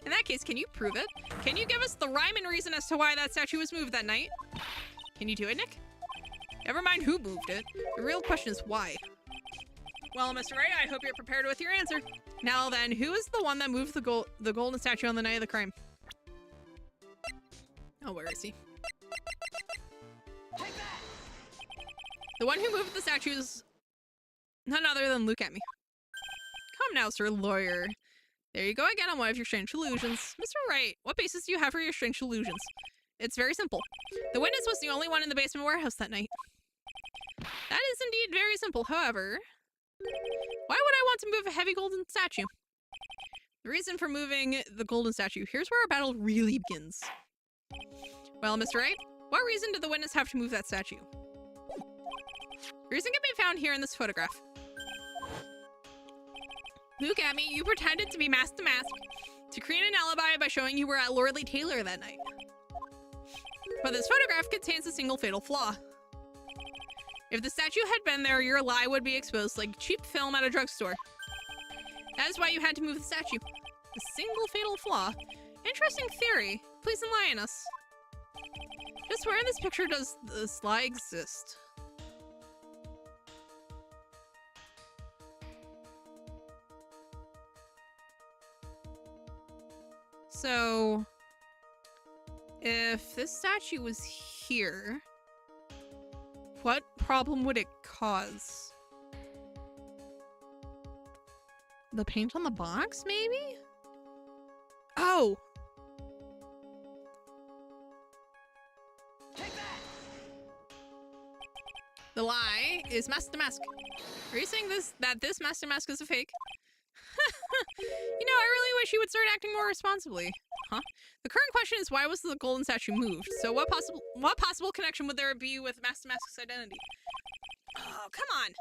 In that case, can you prove it? Can you give us the rhyme and reason as to why that statue was moved that night? Can you do it, Nick? Never mind who moved it. The real question is why. Well, Mr. Wright, I hope you're prepared with your answer. Now then, who is the one that moved the golden statue on the night of the crime? Oh, where is he? Take that! The one who moved the statue is none other than Look At Me. Come now, Sir Lawyer. There you go again on one of your strange illusions. Mr. Wright, what basis do you have for your strange illusions? It's very simple. The witness was the only one in the basement warehouse that night. That is indeed very simple, however. Why would I want to move a heavy golden statue? The reason for moving the golden statue, here's where our battle really begins. Well, Mr. Wright, what reason did the witness have to move that statue? The reason can be found here in this photograph. Look at me, you pretended to be mask to mask to create an alibi by showing you were at Lordly Taylor that night. But this photograph contains a single fatal flaw. If the statue had been there, your lie would be exposed like cheap film at a drugstore. That is why you had to move the statue. A single fatal flaw. Interesting theory. Please enlighten us. Just where in this picture does this lie exist? So, if this statue was here, what problem would it cause? The paint on the box, maybe? Oh! Take that! The lie is mask to mask. Are you saying that this mask to mask is a fake? You know, I really wish you would start acting more responsibly. Huh? The current question is, why was the golden statue moved? So what possible connection would there be with mask to mask's identity? Oh, come on.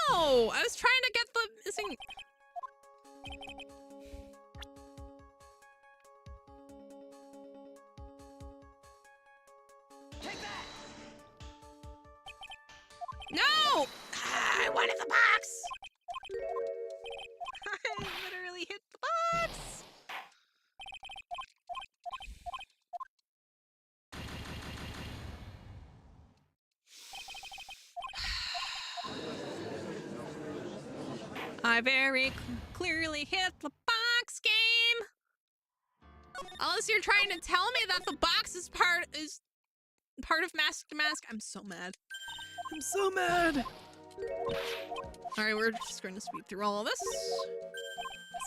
No! I was trying to get the missing... Take that! No! I wanted the box! I very clearly hit the box game. Unless you're trying to tell me that the box is part of Mask to Mask. I'm so mad. I'm so mad. Alright, we're just going to speed through all of this.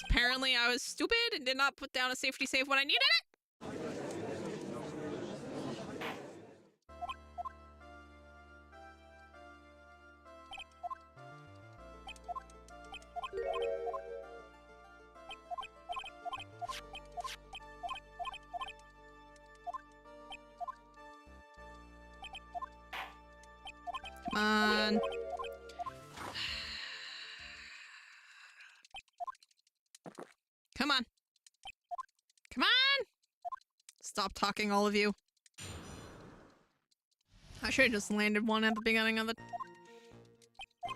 Apparently I was stupid and did not put down a safety save when I needed it. Come on. Come on. Come on! Stop talking, all of you. I should have just landed one at the beginning of the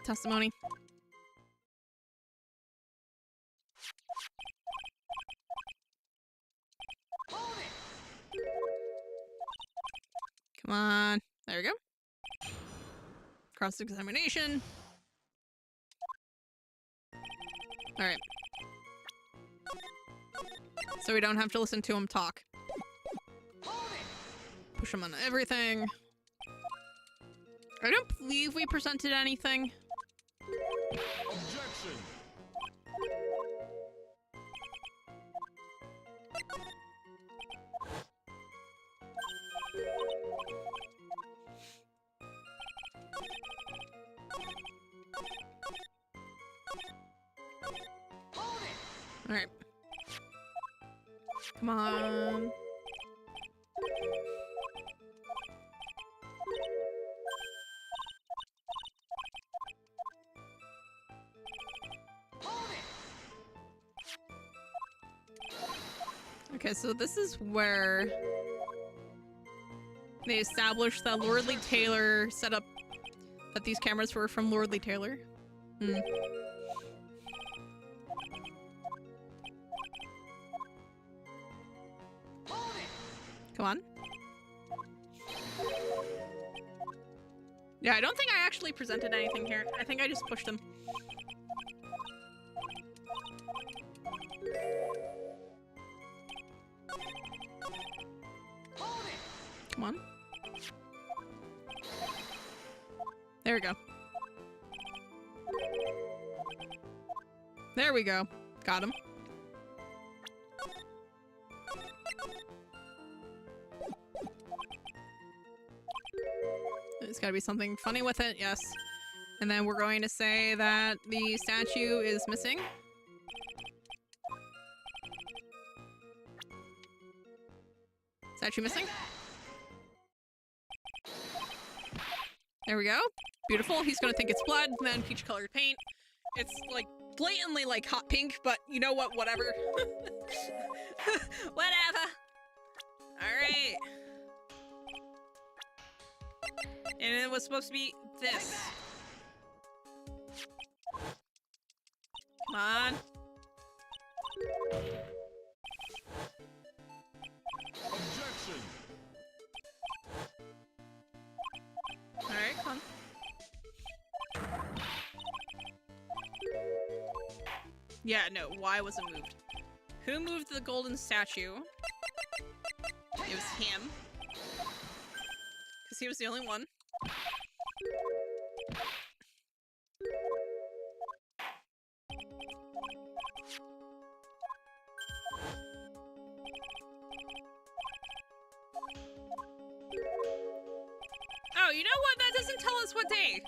testimony. Come on. There we go. Cross-examination. Alright. So we don't have to listen to him talk. Push him on everything. I don't believe we presented anything. Objection. All right. Come on. Okay, so this is where they established that Lordly Taylor set up that these cameras were from Lordly Taylor. Hmm. Come on. Yeah, I don't think I actually presented anything here. I think I just pushed them. Come on. There we go. There we go. Got him. There's gotta be something funny with it, yes. And then we're going to say that the statue is missing. Statue missing. There we go. Beautiful. He's gonna think it's blood, and then peach colored paint. It's like blatantly like hot pink, but you know what? Whatever. Whatever. Alright. And it was supposed to be this. Come on. Objection. Alright, come on. Yeah, no, why wasn't moved? Who moved the golden statue? It was him. Because he was the only one. Oh, you know what? That doesn't tell us what day.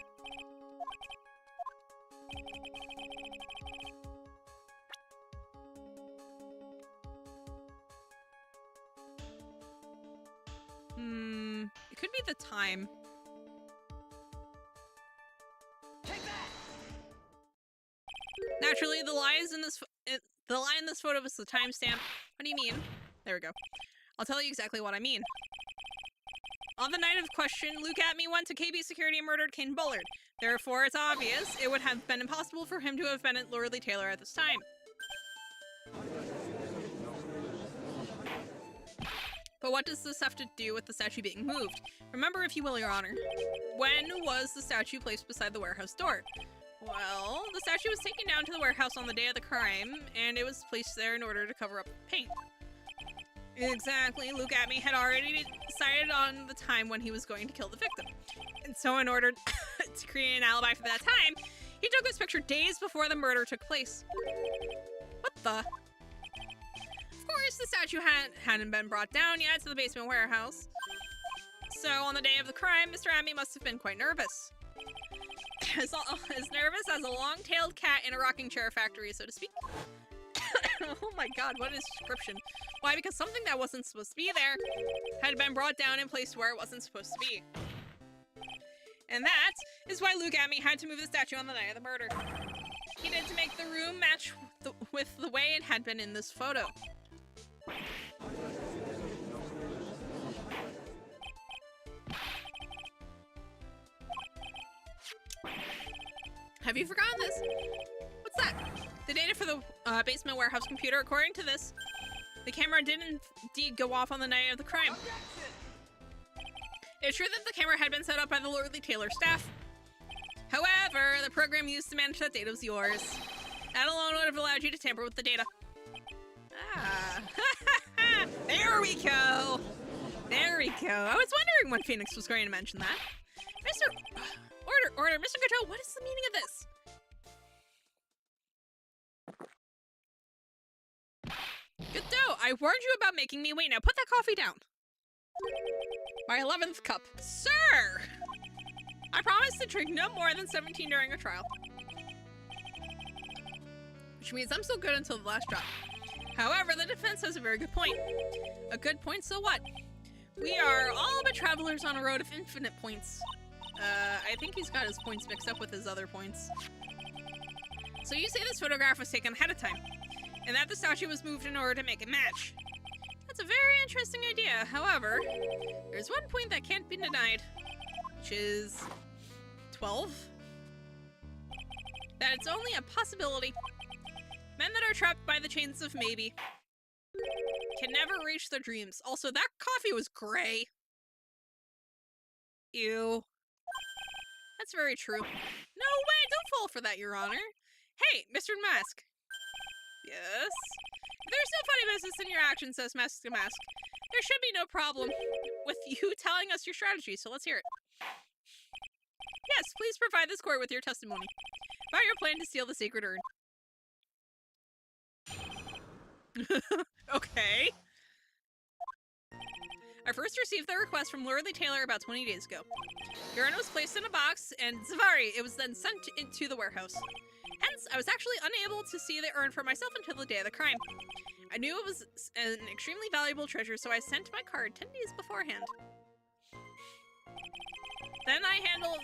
It could be the time. Naturally, the lie in this photo is the timestamp. What do you mean? There we go. I'll tell you exactly what I mean. On the night of question, Luke Atme went to KB Security and murdered Ken Bullard. Therefore, it's obvious it would have been impossible for him to have been at Lordly Taylor at this time. But what does this have to do with the statue being moved? Remember, if you will, Your Honor, when was the statue placed beside the warehouse door? Well, the statue was taken down to the warehouse on the day of the crime, and it was placed there in order to cover up the paint. Exactly, Luke Atme had already decided on the time when he was going to kill the victim. And so in order to create an alibi for that time, he took this picture days before the murder took place. What the? Of course, the statue hadn't been brought down yet to the basement warehouse. So on the day of the crime, Mr. Atme must have been quite nervous. As nervous as a long-tailed cat in a rocking chair factory, so to speak. Oh my god, what a description. Why? Because something that wasn't supposed to be there had been brought down and placed where it wasn't supposed to be. And that is why Luke Atme had to move the statue on the night of the murder. He did to make the room match with the way it had been in this photo. Have you forgotten this? What's that? The data for the basement warehouse computer. According to this, the camera did indeed go off on the night of the crime. It's true that the camera had been set up by the Lordly Taylor staff. However, the program used to manage that data was yours. That alone would have allowed you to tamper with the data. Ah. There we go! There we go. I was wondering when Phoenix was going to mention that. Order, Mr. Gateau, what is the meaning of this? Gateau, I warned you about making me wait. Now put that coffee down. My 11th cup. Sir! I promise to drink no more than 17 during a trial. Which means I'm still good until the last drop. However, the defense has a very good point. A good point, so what? We are all but travelers on a road of infinite points. I think he's got his points mixed up with his other points. So you say this photograph was taken ahead of time, and that the statue was moved in order to make it match. That's a very interesting idea. However, there's one point that can't be denied, which is 12. That it's only a possibility. Men that are trapped by the chains of maybe can never reach their dreams. Also, that coffee was gray. Ew. That's very true. No way! Don't fall for that, Your Honor. Hey, Mr. Mask. Yes? If there's no funny business in your actions, says Mask to Mask, there should be no problem with you telling us your strategy, so let's hear it. Yes, please provide this court with your testimony about your plan to steal the sacred urn. Okay. I first received the request from Lordly Taylor about 20 days ago. The urn was placed in a box, and Zavari, it was then sent into the warehouse. Hence, I was actually unable to see the urn for myself until the day of the crime. I knew it was an extremely valuable treasure, so I sent my card 10 days beforehand. Then I handled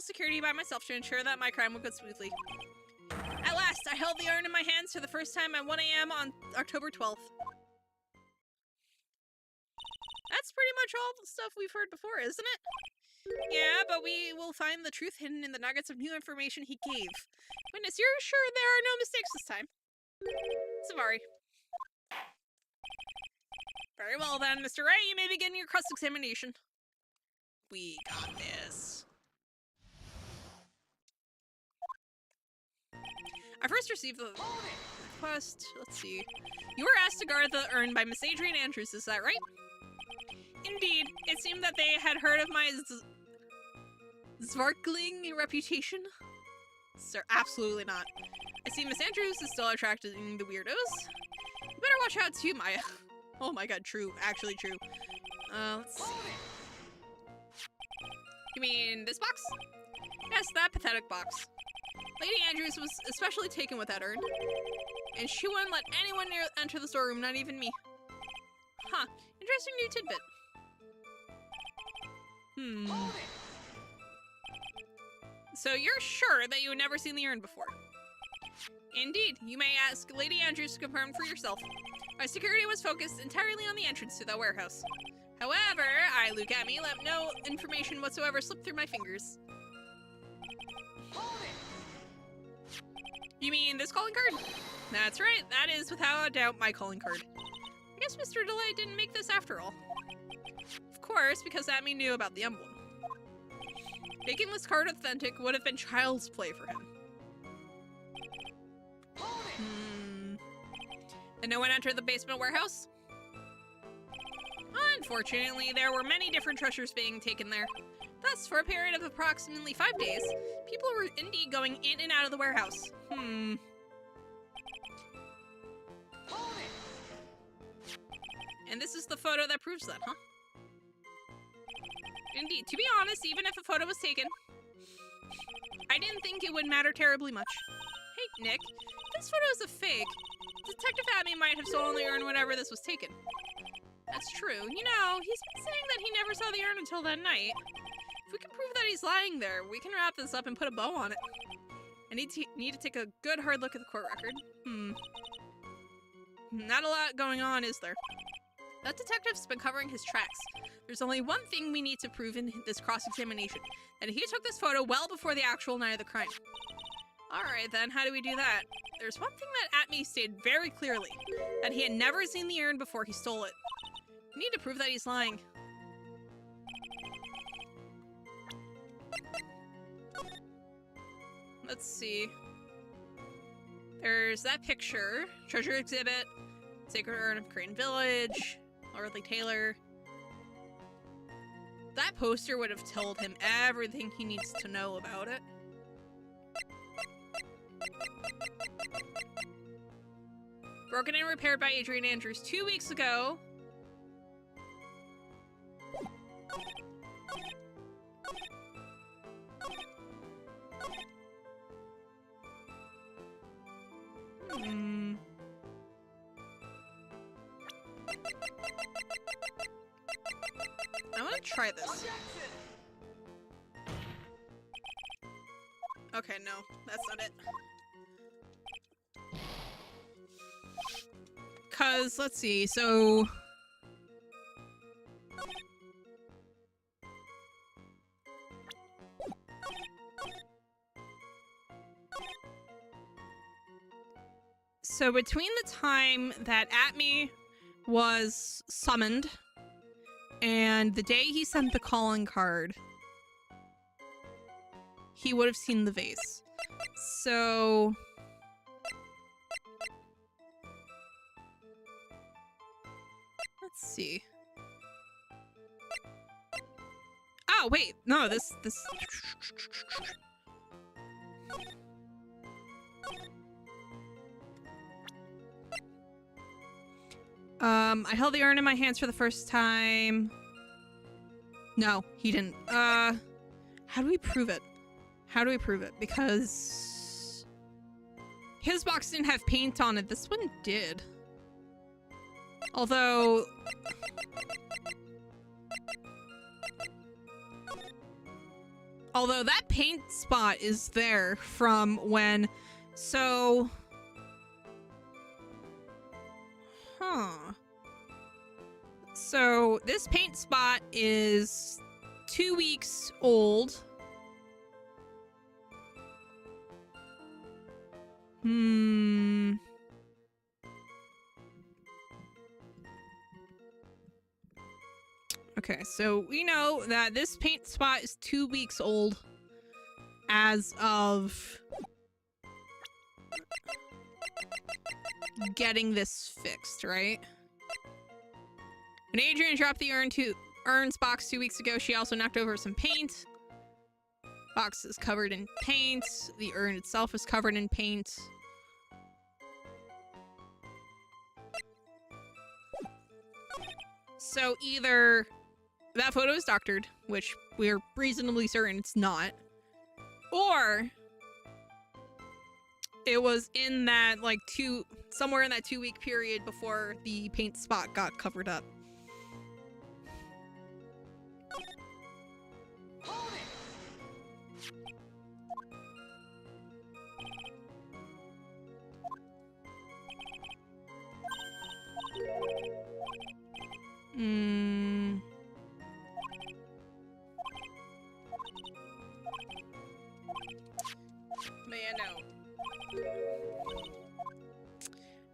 security by myself to ensure that my crime would go smoothly. At last, I held the urn in my hands for the first time at 1 a.m. on October 12th. That's pretty much all the stuff we've heard before, isn't it? Yeah, but we will find the truth hidden in the nuggets of new information he gave. Witness, you're sure there are no mistakes this time? Savari. Very well then, Mr. Ray, you may begin your cross-examination. We got this. I first received the request. Let's see. You were asked to guard the urn by Miss Adrian Andrews, is that right? Indeed. It seemed that they had heard of my sparkling reputation. Sir, absolutely not. I see Miss Andrews is still attracting the weirdos. You better watch out too, Maya. Oh my god, true. Actually true. Let's see. You mean this box? Yes, that pathetic box. Lady Andrews was especially taken with that urn. And she wouldn't let anyone enter the storeroom, not even me. Huh. Interesting new tidbit. So you're sure that you had never seen the urn before? Indeed. You may ask Lady Andrews to confirm for yourself. Our security was focused entirely on the entrance to the warehouse. However, I, Luke Atme, let no information whatsoever slip through my fingers. You mean this calling card? That's right. That is, without a doubt, my calling card. I guess Mr. Delight didn't make this after all. Of course, because Atme knew about the emblem. Making this card authentic would have been child's play for him. And no one entered the basement warehouse? Unfortunately, there were many different treasures being taken there. Thus, for a period of approximately 5 days, people were indeed going in and out of the warehouse. And this is the photo that proves that, huh? Indeed. To be honest, even if a photo was taken, I didn't think it would matter terribly much. Hey, Nick, if this photo is a fake, Detective Abby might have stolen the urn whenever this was taken. That's true. You know, he's been saying that he never saw the urn until that night. If we can prove that he's lying there, we can wrap this up and put a bow on it. I need to take a good hard look at the court record. Not a lot going on, is there? That detective's been covering his tracks. There's only one thing we need to prove in this cross-examination, that he took this photo well before the actual night of the crime. Alright then, how do we do that? There's one thing that Atme stated very clearly, that he had never seen the urn before he stole it. We need to prove that he's lying. Let's see. There's that picture, treasure exhibit, Sacred Urn of Crane Village, Lordly Taylor. That poster would have told him everything he needs to know about it. Broken and repaired by Adrian Andrews 2 weeks ago. I want to try this. Okay, no, that's not it. Cause, let's see, so... So between the time that Atme was summoned and the day he sent the calling card, he would have seen the vase. So... let's see. Oh, wait. No, this... I held the urn in my hands for the first time. No, he didn't. How do we prove it? How do we prove it? Because his box didn't have paint on it. This one did. Although... that paint spot is there from when... So... Huh. So, this paint spot is 2 weeks old. Okay, so we know that this paint spot is 2 weeks old as of getting this fixed, right? When Adrian dropped the Urn's box 2 weeks ago, she also knocked over some paint. Box is covered in paint. The urn itself is covered in paint. So either that photo is doctored, which we're reasonably certain it's not, or it was in that, like, somewhere in that 2 week period before the paint spot got covered up.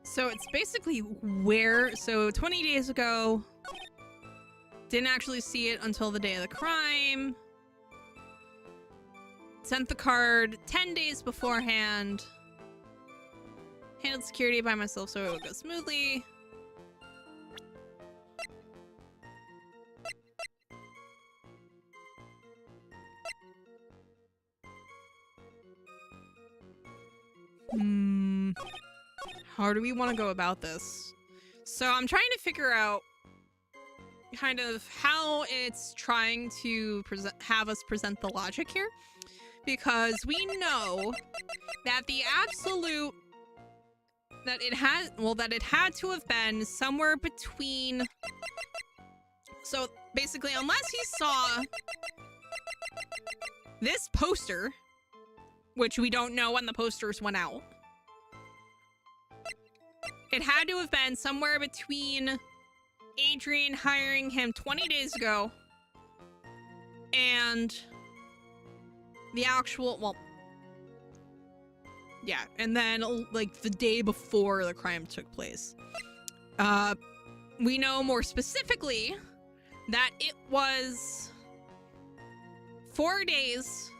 So it's basically where, so 20 days ago, didn't actually see it until the day of the crime. Sent the card 10 days beforehand. Handled security by myself so it would go smoothly. How do we want to go about this? So I'm trying to figure out kind of how it's trying to have us present the logic here. Because we know that the absolute... that it had to have been somewhere between... So basically, unless he saw this poster, which we don't know when the posters went out, it had to have been somewhere between Adrian hiring him 20 days ago and the actual, well, yeah, and then like the day before the crime took place. We know more specifically that it was 4 days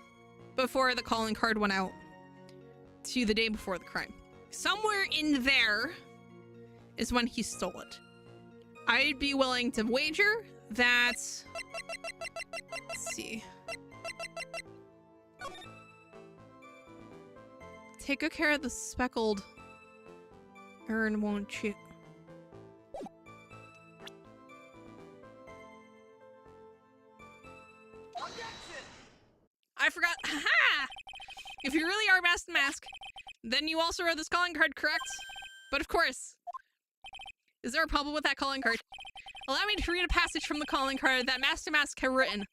before the calling card went out to the day before the crime. Somewhere in there is when he stole it. I'd be willing to wager that... Let's see. Take good care of the speckled urn, won't you? I forgot. Ha! If you really are Mask to Mask, then you also wrote this calling card, correct? But of course. Is there a problem with that calling card? Allow me to read a passage from the calling card that Mask to Mask had written.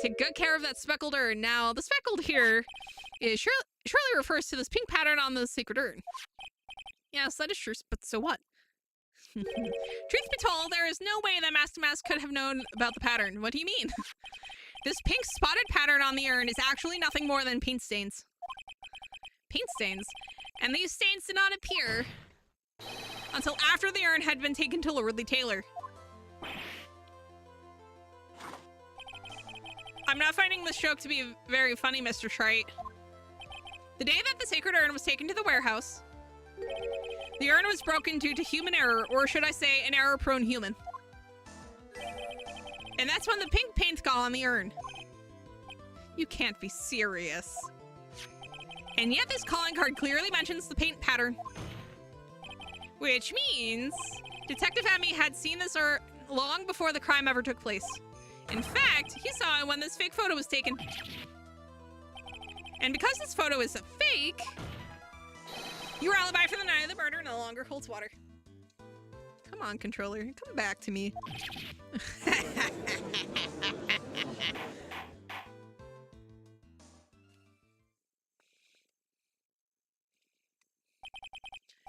Take good care of that speckled urn. Now, the speckled here is surely refers to this pink pattern on the sacred urn. Yes, that is true, but so what? Truth be told, there is no way that Mask to Mask could have known about the pattern. What do you mean? This pink spotted pattern on the urn is actually nothing more than paint stains. Paint stains? And these stains did not appear until after the urn had been taken to Lordly Taylor. I'm not finding this joke to be very funny, Mr. Wright. The day that the sacred urn was taken to the warehouse, the urn was broken due to human error, or should I say, an error-prone human. And that's when the pink paint got on the urn. You can't be serious. And yet this calling card clearly mentions the paint pattern. Which means Detective Emmy had seen this urn long before the crime ever took place. In fact, he saw it when this fake photo was taken. And because this photo is a fake, your alibi for the night of the murder no longer holds water. Come on, controller. Come back to me.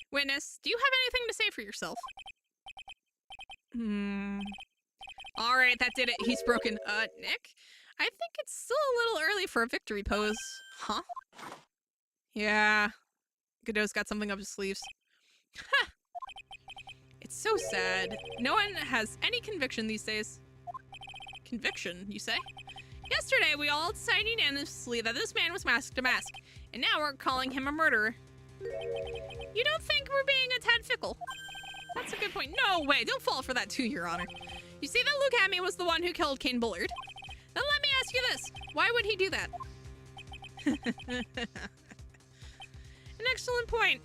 Witness, do you have anything to say for yourself? Alright, that did it. He's broken. Nick? I think it's still a little early for a victory pose. Huh? Yeah. Godot's got something up his sleeves. Ha! It's so sad. No one has any conviction these days. Conviction, you say? Yesterday, we all decided unanimously that this man was Mask to Mask, and now we're calling him a murderer. You don't think we're being a tad fickle? That's a good point. No way, don't fall for that too, Your Honor. You see that Luke Hammy was the one who killed Kane Bullard? Then let me ask you this. Why would he do that? An excellent point.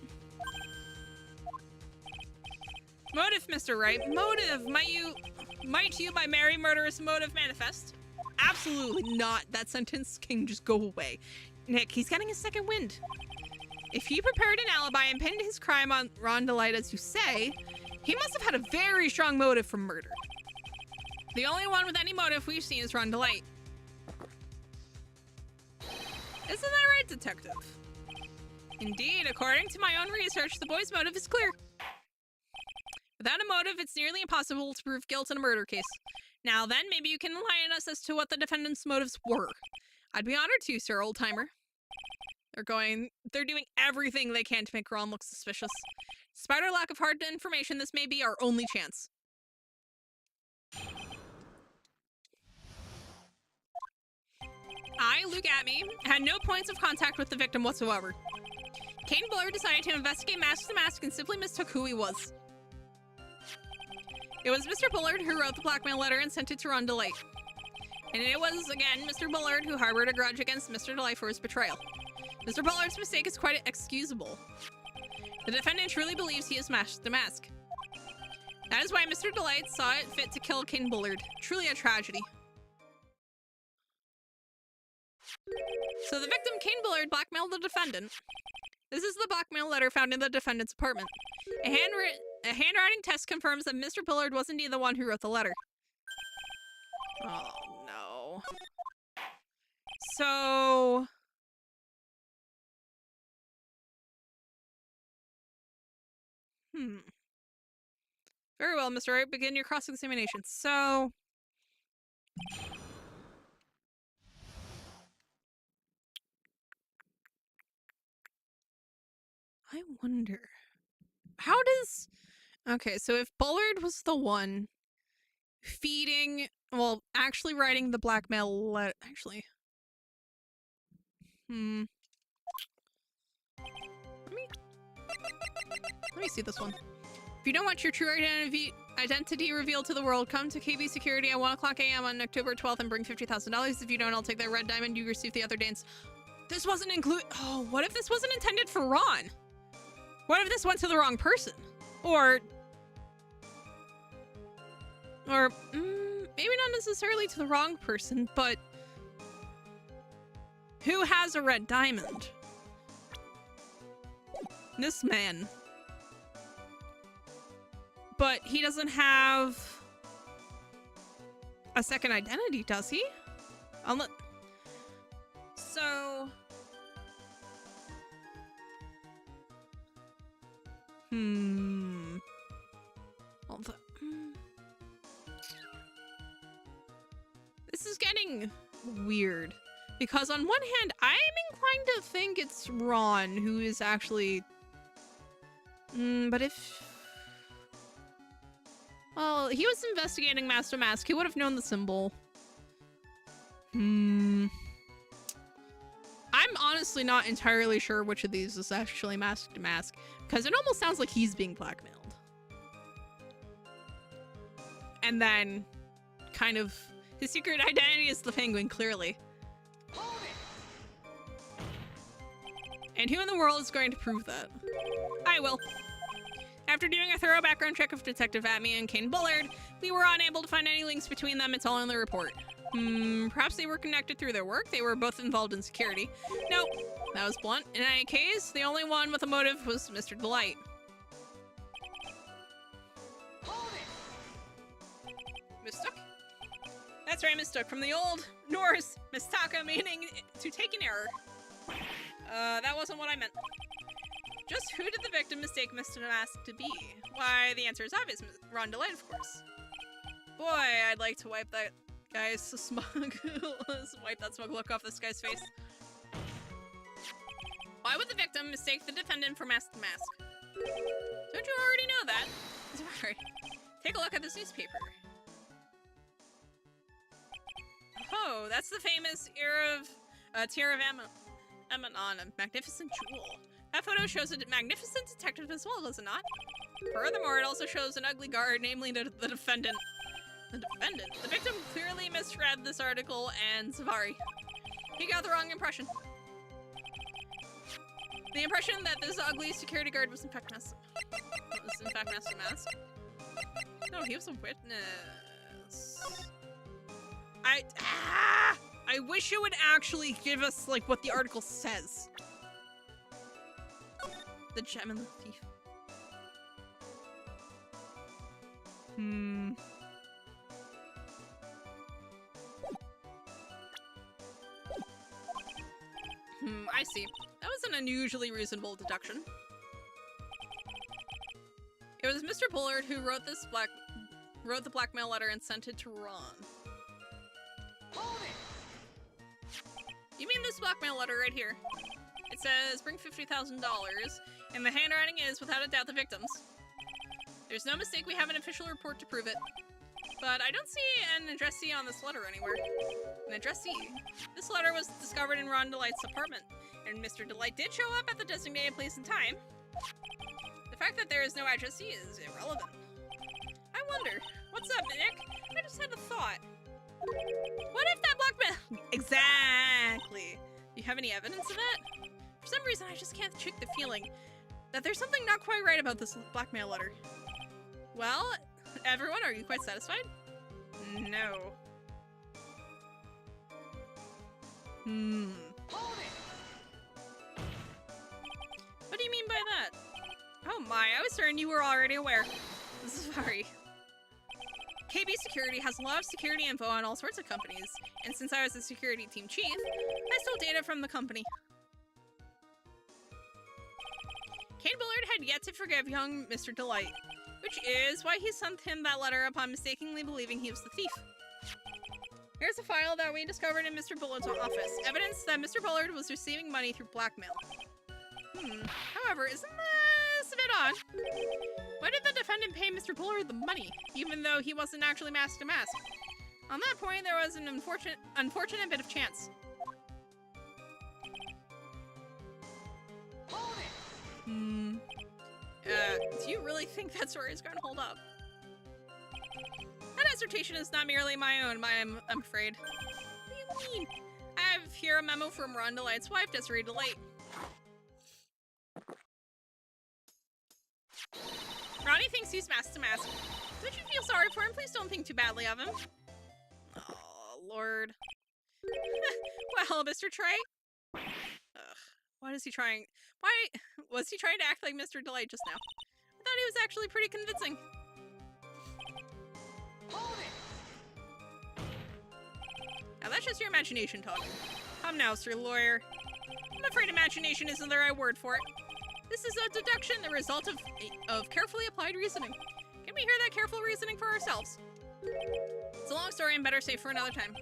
Motive, Mr. Wright. Motive. Might you by merry murderous motive manifest? Absolutely not. That sentence can just go away. Nick, he's getting a second wind. If he prepared an alibi and pinned his crime on Ron Delight, as you say, he must have had a very strong motive for murder. The only one with any motive we've seen is Ron Delight. Isn't that right, Detective? Indeed, according to my own research, the boy's motive is clear. Without a motive, it's nearly impossible to prove guilt in a murder case. Now then, maybe you can enlighten us as to what the defendant's motives were. I'd be honored to, sir, old-timer. They're doing everything they can to make Ron look suspicious. Despite our lack of hard information, this may be our only chance. I, Luke Atme, had no points of contact with the victim whatsoever. Kane Bullard decided to investigate Mask to Mask and simply mistook who he was. It was Mr. Bullard who wrote the blackmail letter and sent it to Ron DeLight. And it was, again, Mr. Bullard who harbored a grudge against Mr. DeLight for his betrayal. Mr. Bullard's mistake is quite excusable. The defendant truly believes he is Mask to Mask. That is why Mr. DeLight saw it fit to kill Kane Bullard. Truly a tragedy. So the victim, Kane Bullard, blackmailed the defendant. This is the blackmail letter found in the defendant's apartment. A handwriting test confirms that Mr. Bullard was indeed the one who wrote the letter. Oh, no. So... Very well, Mr. Wright. Begin your cross-examination. So... I wonder... How does... Okay, so if Bullard was the one feeding... Well, actually writing the blackmail letter... Actually... Let me see this one. If you don't want your true identity revealed to the world, come to KB Security at 1 o'clock a.m. on October 12th and bring $50,000. If you don't, I'll take that red diamond you received the other day. This wasn't included. Oh, what if this wasn't intended for Ron? What if this went to the wrong person? Or maybe not necessarily to the wrong person, but who has a red diamond? This man. But he doesn't have a second identity, does he? So... This is getting weird. Because on one hand, I'm inclined to think it's Ron who is actually... but if... Well, he was investigating Mask to Mask. He would have known the symbol. I'm honestly not entirely sure which of these is actually Mask to Mask, because it almost sounds like he's being blackmailed. And then, kind of, his secret identity is the Penguin, clearly. And who in the world is going to prove that? I will. After doing a thorough background check of Detective Atme and Kane Bullard, we were unable to find any links between them. It's all in the report. Perhaps they were connected through their work. They were both involved in security. Nope, that was blunt. In any case, the only one with a motive was Mr. DeLight. Mistook? That's right, mistook. From the old Norse, mistaka, meaning to take an error. That wasn't what I meant. Just who did the victim mistake Mr. Mask to be? Why, the answer is obvious. Ron DeLight, of course. Boy, I'd like to wipe that guy's smug... wipe that smug look off this guy's face. Why would the victim mistake the defendant for Mask to Mask? Don't you already know that? Sorry. Take a look at this newspaper. Oh, that's the famous Tear of Amon, a magnificent jewel. That photo shows a magnificent detective as well, does it not? Furthermore, it also shows an ugly guard, namely the defendant. The defendant? The victim clearly misread this article and Savari. He got the wrong impression. The impression that this ugly security guard was in fact Master Mask. No, he was a witness. I wish it would actually give us, like, what the article says. The gem and the thief. I see. That was an unusually reasonable deduction. It was Mr. Bullard who wrote the blackmail letter and sent it to Ron. You mean this blackmail letter right here? It says, bring $50,000, and the handwriting is, without a doubt, the victim's. There's no mistake, we have an official report to prove it. But I don't see an addressee on this letter anywhere. An addressee. This letter was discovered in Ron Delight's apartment, and Mr. Delight did show up at the designated place and time. The fact that there is no addressee is irrelevant. I wonder, what's up, Nick? I just had a thought. What if that blackmail... Exactly. Do you have any evidence of it? For some reason, I just can't shake the feeling that there's something not quite right about this blackmail letter. Well, everyone, are you quite satisfied? No. What do you mean by that? Oh my, I was certain you were already aware. Sorry. KB Security has a lot of security info on all sorts of companies, and since I was the security team chief, I stole data from the company. Kane Bullard had yet to forgive young Mr. Delight, which is why he sent him that letter upon mistakenly believing he was the thief. Here's a file that we discovered in Mr. Bullard's office, evidence that Mr. Bullard was receiving money through blackmail. However, isn't this a bit odd? Why did the defendant pay Mr. Bullard the money, even though he wasn't actually mask to mask? On that point, there was an unfortunate bit of chance. Do you really think that story is going to hold up? That dissertation is not merely my own, I'm afraid. What do you mean? I have here a memo from Ron Delight's wife, Desiree Delight. Ronnie thinks he's mask to mask. Don't you feel sorry for him? Please don't think too badly of him. Oh, Lord. Well, Mr. Trey? Ugh. What is he trying? Why was he trying to act like Mr. Delight just now? I thought he was actually pretty convincing. Now that's just your imagination talking. Come now, Sir Lawyer. I'm afraid imagination isn't the right word for it. This is a deduction, the result of carefully applied reasoning. Can we hear that careful reasoning for ourselves? It's a long story and better saved for another time.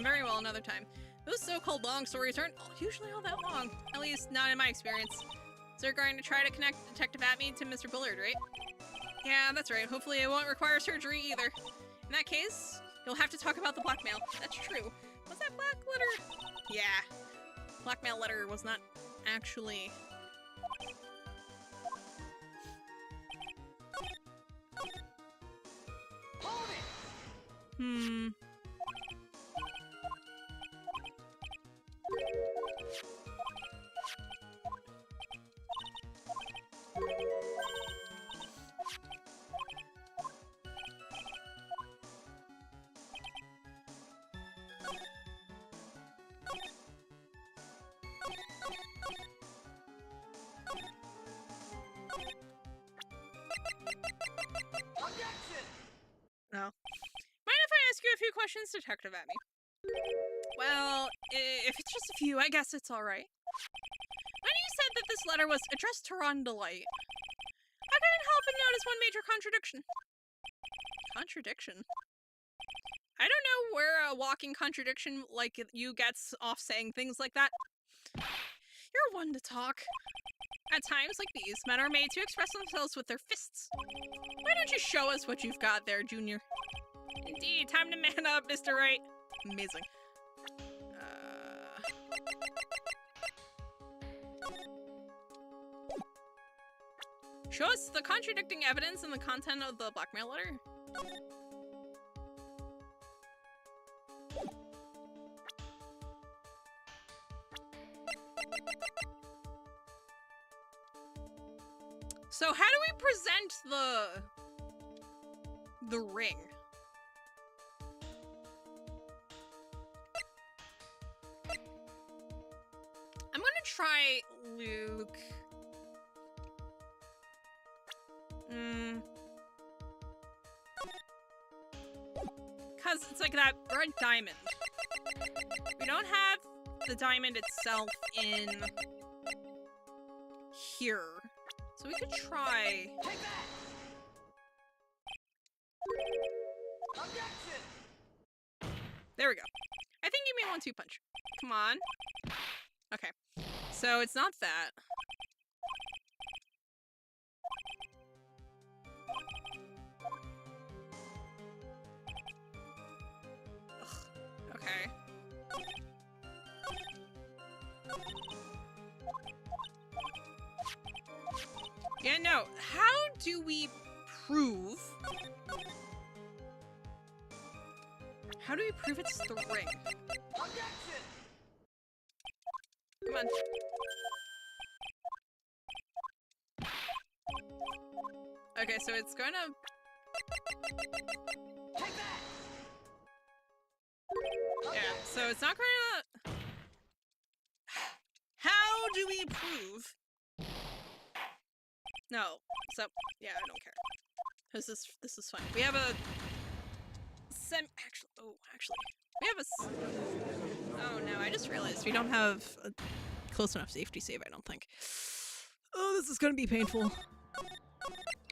Very well, another time. Those so-called long stories aren't usually all that long. At least, not in my experience. So you're going to try to connect Detective Atme to Mr. Bullard, right? Yeah, that's right. Hopefully it won't require surgery either. In that case, you'll have to talk about the blackmail. That's true. Was that black letter? Yeah. Blackmail letter was not actually... No. Mind if I ask you a few questions, Detective Atme? Well, if it's just a few, I guess it's alright. When you said that this letter was addressed to Ron Delight, I couldn't help but notice one major contradiction. Contradiction? I don't know where a walking contradiction like you gets off saying things like that. You're one to talk. At times like these, men are made to express themselves with their fists. Why don't you show us what you've got there, Junior? Indeed, time to man up, Mr. Wright. Amazing. Show us the contradicting evidence in the content of the blackmail letter. So how do we present the ring? I'm gonna try Luke. Cause it's like that red diamond. We don't have the diamond itself in here. So we could try. Take that! Objection! There we go. I think you may want to punch. Come on. Okay. So it's not that. Yeah, no. How do we prove? How do we prove it's the ring? Objection! Come on. Okay, so it's gonna. Take that! Yeah, so it's not gonna. How do we prove? No. So yeah, I don't care. This is fine. We have a actually we have a oh no, I just realized we don't have a close enough safety save, I don't think. Oh, this is gonna be painful.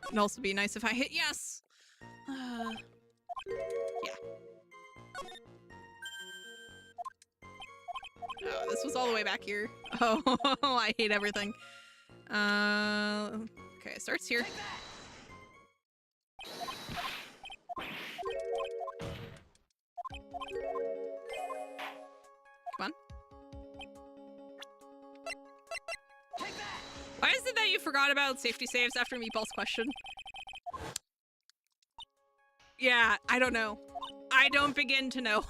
It'd also be nice if I hit yes. Yeah. Oh, this was all the way back here. Oh, I hate everything. Okay, it starts here. Take that! Come on. Take that! Why is it that you forgot about safety saves after Meatball's question? Yeah, I don't know. I don't begin to know.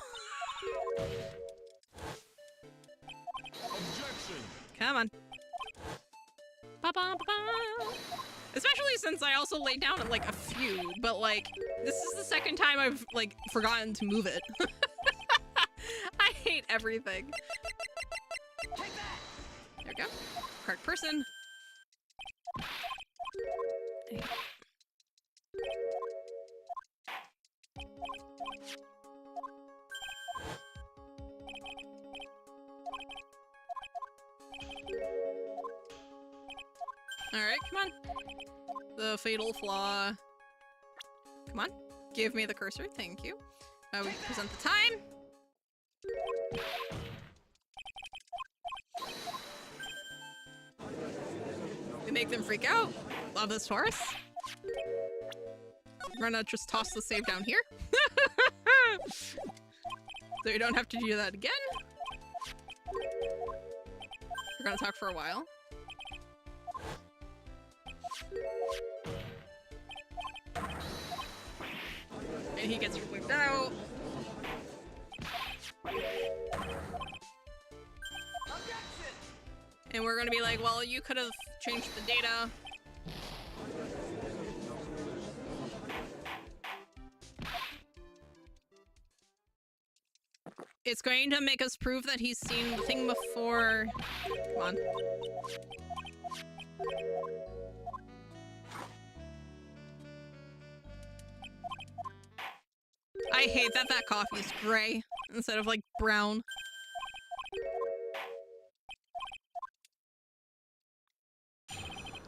Objection. Come on. Ba-ba-ba-ba. Especially since I also laid down like a few, but like this is the second time I've like forgotten to move it. I hate everything. Take that! There we go. Correct person. Alright, come on. The fatal flaw. Come on. Give me the cursor, thank you. We present the time. We make them freak out. Love this horse. We're gonna just toss the save down here. So you don't have to do that again. We're gonna talk for a while. And he gets whipped out. Objection! And we're gonna be like, well, you could have changed the data. It's going to make us prove that he's seen the thing before. Come on. I hate that that coffee is gray instead of like brown.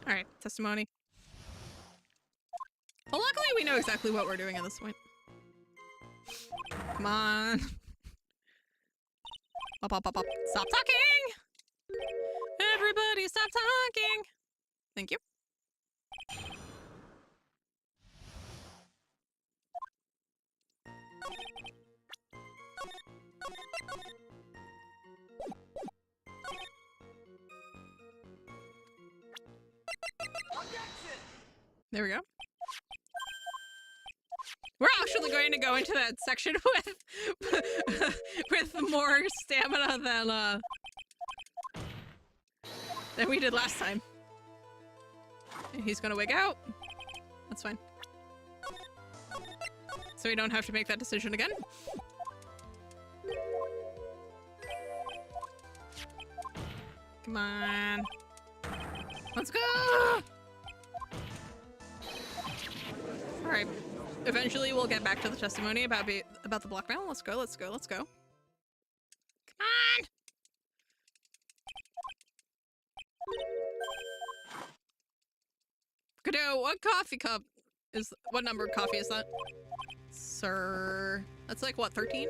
Alright, testimony. Well, luckily we know exactly what we're doing at this point. Come on. Up, up, up, up. Stop talking! Everybody stop talking! Thank you. Objection! There we go. We're actually going to go into that section with with more stamina than we did last time. And he's gonna wig out. That's fine. So we don't have to make that decision again. Come on. Let's go! Alright. Eventually we'll get back to the testimony about the blackmail. Let's go, let's go, let's go. Come on! Godot, what coffee cup is... What number of coffee is that? Sir... That's like, what, 13?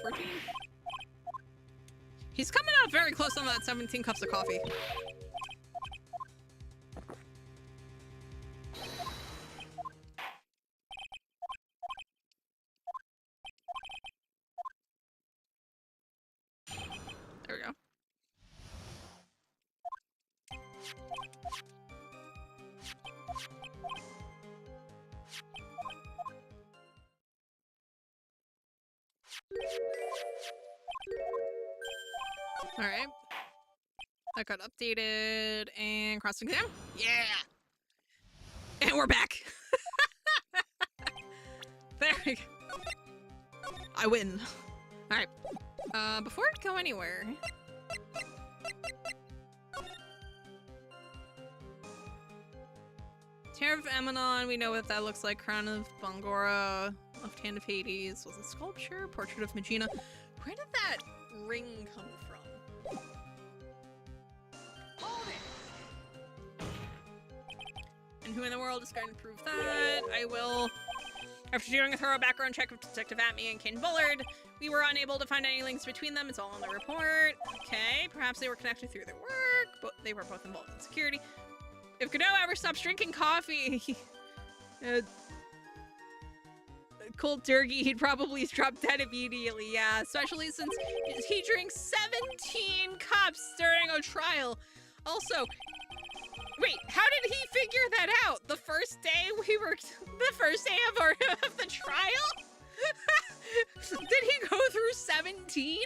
14? He's coming up very close on that 17 cups of coffee. There we go. Alright. That got updated and cross exam. Yeah! And we're back! There we go. I win. Alright. Before I go anywhere. Tear of Amanon, we know what that looks like. Crown of Bangora, Left Hand of Hades. Was it sculpture? Portrait of Magina. Where did that ring come from? Hold it! And who in the world is going to prove that? I will. After doing a thorough background check of Detective Atme and Kane Bullard, we were unable to find any links between them. It's all in the report. Okay, perhaps they were connected through their work, but they were both involved in security. If Godot ever stops drinking coffee, cold turkey, he'd probably drop dead immediately, yeah. Especially since he drinks 17 cups during a trial. Also, wait, how did he figure that out? The first day the first day of the trial? Did he go through 17?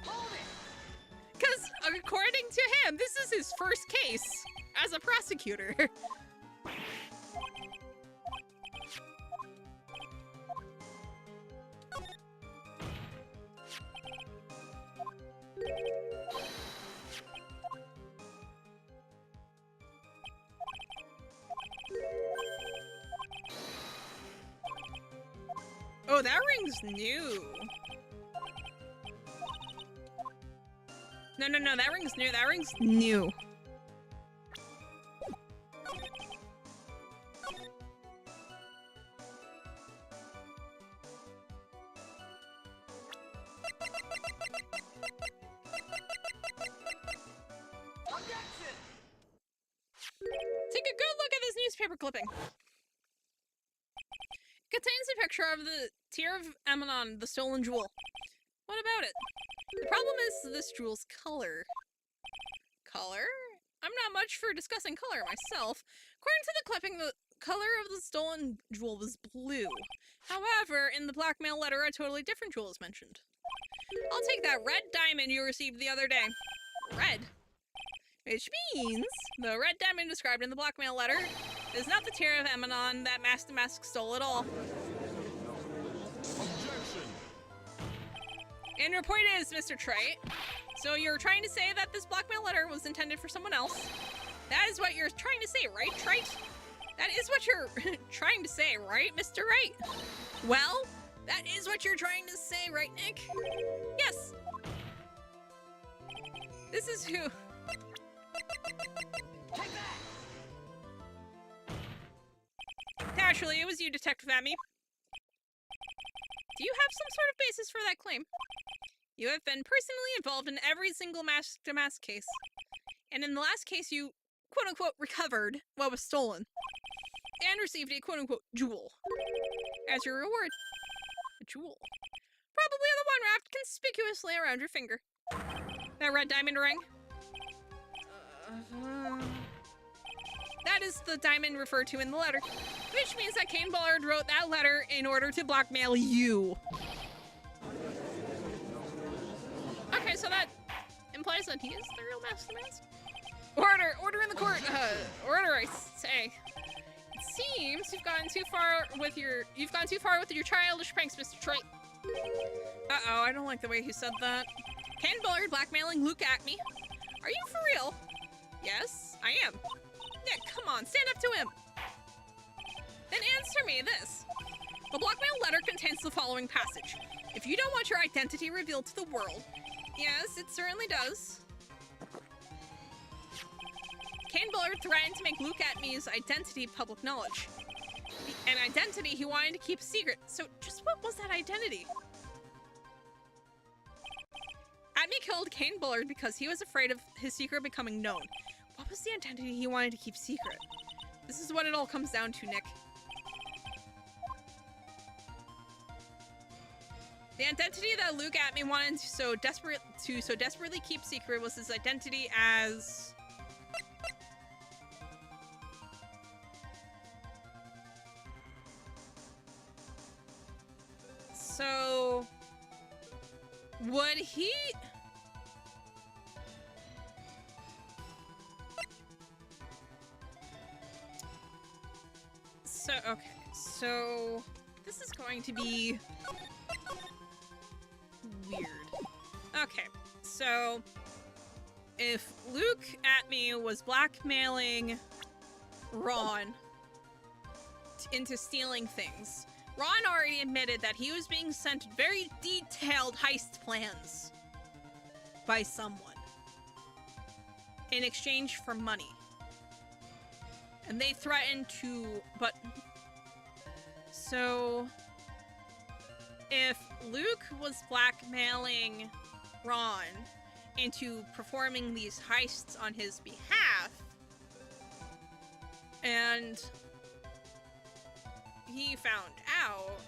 Hold it! Because according to him, this is his first case as a prosecutor. Oh, that ring's new. No, that ring's new. That ring's new. Objection! Take a good look at this newspaper clipping. It contains a picture of the Tear of Amanon, the stolen jewel. What about it? The problem is this jewel's color. Color? I'm not much for discussing color myself. According to the clipping, the color of the stolen jewel was blue. However, in the blackmail letter, a totally different jewel is mentioned. I'll take that red diamond you received the other day. Red? Which means the red diamond described in the blackmail letter is not the Tear of Amanon that Mask the Mask stole at all. Objection! And your point is, Mr. Wright, so you're trying to say that this blackmail letter was intended for someone else? That is what you're trying to say, right, Wright? That is what you're trying to say, right, Mr. Wright? Well, that is what you're trying to say, right, Nick? Yes. This is who... Take that! Naturally, it was you, Detective Atme. Do you have some sort of basis for that claim? You have been personally involved in every single mask-to-mask case. And in the last case, you, quote-unquote, recovered what was stolen. And received a, quote-unquote, jewel. As your reward. A jewel. Probably the one wrapped conspicuously around your finger. That red diamond ring. That is the diamond referred to in the letter. Which means that Kane Bullard wrote that letter in order to blackmail you. Okay, so that implies that he is the real Mask the Mask. Order in the court. Order, I say. It seems you've gone too far with your childish pranks, Mr. Troy. Uh-oh, I don't like the way he said that. Kane Bullard blackmailing Luke Atme. Are you for real? Yes, I am. Nick, come on, stand up to him. Then answer me this. The blackmail letter contains the following passage. If you don't want your identity revealed to the world, yes, it certainly does. Kane Bullard threatened to make Luke Atme's identity public knowledge. An identity he wanted to keep secret. So just what was that identity? Atme killed Kane Bullard because he was afraid of his secret becoming known. What was the identity he wanted to keep secret? This is what it all comes down to, Nick. The identity that Luke Atme wanted to so desperately keep secret was his identity as... So So, would he... So, okay. So, this is going to be weird. Okay, so if Luke at me was blackmailing Ron into stealing things, Ron already admitted that he was being sent very detailed heist plans by someone in exchange for money. And they threatened to, but... So... if Luke was blackmailing Ron into performing these heists on his behalf, and he found out...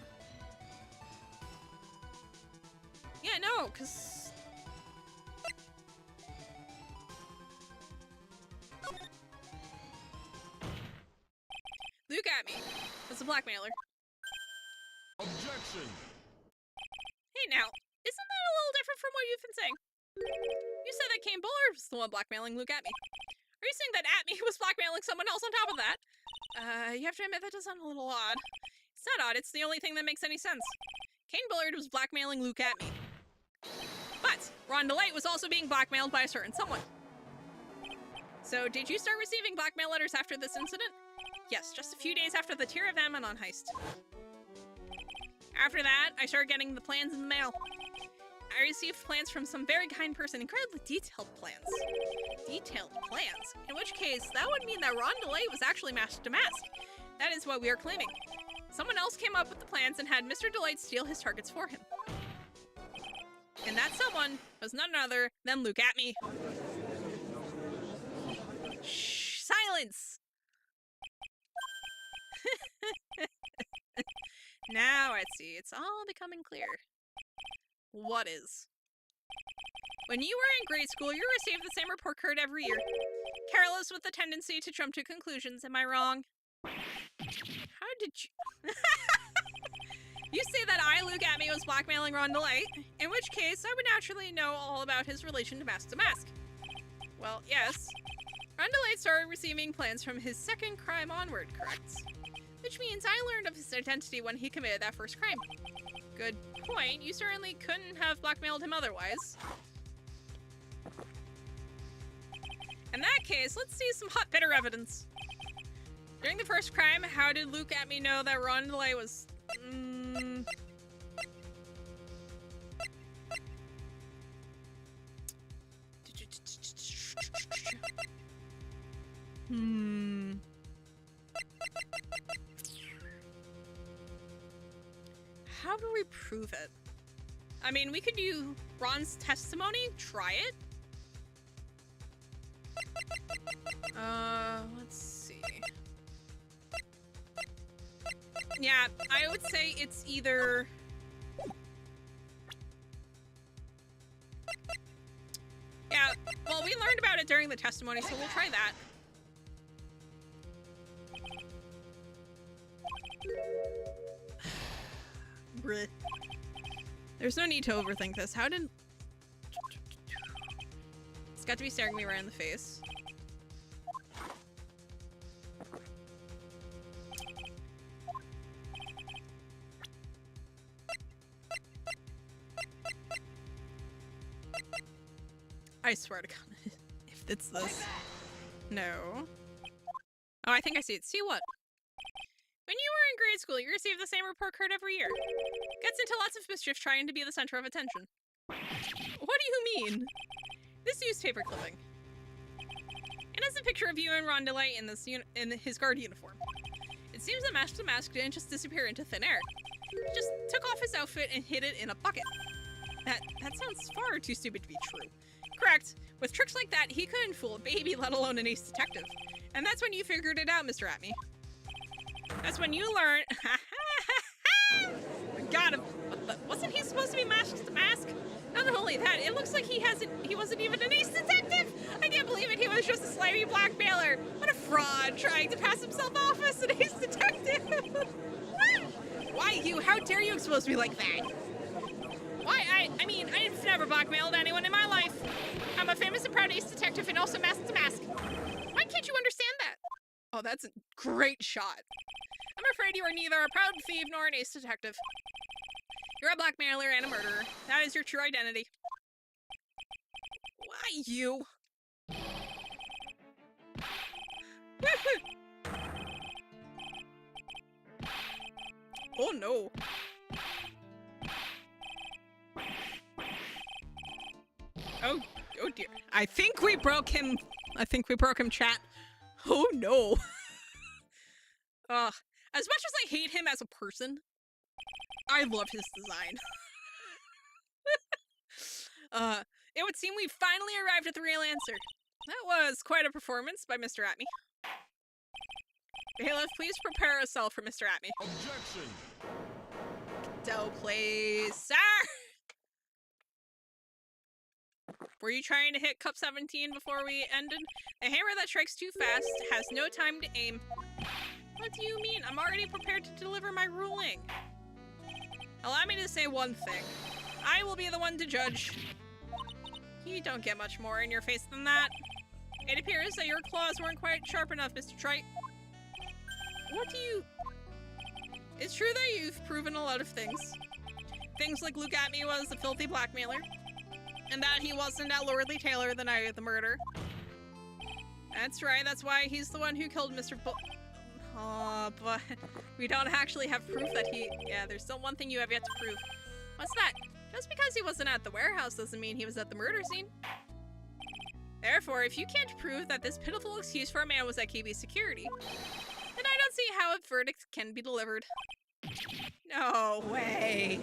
Yeah, no, because... Luke at me as a blackmailer. Objection. Hey now, isn't that a little different from what you've been saying? You said that Kane Bullard was the one blackmailing Luke at me. Are you saying that at me was blackmailing someone else on top of that? You have to admit that does sound a little odd. It's not odd, it's the only thing that makes any sense. Kane Bullard was blackmailing Luke at me. But Ron DeLite was also being blackmailed by a certain someone. So did you start receiving blackmail letters after this incident? Yes, just a few days after the Tear of Ammonon heist. After that, I started getting the plans in the mail. I received plans from some very kind person, incredibly detailed plans. Detailed plans? In which case, that would mean that Ron DeLite was actually masked to mask. That is what we are claiming. Someone else came up with the plans and had Mr. DeLite steal his targets for him. And that someone was none other than Luke at me. Shh, silence! Now I see, it's all becoming clear. What is? When you were in grade school, you received the same report card every year. Careless with the tendency to jump to conclusions, am I wrong? How did you... You say that I, Luke at me, was blackmailing Ron DeLite, in which case I would naturally know all about his relation to Mask. Well, yes. Ron DeLite started receiving plans from his second crime onward, correct? Which means I learned of his identity when he committed that first crime. Good point. You certainly couldn't have blackmailed him otherwise. In that case, let's see some hot bitter evidence. During the first crime, how did Luke at me know that Ron DeLite was... How do we prove it? I mean, we could do Ron's testimony, try it. Let's see. Yeah, I would say it's either... Yeah, well, we learned about it during the testimony, so we'll try that. Bleh. There's no need to overthink this. How did... It's got to be staring me right in the face. I swear to God, if it's this. No. Oh, I think I see it. See what? When you were in grade school, you received the same report card every year. Gets into lots of mischief trying to be the center of attention. What do you mean? This newspaper clipping. It has a picture of you and Ron DeLite in this in his guard uniform. It seems that Mask to Mask didn't just disappear into thin air. He just took off his outfit and hid it in a bucket. That sounds far too stupid to be true. Correct. With tricks like that, he couldn't fool a baby, let alone an ace detective. And that's when you figured it out, Mr. Atme. That's when you learned... Got him. Wasn't he supposed to be Mask to Mask? Not only that, it looks like he wasn't even an ace detective! I can't believe it, he was just a slimy blackmailer! What a fraud, trying to pass himself off as an ace detective! Why you? How dare you expose me like that? never blackmailed anyone in my life. I'm a famous and proud ace detective and also mask to mask. Why can't you understand that? Oh, that's a great shot. I'm afraid you are neither a proud thief nor an ace detective. You're a blackmailer and a murderer. That is your true identity. Why you? Oh no. Oh dear. I think we broke him. Chat. Oh no. Ugh. As much as I hate him as a person, I love his design. It would seem we finally arrived at the real answer. That was quite a performance by Mr. Atme. Bailiff, please prepare a cell for Mr. Atme. Objection. Dough, please. Sir! Were you trying to hit cup 17 before we ended? A hammer that strikes too fast has no time to aim. What do you mean? I'm already prepared to deliver my ruling. Allow me to say one thing. I will be the one to judge. You don't get much more in your face than that. It appears that your claws weren't quite sharp enough, Mr. Trite. What do you... It's true that you've proven a lot of things. Things like Luke Atme was a filthy blackmailer. And that he wasn't that lordly tailor the night of the murder. That's right, that's why he's the one who killed Mr. But we don't actually have proof that he... Yeah, there's still one thing you have yet to prove. What's that? Just because he wasn't at the warehouse doesn't mean he was at the murder scene. Therefore, if you can't prove that this pitiful excuse for a man was at KB security, then I don't see how a verdict can be delivered. No way.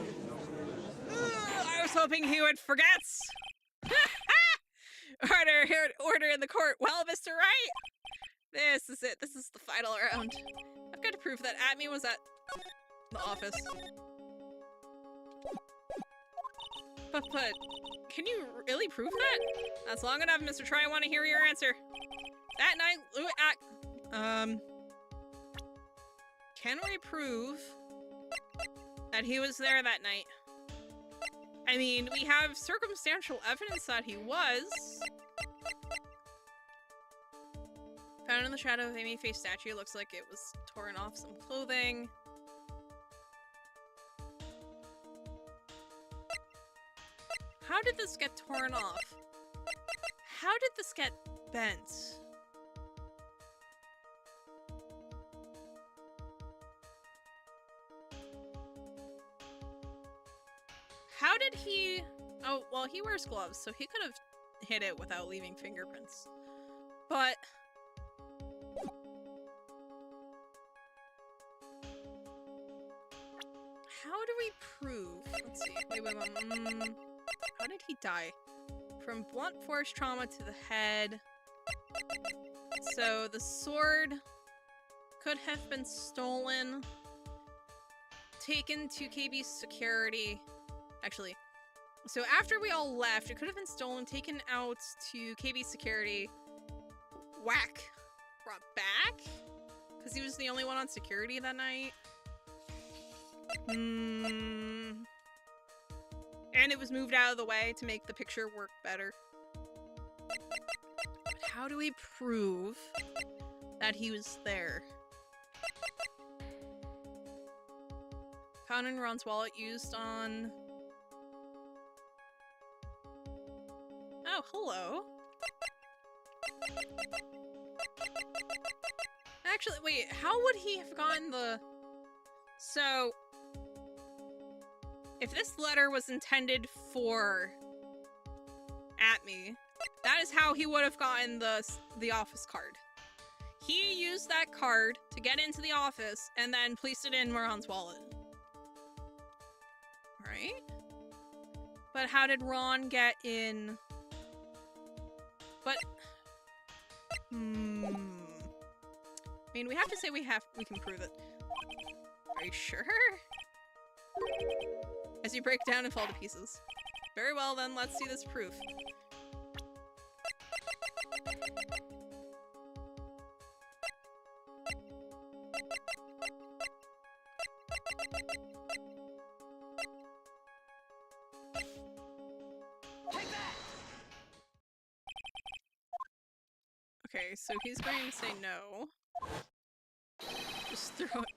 I was hoping he would forget. Order in the court. Well, Mr. Wright, this is it. This is the final round. I've got to prove that Atme was at the office. But, can you really prove that? That's long enough, Mr. Troy. I want to hear your answer. That night, can we prove that he was there that night? I mean, we have circumstantial evidence that he was. Found in the shadow of Amy Face statue. Looks like it was torn off some clothing. How did this get torn off? How did this get bent? How did he... Oh, well, he wears gloves, so he could have hit it without leaving fingerprints. But... how do we prove... Let's see. Wait. How did he die? From blunt force trauma to the head. So the sword could have been stolen, taken to KB's security. Actually, so after we all left, it could have been stolen, taken out to KB's security, brought back? Because he was the only one on security that night. And it was moved out of the way to make the picture work better. But how do we prove that he was there? Found in Ron's wallet used on... Oh, hello. Actually, wait, how would he have gotten the... So... if this letter was intended for Atme, that is how he would have gotten the office card. He used that card to get into the office and then placed it in Ron's wallet. Right? But how did Ron get in? But I mean, we have to say we can prove it. Are you sure? As you break down and fall to pieces. Very well then, let's see this proof. Okay, so he's going to say no. Just throw it.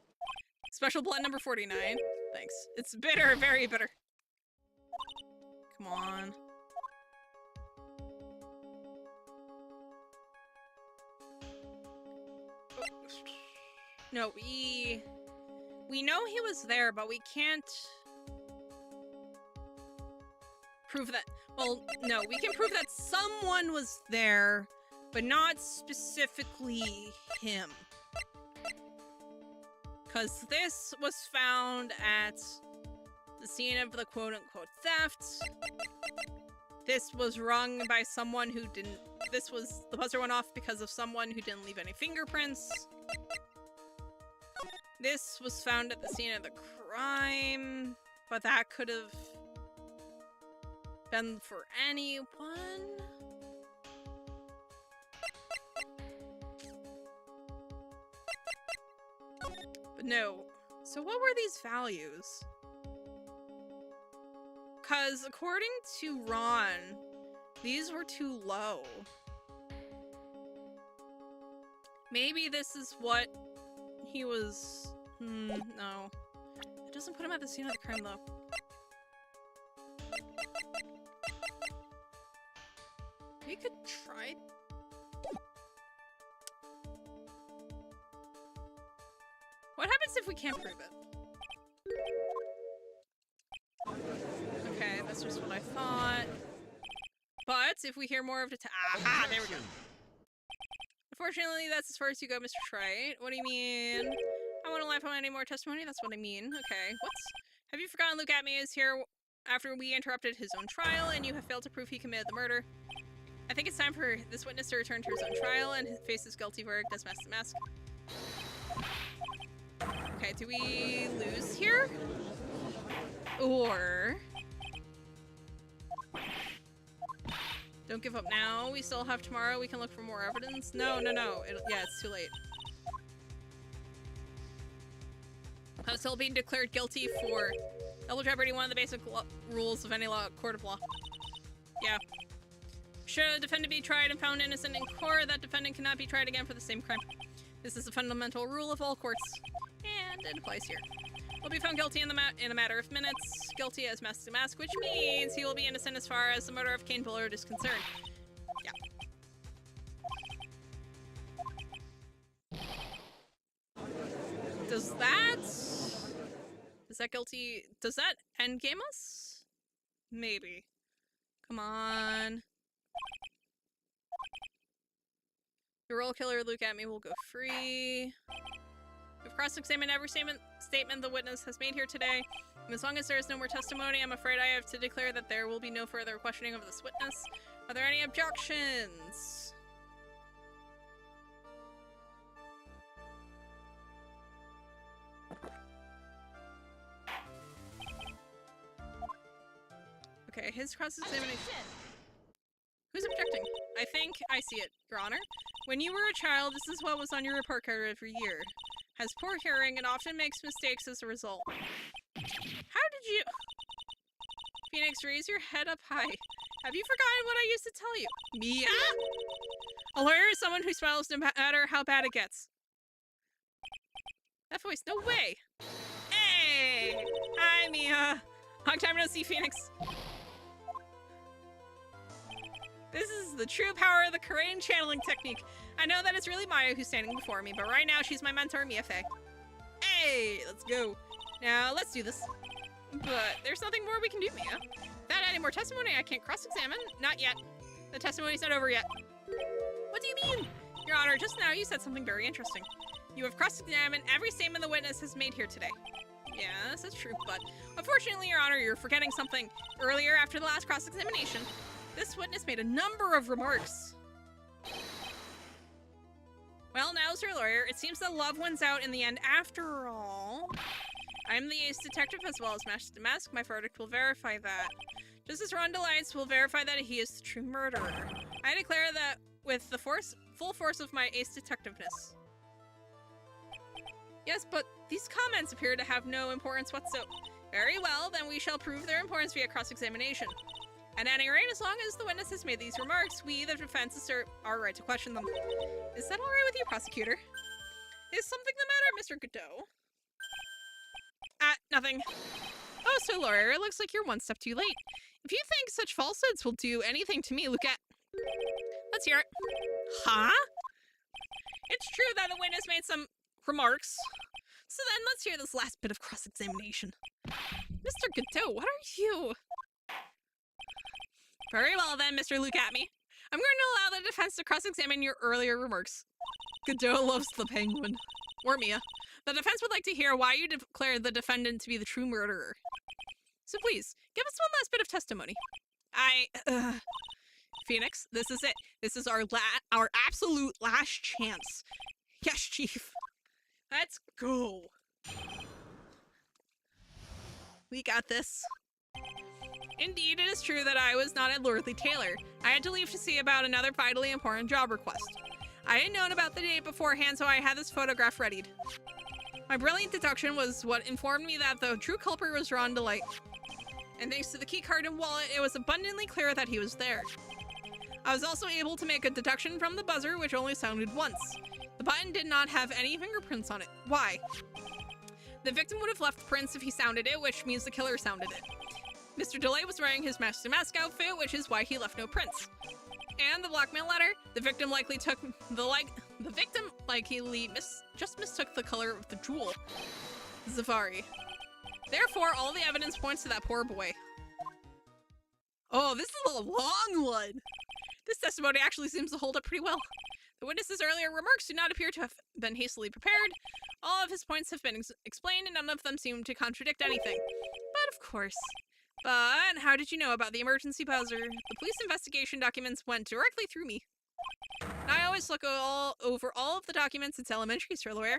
Special blood number 49. Thanks. It's bitter, very bitter. Come on. No, we know he was there, but we can't prove that. Well, no, we can prove that someone was there, but not specifically him. Because this was found at the scene of the quote-unquote theft. This was rung by someone who didn't... The buzzer went off because of someone who didn't leave any fingerprints. This was found at the scene of the crime, but that could have been for anyone. But no. So what were these values? Because according to Ron, these were too low. Maybe this is what he was... no. It doesn't put him at the scene of the crime, though. We could try... What happens if we can't prove it? Okay, that's just what I thought. But if we hear more of it... Aha! There we go. Unfortunately, that's as far as you go, Mr. Wright. What do you mean? I won't allow any more testimony? That's what I mean. Okay, have you forgotten Luke Atme is here after we interrupted his own trial and you have failed to prove he committed the murder? I think it's time for this witness to return to his own trial and face his guilty verdict as mask to mask. Okay, do we lose here? Or... Don't give up now. We still have tomorrow. We can look for more evidence. No. Yeah, it's too late. I'm still being declared guilty for double jeopardy, one of the basic rules of any court of law. Yeah. Should a defendant be tried and found innocent in court, that defendant cannot be tried again for the same crime. This is a fundamental rule of all courts, and it applies here. Will be found guilty in a matter of minutes, guilty as mask to mask, which means he will be innocent as far as the murder of Kane Bullard is concerned. Yeah. Does that endgame us? Maybe. Come on. The role killer Luke Atme will go free. We've cross-examined every statement the witness has made here today. And as long as there is no more testimony, I'm afraid I have to declare that there will be no further questioning of this witness. Are there any objections? Okay, his cross-examination... Who's objecting? I think I see it, Your Honor. When you were a child, this is what was on your report card every year. Has poor hearing and often makes mistakes as a result. How did you... Phoenix, raise your head up high. Have you forgotten what I used to tell you? Mia? A lawyer is someone who smiles no matter how bad it gets. That voice, no way! Hey! Hi, Mia! Long time no see, Phoenix. This is the true power of the Korean channeling technique. I know that it's really Maya who's standing before me, but right now she's my mentor, Mia Fey. Hey, let's go. Now, let's do this. But there's nothing more we can do, Mia. Without any more testimony, I can't cross-examine. Not yet. The testimony's not over yet. What do you mean? Your Honor, just now you said something very interesting. You have cross-examined every statement the witness has made here today. Yes, that's true, but unfortunately, Your Honor, you're forgetting something. Earlier, after the last cross-examination, this witness made a number of remarks. Well, now, as your lawyer, it seems that love wins out in the end after all. I'm the ace detective as well as Mask to Mask. My verdict will verify that. Just as Ron Delights will verify that he is the true murderer. I declare that with the full force of my ace detectiveness. Yes, but these comments appear to have no importance whatsoever. Very well, then we shall prove their importance via cross-examination. At any rate, as long as the witness has made these remarks, we, the defense, assert our right to question them. Is that all right with you, prosecutor? Is something the matter, Mr. Godot? Nothing. Oh, so lawyer, it looks like you're one step too late. If you think such falsehoods will do anything to me, look at... Let's hear it. Huh? It's true that the witness made some remarks. So then, let's hear this last bit of cross-examination. Mr. Godot, what are you? Very well then, Mr. Look at me. I'm going to allow the defense to cross-examine your earlier remarks. Godot loves the penguin. Or Mia. The defense would like to hear why you declared the defendant to be the true murderer. So please, give us one last bit of testimony. Phoenix, this is it. This is our absolute last chance. Yes, Chief. Let's go. We got this. Indeed, it is true that I was not at Lordly Taylor. I had to leave to see about another vitally important job request. I had known about the date beforehand, so I had this photograph readied. My brilliant deduction was what informed me that the true culprit was drawn to light. And thanks to the keycard and wallet, it was abundantly clear that he was there. I was also able to make a deduction from the buzzer, which only sounded once. The button did not have any fingerprints on it. Why? The victim would have left prints if he sounded it, which means the killer sounded it. Mr. DeLay was wearing his Master Mask outfit, which is why he left no prints. And the blackmail letter, the victim likely took just mistook the color of the jewel. Zafari. Therefore, all the evidence points to that poor boy. Oh, this is a long one. This testimony actually seems to hold up pretty well. The witness's earlier remarks do not appear to have been hastily prepared. All of his points have been explained and none of them seem to contradict anything. But of course. But how did you know about the emergency buzzer? The police investigation documents went directly through me. And I always look over all of the documents. It's elementary, Sir Lawyer.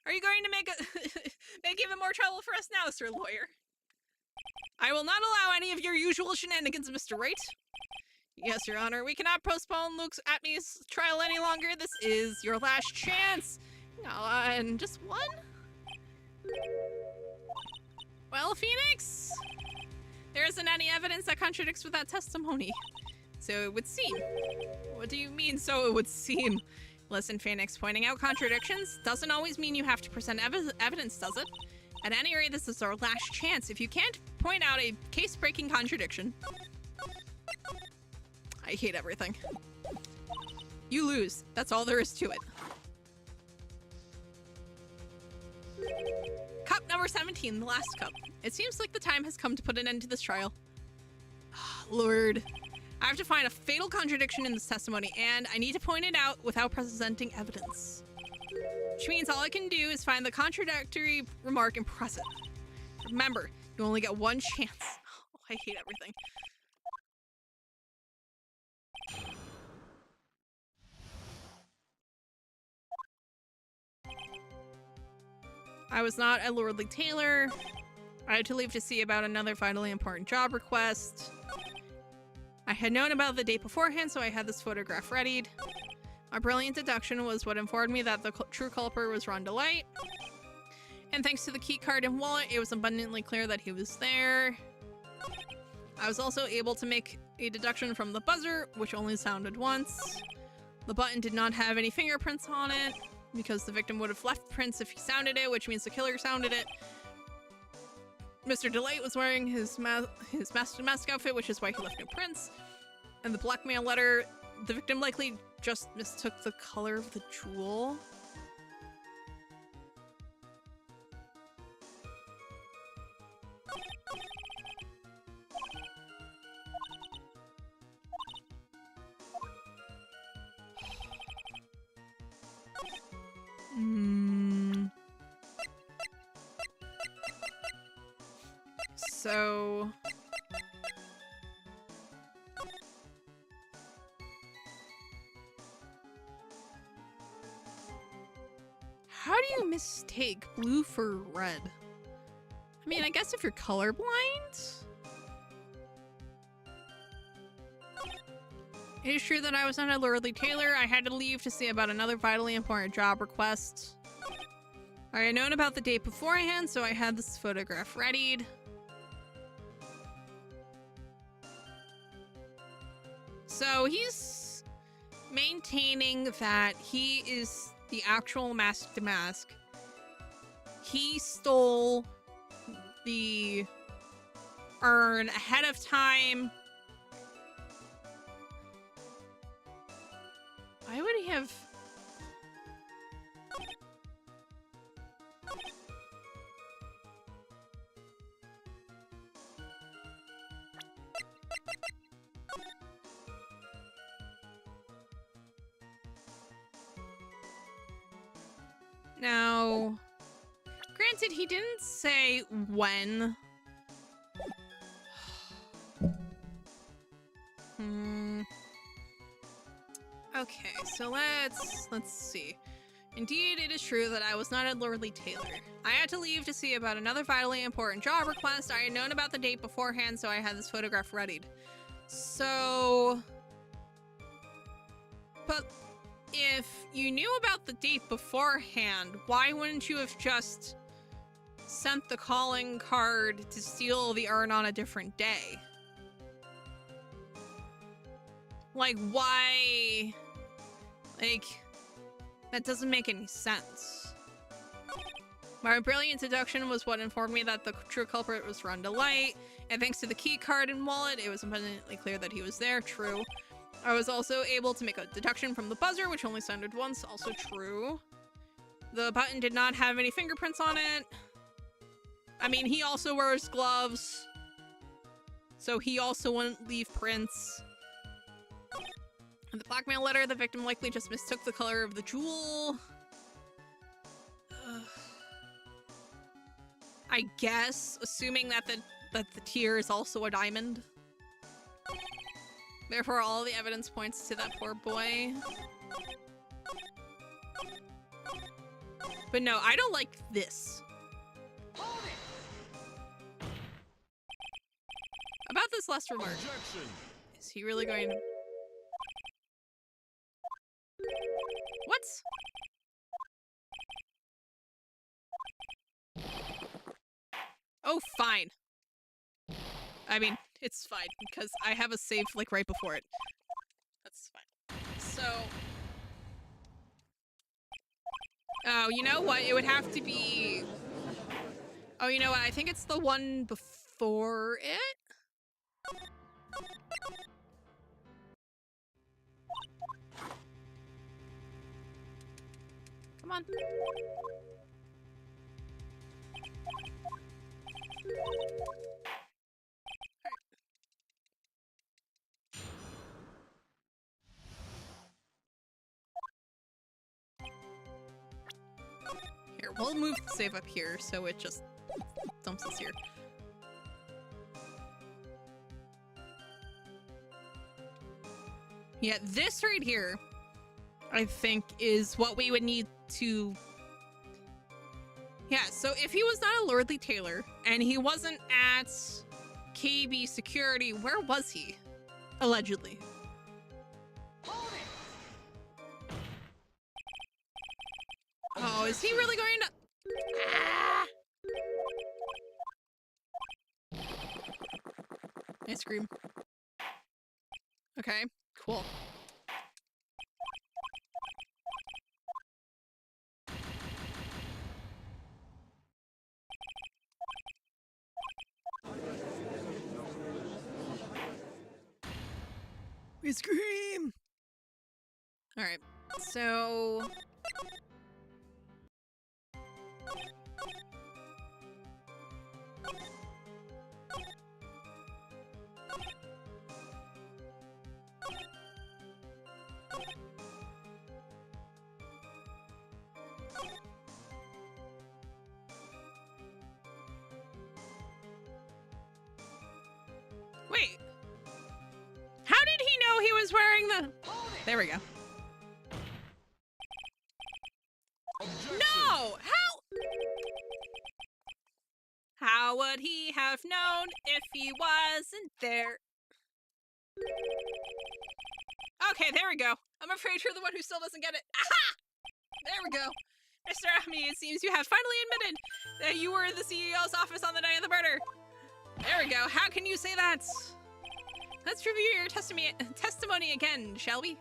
Are you going to make even more trouble for us now, Sir Lawyer? I will not allow any of your usual shenanigans, Mr. Wright. Yes, Your Honor. We cannot postpone Luke's Atme's trial any longer. This is your last chance. And just one? Well, Phoenix, there isn't any evidence that contradicts with that testimony. So it would seem. What do you mean, so it would seem? Listen, Phoenix, pointing out contradictions doesn't always mean you have to present evidence, does it? At any rate, this is our last chance. If you can't point out a case-breaking contradiction... I hate everything. You lose. That's all there is to it. Cup number 17, the last cup. It seems like the time has come to put an end to this trial. Lord. I have to find a fatal contradiction in this testimony, and I need to point it out without presenting evidence. Which means all I can do is find the contradictory remark and press it. Remember, you only get one chance. Oh, I hate everything. I was not at Lordly Taylor. I had to leave to see about another vitally important job request. I had known about the date beforehand, so I had this photograph readied. My brilliant deduction was what informed me that the true culprit was Ron DeLight. And thanks to the keycard and wallet, it was abundantly clear that he was there. I was also able to make a deduction from the buzzer, which only sounded once. The button did not have any fingerprints on it, because the victim would have left prints if he sounded it, which means the killer sounded it. Mr. DeLight was wearing his Master Mask outfit, which is why he left no prints. And the blackmail letter, the victim likely just mistook the color of the jewel. So... how do you mistake blue for red? I mean, I guess if you're colorblind? It is true that I was not at Lordly Taylor. I had to leave to see about another vitally important job request. I had known about the date beforehand, so I had this photograph readied. So he's maintaining that he is the actual Mask to Mask. He stole the urn ahead of time. Why would he have... Now, granted, he didn't say when. Okay, so let's see. Indeed, it is true that I was not at Lordly Taylor. I had to leave to see about another vitally important job request. I had known about the date beforehand, so I had this photograph readied. So... But if you knew about the date beforehand, why wouldn't you have just sent the calling card to steal the urn on a different day? Like, why... Like, that doesn't make any sense. My brilliant deduction was what informed me that the true culprit was Rhonda Light, and thanks to the key card and wallet, it was abundantly clear that he was there. True. I was also able to make a deduction from the buzzer, which only sounded once. Also true. The button did not have any fingerprints on it. I mean, he also wears gloves, so he also wouldn't leave prints. In the blackmail letter, the victim likely just mistook the color of the jewel. I guess, assuming that the tear is also a diamond. Therefore, all the evidence points to that poor boy. But no, I don't like this. About this last remark. Objection. Is he really going to... What? Oh, fine. I mean, it's fine, because I have a save, like, right before it. That's fine. So... Oh, you know what? It would have to be... Oh, you know what? I think it's the one before it? Come on. Here, we'll move the save up here so it just dumps us here. Yeah, this right here, I think, is what we would need to... Yeah, so if he was not a Lordly Taylor, and he wasn't at KB Security, where was he? Allegedly. Oh, is he really going to... Ah! Ice cream. Okay, cool. Ice cream! Alright, so... Wait. How did he know he was wearing the... There we go. Objection. No! How would he have known if he wasn't there? Okay, there we go. I'm afraid you're the one who still doesn't get it. Aha! There we go. Mr. Ahmy, it seems you have finally admitted that you were in the CEO's office on the night of the murder. There we go. How can you say that? Let's review your testimony again, shall we?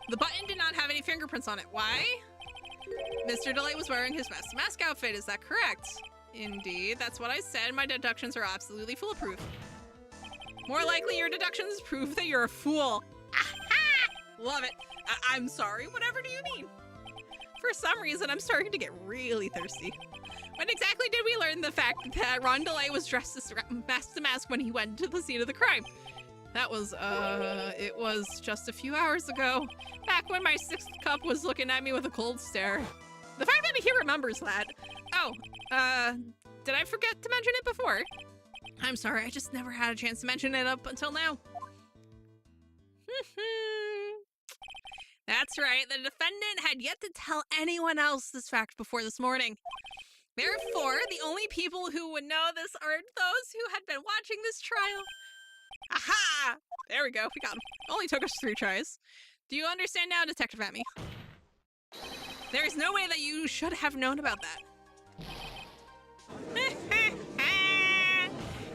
The button did not have any fingerprints on it. Why? Mr. Delight was wearing his mask outfit. Is that correct? Indeed, that's what I said. My deductions are absolutely foolproof. More likely, your deductions prove that you're a fool. Aha! Love it. I'm sorry. Whatever do you mean? For some reason, I'm starting to get really thirsty. When exactly did we learn the fact that Ron Delay was dressed as mask to mask when he went to the scene of the crime? That was, it was just a few hours ago, back when my 6th cup was looking at me with a cold stare. The fact that he remembers that. Oh, did I forget to mention it before? I'm sorry, I just never had a chance to mention it up until now. That's right, the defendant had yet to tell anyone else this fact before this morning. Therefore, the only people who would know this are those who had been watching this trial. Aha! There we go, we got him. Only took us 3 tries. Do you understand now, Detective Amy? There is no way that you should have known about that.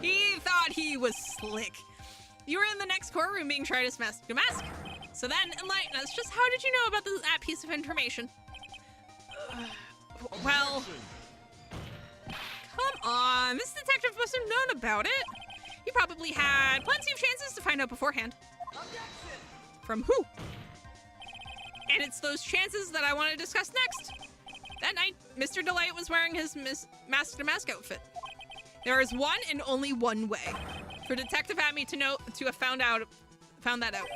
He thought he was slick. You were in the next courtroom being tried as mask to mask. So then, enlighten us, just how did you know about that piece of information? Well... Come on, this detective must have known about it. He probably had plenty of chances to find out beforehand. Objection! From who? And it's those chances that I want to discuss next. That night, Mr. Delight was wearing his mask-to-mask outfit. There is one and only one way for Detective Amy to have found that out.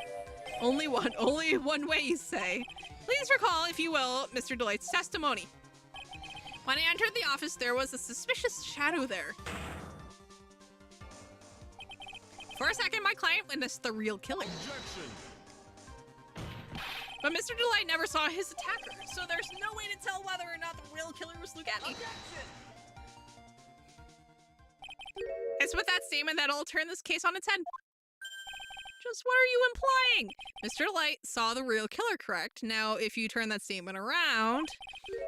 Only one way, you say. Please recall, if you will, Mr. Delight's testimony. When I entered the office, there was a suspicious shadow there. For a second, my client witnessed the real killer. Objection. But Mr. Delight never saw his attacker, so there's no way to tell whether or not the real killer was Luke Atney. Objection! It's with that statement that I'll turn this case on its head. Just what are you implying? Mr. Delight saw the real killer, correct? Now, if you turn that statement around,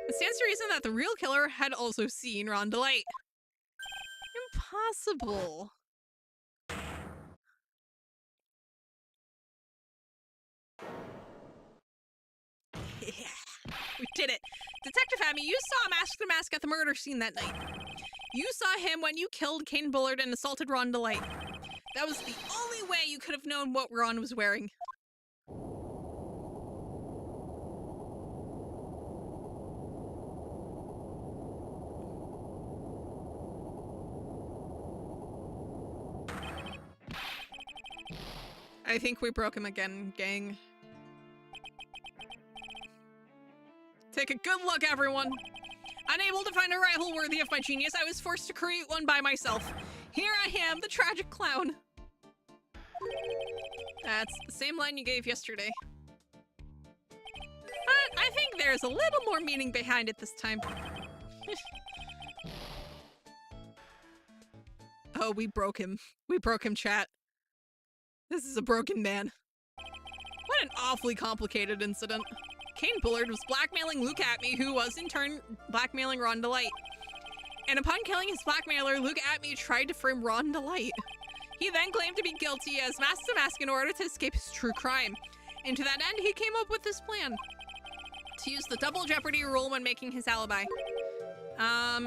it stands to reason that the real killer had also seen Ron Delight. Impossible. Yeah, we did it. Detective Amy, you saw Mask to Mask at the murder scene that night. You saw him when you killed Kane Bullard and assaulted Ron Delight. That was the only way you could have known what Ron was wearing. I think we broke him again, gang. Take a good look, everyone. Unable to find a rival worthy of my genius, I was forced to create one by myself. Here I am, the tragic clown. That's the same line you gave yesterday. But I think there's a little more meaning behind it this time. Oh, we broke him. We broke him, chat. This is a broken man. What an awfully complicated incident. Kane Bullard was blackmailing Luke Atney, who was in turn blackmailing Ron Delight. And upon killing his blackmailer, Luke Atney tried to frame Ron Delight. He then claimed to be guilty as mask to mask in order to escape his true crime. And to that end, he came up with this plan. To use the double jeopardy rule when making his alibi. At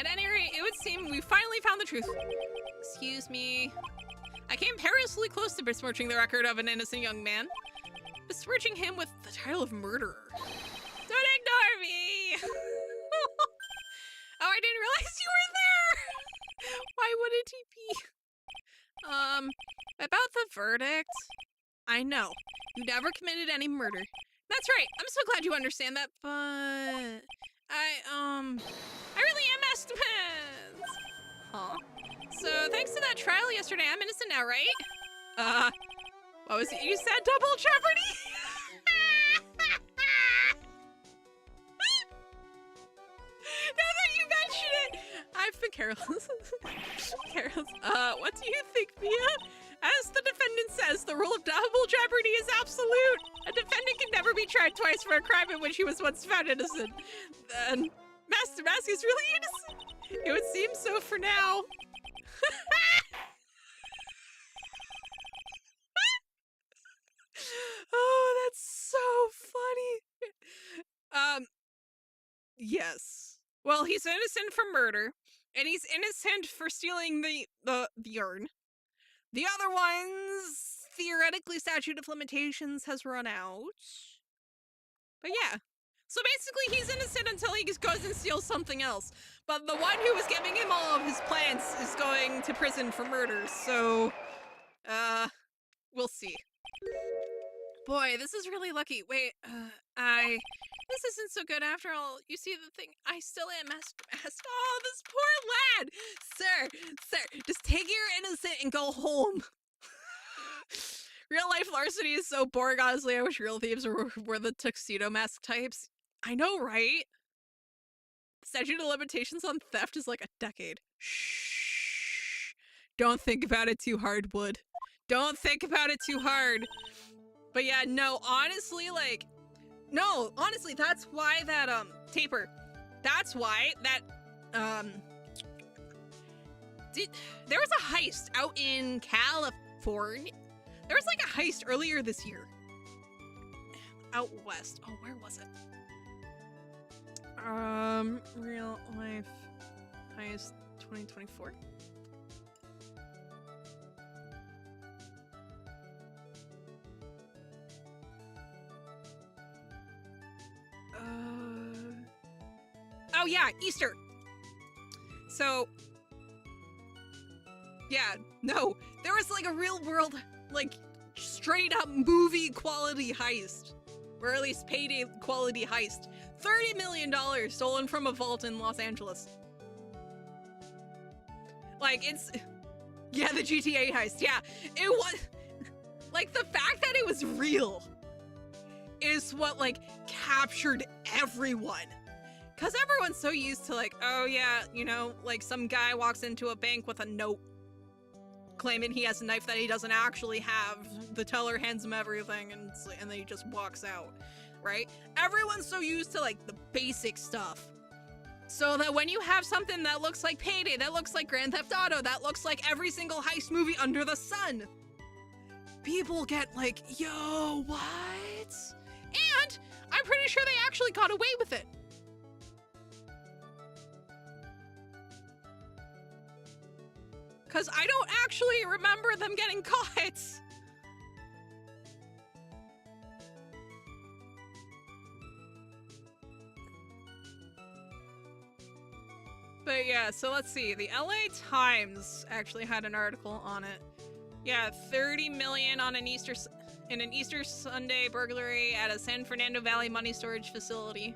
any rate, it would seem we finally found the truth. Excuse me. I came perilously close to besmirching the record of an innocent young man. Besmirching him with the title of murderer. Don't ignore me! Oh, I didn't realize you were there! Why wouldn't he be? About the verdict. I know. You never committed any murder. That's right. I'm so glad you understand that, but... I really am estimates! Huh? So, thanks to that trial yesterday, I'm innocent now, right? What was it you said? Double jeopardy? Now that you mention it, I've been careless. Careless. What do you think, Mia? As the defendant says, the rule of double jeopardy is absolute. A defendant can never be tried twice for a crime in which he was once found innocent. Then, Master Mask is really innocent. It would seem so for now. Yes. Well, he's innocent for murder, and he's innocent for stealing the urn. The other ones, theoretically, statute of limitations has run out. But yeah. So basically, he's innocent until he just goes and steals something else. But the one who was giving him all of his plants is going to prison for murder, so... we'll see. Boy, this is really lucky. Wait, this isn't so good after all. You see the thing? I still am masked. Oh, this poor lad! Sir, just take your innocent and go home. Real life larceny is so boring, honestly. I wish real thieves were the tuxedo mask types. I know, right? Statute of limitations on theft is like a decade. Shh. Don't think about it too hard, Wood. Don't think about it too hard. But yeah, no, honestly, like... No, honestly, that's why that, Taper. That's why that, there was a heist out in California. There was like a heist earlier this year. Out west. Oh, where was it? Real life heist 2024. Oh yeah, Easter. So, yeah, no, there was like a real world, like straight up movie quality heist, or at least payday quality heist. $30 million stolen from a vault in Los Angeles. Like, it's, yeah, the GTA heist, yeah. It was, like, the fact that it was real is what, like, captured everyone. Because everyone's so used to, like, oh yeah, you know, like some guy walks into a bank with a note claiming he has a knife that he doesn't actually have. The teller hands him everything and then he just walks out, right? Everyone's so used to, like, the basic stuff. So that when you have something that looks like Payday, that looks like Grand Theft Auto, that looks like every single heist movie under the sun, people get like, yo, what? And I'm pretty sure they actually got away with it. Because I don't actually remember them getting caught. But yeah, so let's see. The LA Times actually had an article on it. Yeah, 30 million on an Easter Sunday burglary at a San Fernando Valley money storage facility.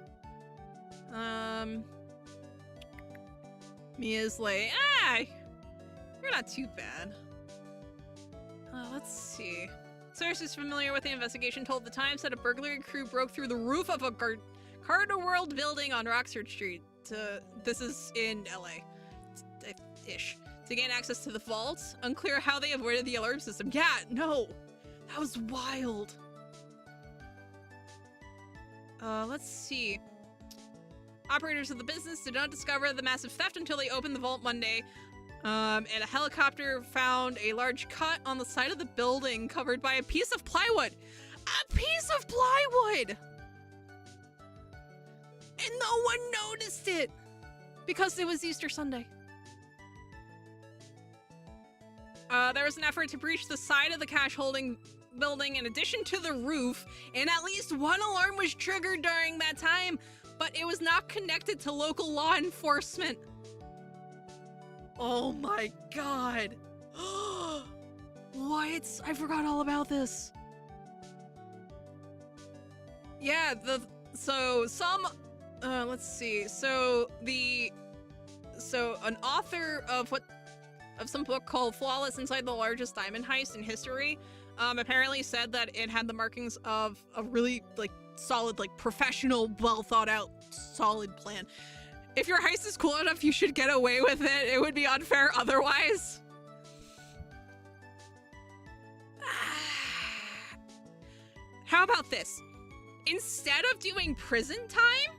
Mia's like, you're not too bad. Let's see. Sources familiar with the investigation told the Times that a burglary crew broke through the roof of a Cardinal World building on Roxford Street. This is in LA. Ish. To gain access to the vault. Unclear how they avoided the alarm system. Yeah, no. That was wild. Let's see. Operators of the business did not discover the massive theft until they opened the vault Monday. And a helicopter found a large cut on the side of the building covered by a piece of plywood. A piece of plywood! And no one noticed it! Because it was Easter Sunday. There was an effort to breach the side of the cash holding building in addition to the roof, and at least one alarm was triggered during that time, but it was not connected to local law enforcement. Oh my god. What? I forgot all about this. Yeah, let's see. So an author of some book called Flawless Inside the Largest Diamond Heist in History, apparently said that it had the markings of a really, like, solid, like, professional, well thought out, solid plan. If your heist is cool enough, you should get away with it. It would be unfair otherwise. How about this? Instead of doing prison time,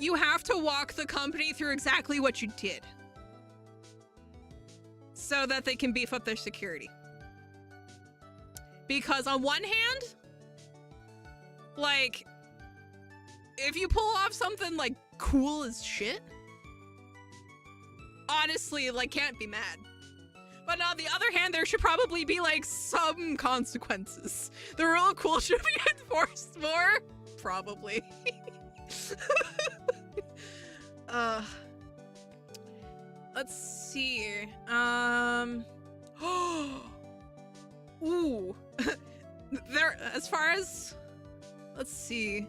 you have to walk the company through exactly what you did, so that they can beef up their security. Because on one hand, like, if you pull off something like cool as shit. Honestly, like, can't be mad. But on the other hand, there should probably be, like, some consequences. The rule of cool should be enforced more? Probably. Let's see. Ooh. There, as far as, let's see.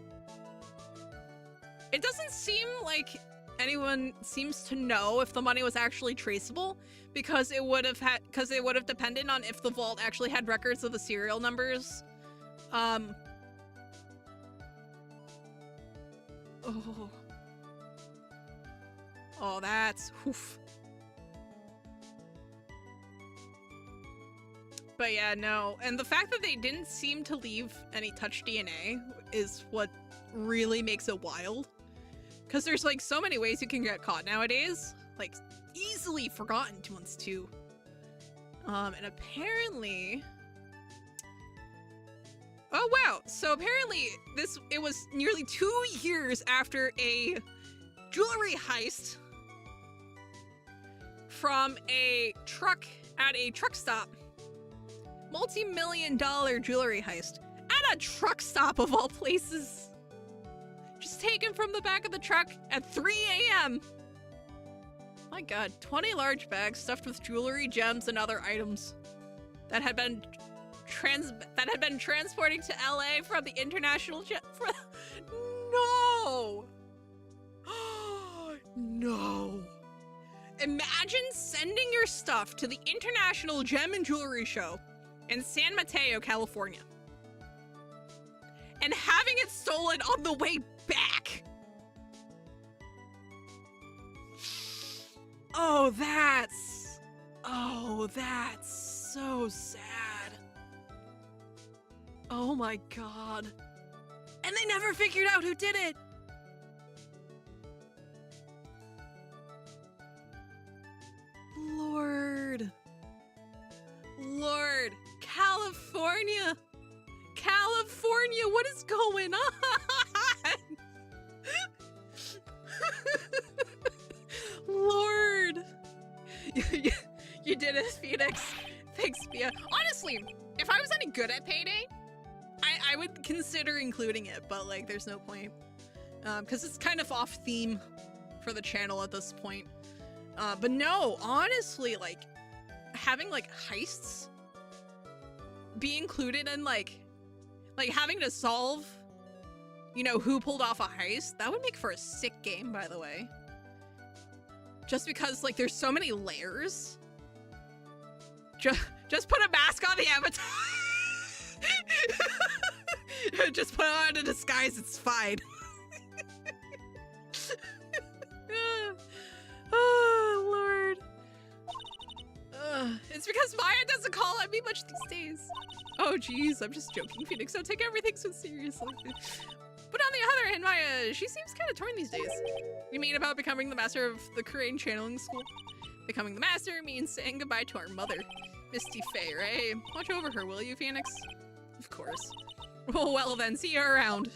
It doesn't seem like anyone seems to know if the money was actually traceable, because it would have depended on if the vault actually had records of the serial numbers. Oh, that's oof. But yeah, no. And the fact that they didn't seem to leave any touch DNA is what really makes it wild. Because there's like so many ways you can get caught nowadays. Like easily forgotten ones too. And apparently... Oh wow, so apparently it was nearly 2 years after a jewelry heist from a truck at a truck stop. Multi-million-dollar jewelry heist at a truck stop of all places. Just taken from the back of the truck at 3 a.m. My god, 20 large bags stuffed with jewelry, gems, and other items that had been transporting to LA from the international jet. No! No. Imagine sending your stuff to the International Gem and Jewelry Show in San Mateo, California, and having it stolen on the way back. Oh, that's so sad. Oh my god. And they never figured out who did it. Lord. California, what is going on? Lord. You did it, Phoenix. Thanks, Mia. Honestly, if I was any good at Payday, I would consider including it, but like there's no point. Because it's kind of off theme for the channel at this point. But no, honestly, like having like heists be included in like having to solve, you know, who pulled off a heist, that would make for a sick game, by the way. Just because like there's so many layers. Just put a mask on the avatar. Just put on a disguise, it's fine. Oh, Lord. It's because Maya doesn't call at me much these days. Oh, geez, I'm just joking, Phoenix. Don't take everything so seriously. But on the other hand, Maya, she seems kind of torn these days. You mean about becoming the master of the Korean channeling school? Becoming the master means saying goodbye to our mother, Misty Faye, right? Watch over her, will you, Phoenix? Of course. Oh, well then, see you around.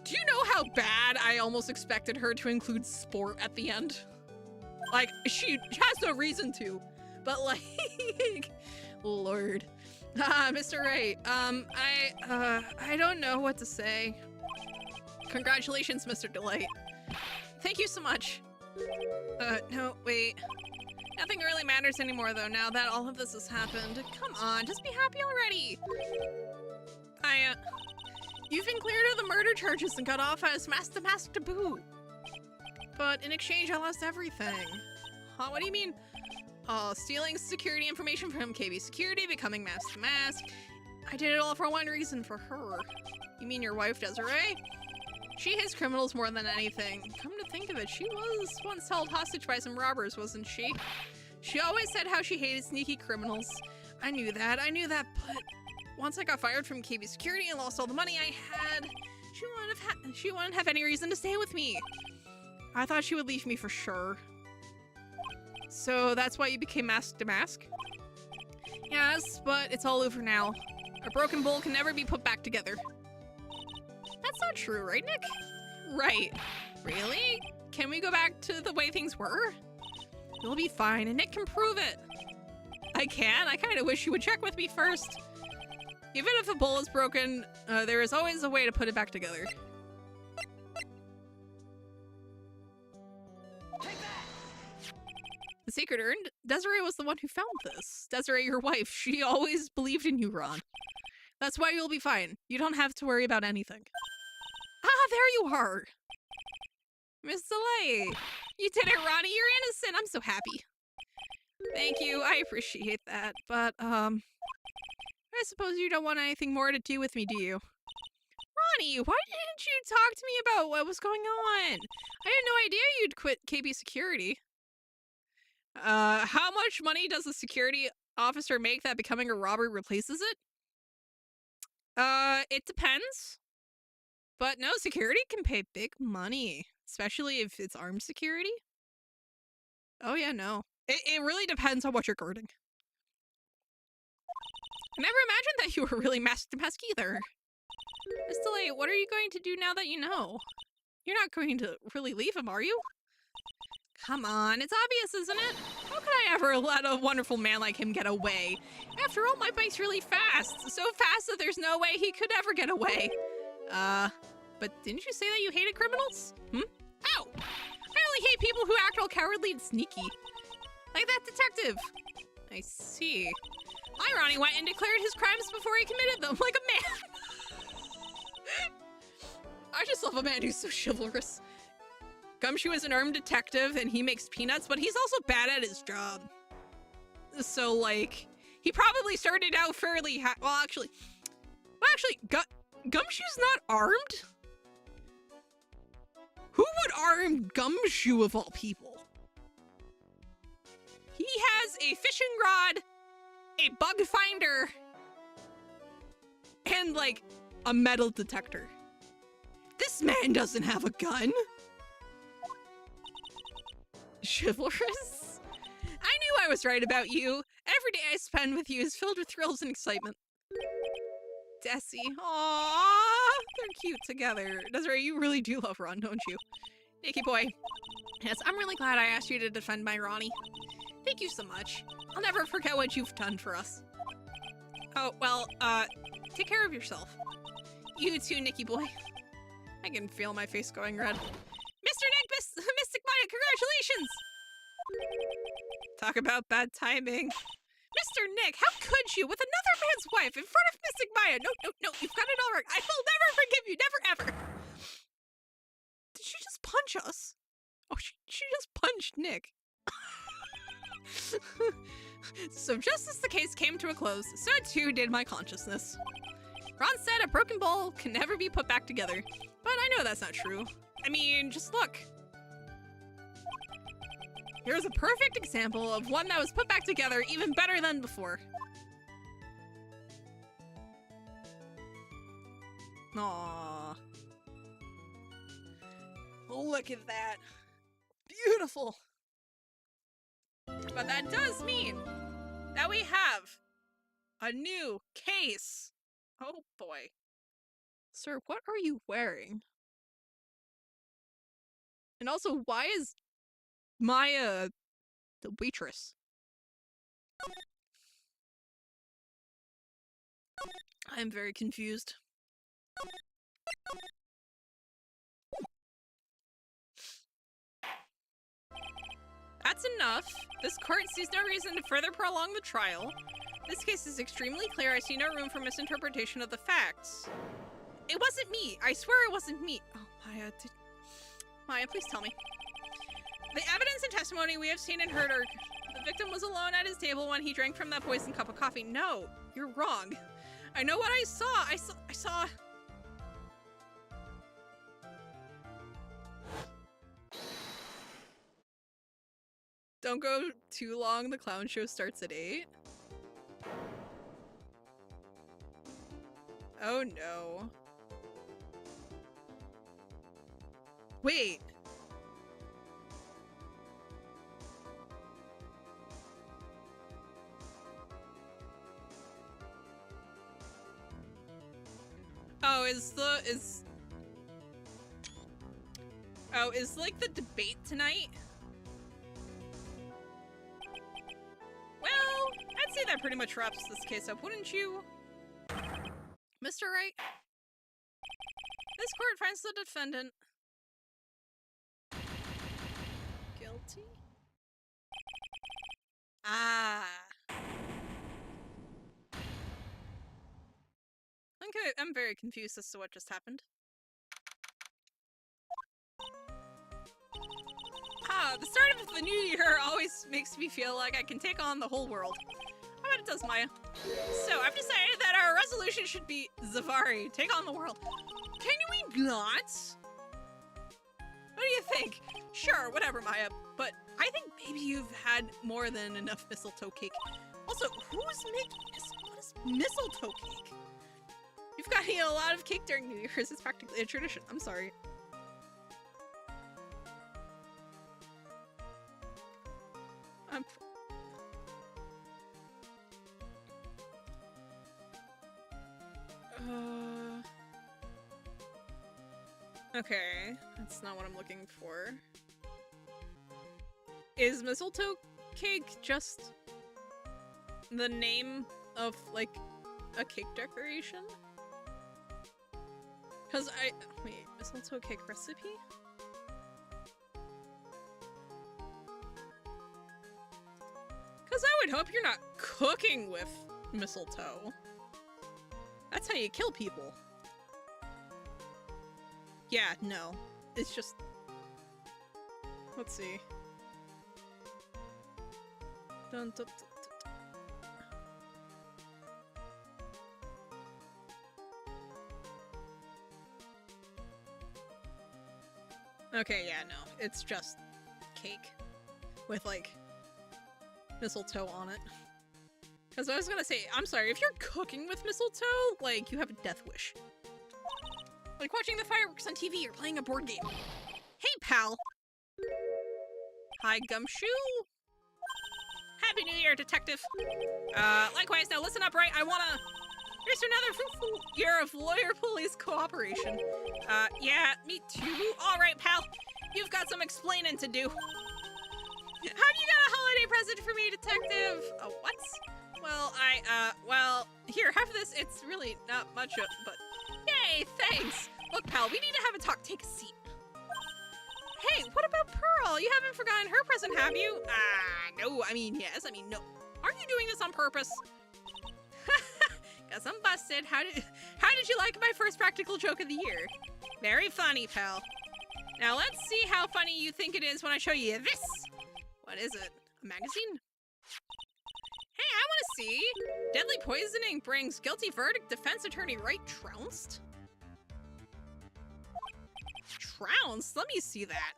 Do you know how bad I almost expected her to include sport at the end? Like, she has no reason to, but like, Lord. Mr. Wright, I don't know what to say. Congratulations, Mr. Delight. Thank you so much. No, wait. Nothing really matters anymore, though, now that all of this has happened. Come on, just be happy already. You've been cleared of the murder charges and got off as Master to boot. But in exchange, I lost everything. Huh, what do you mean? Stealing security information from KB Security, becoming Mask to Mask. I did it all for one reason, for her. You mean your wife, Desiree? She hates criminals more than anything. Come to think of it, she was once held hostage by some robbers, wasn't she? She always said how she hated sneaky criminals. I knew that, but once I got fired from KB Security and lost all the money I had, she wouldn't have any reason to stay with me. I thought she would leave me for sure. So that's why you became Mask to Mask? Yes, but it's all over now. A broken bowl can never be put back together. That's not true, right, Nick? Right. Really? Can we go back to the way things were? You'll be fine, and Nick can prove it. I can? I kind of wish you would check with me first. Even if a bowl is broken, there is always a way to put it back together. Take that! The secret urn? Desiree was the one who found this. Desiree, your wife, she always believed in you, Ron. That's why you'll be fine. You don't have to worry about anything. Ah, there you are! Miss Delay! You did it, Ronnie! You're innocent! I'm so happy. Thank you, I appreciate that, but, I suppose you don't want anything more to do with me, do you? Ronnie, why didn't you talk to me about what was going on? I had no idea you'd quit KB Security. How much money does a security officer make that becoming a robber replaces it? It depends. But no, security can pay big money, especially if it's armed security. Oh yeah, no. It really depends on what you're guarding. I never imagined that you were really mask to mask either. Miss DeLay, what are you going to do now that you know? You're not going to really leave him, are you? Come on, it's obvious, isn't it? How could I ever let a wonderful man like him get away? After all, my bike's really fast. So fast that there's no way he could ever get away. But didn't you say that you hated criminals? Ow! I only hate people who act all cowardly and sneaky. Like that detective. I see. Ronnie went and declared his crimes before he committed them, like a man. I just love a man who's so chivalrous. Gumshoe is an armed detective and he makes peanuts, but he's also bad at his job. So, like, he probably started out fairly Gumshoe's not armed? Who would arm Gumshoe of all people? He has a fishing rod, a bug finder, and, like, a metal detector. This man doesn't have a gun. Chivalrous? I knew I was right about you. Every day I spend with you is filled with thrills and excitement. Desi. Aww, they're cute together. Desiree, you really do love Ron, don't you? Nicky boy. Yes, I'm really glad I asked you to defend my Ronnie. Thank you so much. I'll never forget what you've done for us. Oh, well, take care of yourself. You too, Nicky boy. I can feel my face going red. Mr. Nick, Mystic Maya, congratulations! Talk about bad timing. Mr. Nick, how could you, with another man's wife in front of Mystic Maya? No, you've got it all right. I will never forgive you, never ever. Did she just punch us? Oh, she just punched Nick. So just as the case came to a close, so too did my consciousness. Ron said a broken bowl can never be put back together, but I know that's not true. I mean, just look. Here's a perfect example of one that was put back together even better than before. Aww. Look at that. Beautiful. But that does mean that we have a new case. Oh boy. Sir, what are you wearing? And also, why is Maya the waitress? I'm very confused. That's enough. This court sees no reason to further prolong the trial. This case is extremely clear. I see no room for misinterpretation of the facts. It wasn't me. I swear it wasn't me. Oh, Maya, please tell me. The evidence and testimony we have seen and heard are the victim was alone at his table when he drank from that poisoned cup of coffee. No, you're wrong. I know what I saw. I saw... Don't go too long. The clown show starts at 8. Oh no. Wait. Oh, Oh, is like the debate tonight? Well, I'd say that pretty much wraps this case up, wouldn't you? Mr. Wright? This court finds the defendant guilty? Ah. Okay, I'm very confused as to what just happened. Ah, the start of the new year always makes me feel like I can take on the whole world. I bet it does, Maya. So, I've decided that our resolution should be Zavari, take on the world. Can we not? What do you think? Sure, whatever, Maya, but I think maybe you've had more than enough mistletoe cake. Also, who's making this? What is mistletoe cake? You've got to eat a lot of cake during New Year's. It's practically a tradition. I'm sorry. Okay, that's not what I'm looking for. Is mistletoe cake just the name of, like, a cake decoration? Cause wait, mistletoe cake recipe? Cause I would hope you're not cooking with mistletoe. That's how you kill people. Yeah, no. It's just... Let's see. Dun, dun, dun, dun. Okay, yeah, no. It's just cake. With, like, mistletoe on it. Because I was gonna say, I'm sorry, if you're cooking with mistletoe, like, you have a death wish. Like watching the fireworks on TV or playing a board game. Hey, pal! Hi, Gumshoe! Happy New Year, detective! Likewise, now listen up, right? I wanna... Here's to another fruitful year of lawyer-police cooperation. Yeah, me too. Alright, pal. You've got some explaining to do. Have you got a holiday present for me, detective? What? Well, well, here, have this. It's really not much, but... Yay, thanks! Look, pal, we need to have a talk. Take a seat. Hey, what about Pearl? You haven't forgotten her present, have you? No, I mean, yes, I mean, no. Aren't you doing this on purpose? Guess I'm busted. How did you like my first practical joke of the year? Very funny, pal. Now let's see how funny you think it is when I show you this. What is it? A magazine? Hey, I want to see. Deadly poisoning brings guilty verdict. Defense attorney Wright trounced. Trounced? Let me see that.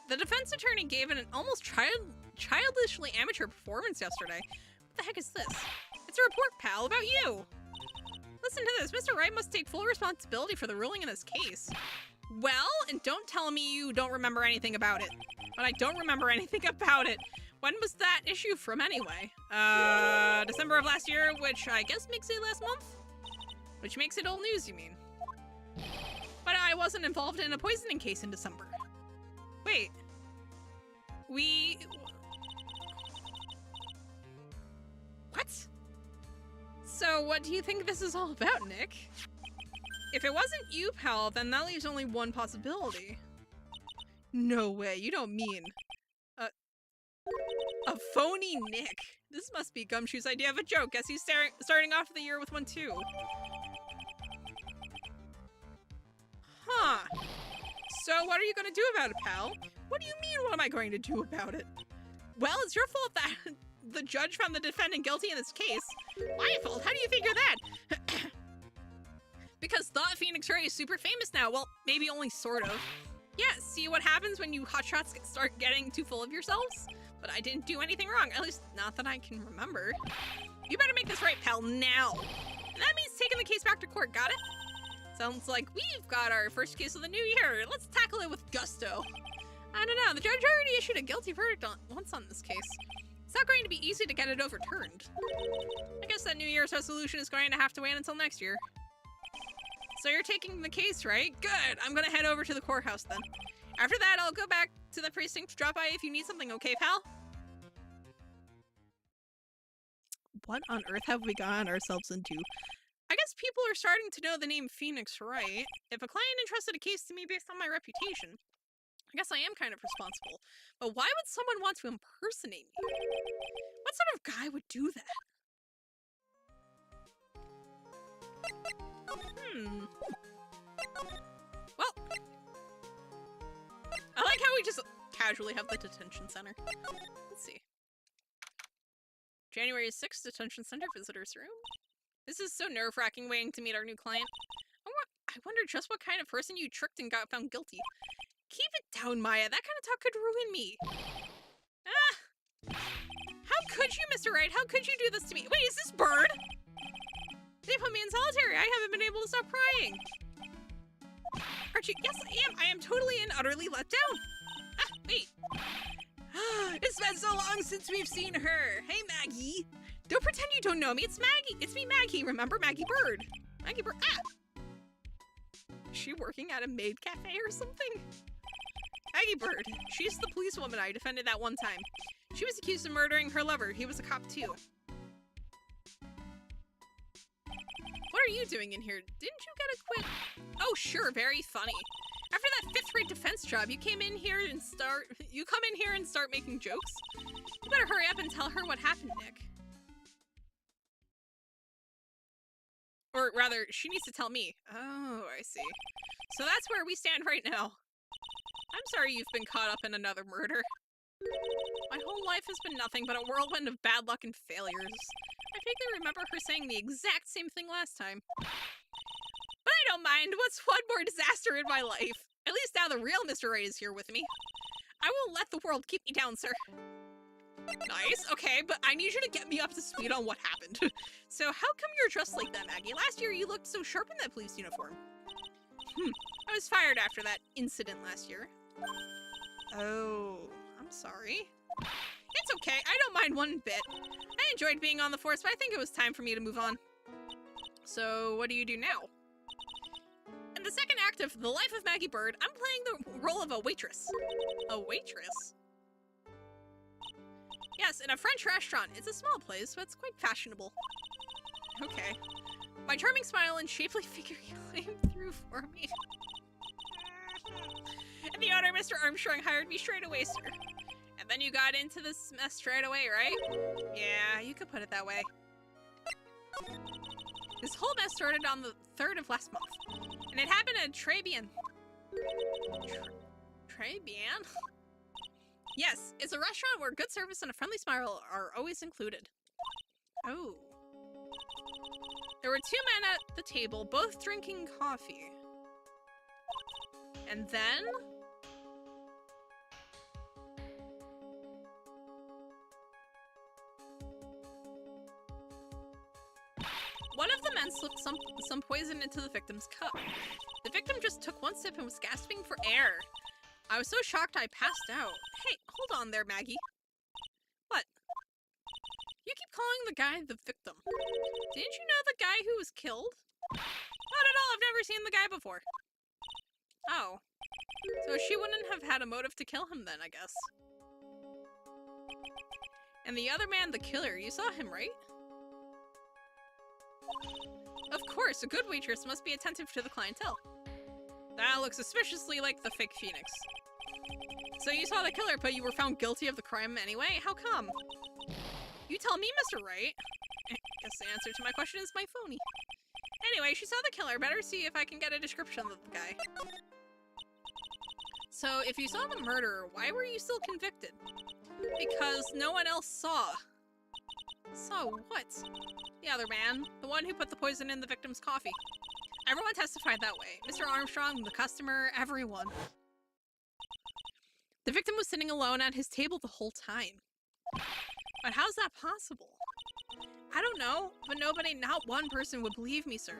The defense attorney gave an almost childishly amateur performance yesterday. What the heck is this? It's a report, pal, about you. Listen to this. Mr. Wright must take full responsibility for the ruling in this case. Well, and don't tell me you don't remember anything about it. But I don't remember anything about it. When was that issue from anyway? December of last year, which I guess makes it last month? Which makes it old news, you mean? But I wasn't involved in a poisoning case in December. Wait. What? So what do you think this is all about, Nick? If it wasn't you, pal, then that leaves only one possibility. No way, you don't mean... A phony Nick. This must be Gumshoe's idea of a joke. Guess he's starting off the year with one too. Huh. So what are you gonna do about it, pal? What do you mean, what am I going to do about it? Well, it's your fault that the judge found the defendant guilty in this case. My fault? How do you figure that? Because Thought Phoenix Ray is super famous now. Well, maybe only sort of. Yeah, see what happens when you hotshots start getting too full of yourselves? But I didn't do anything wrong, at least not that I can remember. You better make this right, pal, now. And that means taking the case back to court, got it? Sounds like we've got our first case of the new year. Let's tackle it with gusto. I don't know, the judge already issued a guilty verdict once on this case. It's not going to be easy to get it overturned. I guess that New Year's resolution is going to have to wait until next year. So you're taking the case, right? Good. I'm gonna head over to the courthouse then. After that, I'll go back to the precinct to drop by if you need something, okay, pal? What on earth have we gotten ourselves into? I guess people are starting to know the name Phoenix Wright. If a client entrusted a case to me based on my reputation, I guess I am kind of responsible. But why would someone want to impersonate me? What sort of guy would do that? Well, I like how we just casually have the detention center. Let's see. January 6th, detention center visitors room. This is so nerve-wracking waiting to meet our new client. I wonder just what kind of person you tricked and got found guilty. Keep it down, Maya. That kind of talk could ruin me. Ah! How could you, Mr. Wright? How could you do this to me? Wait, is this Bird? They put me in solitary. I haven't been able to stop crying. Archie, yes, I am. I am totally and utterly let down. Ah, wait. It's been so long since we've seen her. Hey, Maggie. Don't pretend you don't know me. It's Maggie. It's me, Maggie. Remember Maggie Bird? Maggie Bird. Ah! Is she working at a maid cafe or something? Maggie Bird. She's the policewoman I defended that one time. She was accused of murdering her lover. He was a cop too. What are you doing in here? Didn't you get a quit? Oh, sure. Very funny. After that fifth-rate defense job, you come in here and start making jokes? You better hurry up and tell her what happened, Nick. Or rather, she needs to tell me. Oh, I see. So that's where we stand right now. I'm sorry you've been caught up in another murder. My whole life has been nothing but a whirlwind of bad luck and failures. I vaguely remember her saying the exact same thing last time. But I don't mind. What's one more disaster in my life? At least now the real Mr. Wright is here with me. I won't let the world keep me down, sir. Nice, okay, but I need you to get me up to speed on what happened. So how come you're dressed like that, Maggie? Last year you looked so sharp in that police uniform. I was fired after that incident last year. Oh, I'm sorry. It's okay, I don't mind one bit. I enjoyed being on the force, but I think it was time for me to move on. So, what do you do now? In the second act of The Life of Maggie Bird, I'm playing the role of a waitress. A waitress? Yes, in a French restaurant. It's a small place, but it's quite fashionable. Okay. My charming smile and shapely figure came through for me. And the owner, Mr. Armstrong, hired me straight away, sir. And then you got into this mess straight away, right? Yeah, you could put it that way. This whole mess started on the 3rd of last month. And it happened at Trebian. Trebian? Yes, it's a restaurant where good service and a friendly smile are always included. Oh. There were 2 men at the table, both drinking coffee. And then... one of the men slipped some poison into the victim's cup. The victim just took one sip and was gasping for air. I was so shocked I passed out. Hey, hold on there, Maggie. What? You keep calling the guy the victim. Didn't you know the guy who was killed? Not at all, I've never seen the guy before. Oh. So she wouldn't have had a motive to kill him then, I guess. And the other man, the killer, you saw him, right? Of course, a good waitress must be attentive to the clientele. That looks suspiciously like the fake Phoenix. So you saw the killer, but you were found guilty of the crime anyway? How come? You tell me, Mr. Wright. I guess the answer to my question is my phony. Anyway, she saw the killer. Better see if I can get a description of the guy. So, if you saw the murderer, why were you still convicted? Because no one else saw. Saw what? The other man. The one who put the poison in the victim's coffee. Everyone testified that way. Mr. Armstrong, the customer, everyone. The victim was sitting alone at his table the whole time. But how's that possible? I don't know, but nobody, not one person would believe me, sir.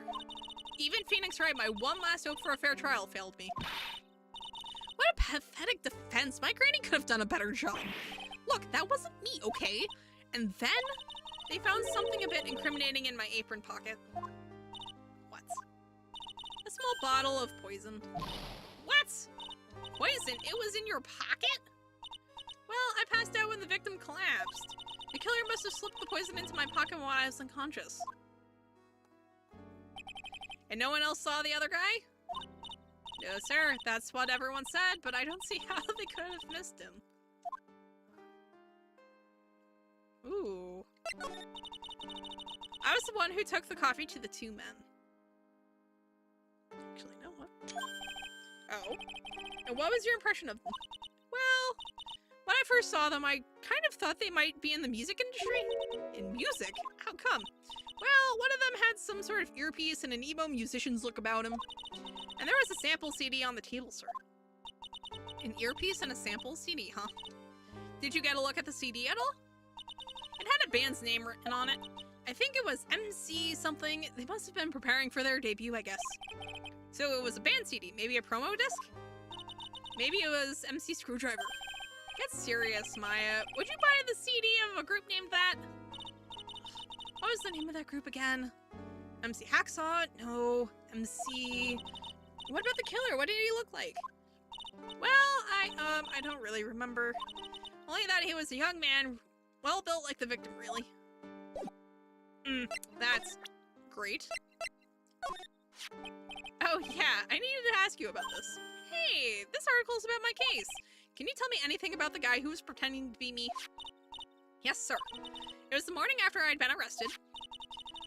Even Phoenix Wright, my one last hope for a fair trial, failed me. What a pathetic defense. My granny could have done a better job. Look, that wasn't me, okay? And then they found something a bit incriminating in my apron pocket. What? This bottle of poison. What? Poison? It was in your pocket? Well, I passed out when the victim collapsed. The killer must have slipped the poison into my pocket while I was unconscious. And no one else saw the other guy? No, sir. That's what everyone said, but I don't see how they could have missed him. Ooh. I was the one who took the coffee to the two men. Actually, no, what? Oh. And what was your impression of them? Well, when I first saw them, I kind of thought they might be in the music industry. In music? How come? Well, one of them had some sort of earpiece and an emo musician's look about him. And there was a sample CD on the table, sir. An earpiece and a sample CD, huh? Did you get a look at the CD at all? It had a band's name written on it. I think it was MC something. They must have been preparing for their debut, I guess. So it was a band CD, maybe a promo disc? Maybe it was MC Screwdriver. Get serious, Maya. Would you buy the CD of a group named that? What was the name of that group again? MC Hacksaw? No. MC... What about the killer? What did he look like? Well, I don't really remember. Only that he was a young man, well built like the victim, really. That's great. Oh yeah, I needed to ask you about this. Hey, this article's about my case. Can you tell me anything about the guy who was pretending to be me? Yes, sir. It was the morning after I'd been arrested.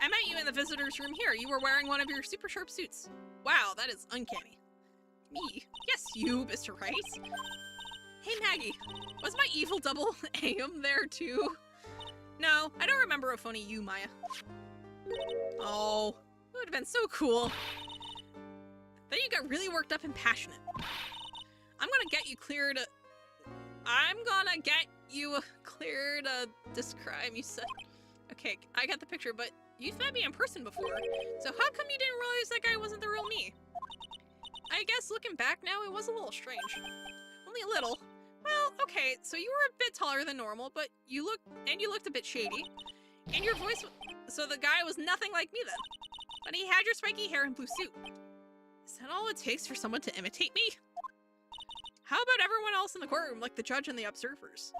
I met you in the visitor's room here. You were wearing one of your super sharp suits. Wow, that is uncanny. Me? Yes, you, Mr. Wright. Hey, Maggie. Was my evil double Am there too? No, I don't remember a phony you, Maya. Oh, it would have been so cool. Then you got really worked up and passionate. I'm gonna get you clear to describe, you said. Okay, I got the picture, but you've met me in person before, so how come you didn't realize that guy wasn't the real me? I guess looking back now, it was a little strange. Only a little. Well, okay, so you were a bit taller than normal, but you looked a bit shady. And your voice, so the guy was nothing like me then. But he had your spiky hair and blue suit. Is that all it takes for someone to imitate me? How about everyone else in the courtroom, like the judge and the observers?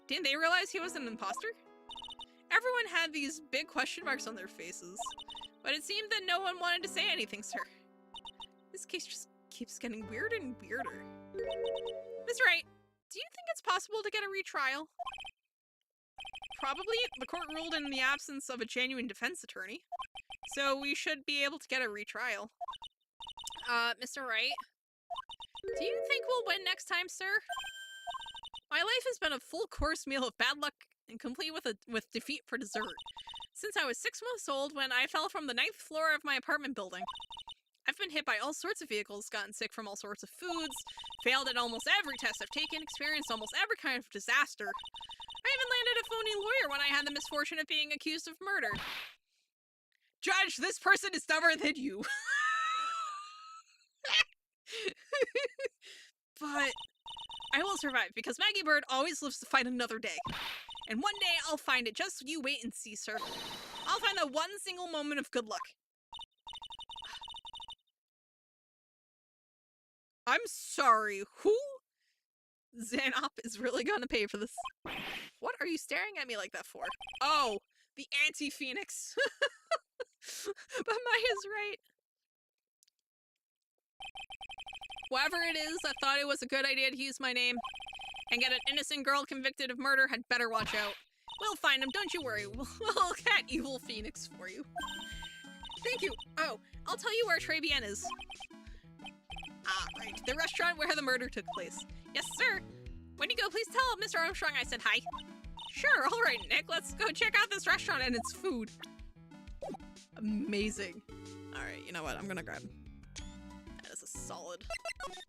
Didn't they realize he was an imposter? Everyone had these big question marks on their faces, but it seemed that no one wanted to say anything, sir. This case just keeps getting weirder and weirder. Ms. Wright, do you think it's possible to get a retrial? Probably. The court ruled in the absence of a genuine defense attorney, so we should be able to get a retrial. Mr. Wright, do you think we'll win next time, sir? My life has been a full course meal of bad luck and complete with defeat for dessert. Since I was 6 months old when I fell from the 9th floor of my apartment building. I've been hit by all sorts of vehicles, gotten sick from all sorts of foods, failed at almost every test I've taken, experienced almost every kind of disaster. I even landed a phony lawyer when I had the misfortune of being accused of murder. Judge, this person is dumber than you. But I will survive because Maggie Bird always lives to fight another day. And one day I'll find it. Just you wait and see, sir. I'll find that one single moment of good luck. I'm sorry, who? Xanop is really gonna pay for this. What are you staring at me like that for? Oh, the anti-Phoenix. But Maya's right. Whoever it is that thought it was a good idea to use my name and get an innocent girl convicted of murder had better watch out. We'll find him, don't you worry. We'll catch evil Phoenix for you. Thank you. Oh, I'll tell you where Trevian is. Ah, right. The restaurant where the murder took place. Yes, sir. When you go, please tell Mr. Armstrong I said hi. Sure, all right, Nick. Let's go check out this restaurant and its food. Amazing. All right, you know what? I'm gonna grab. That is a solid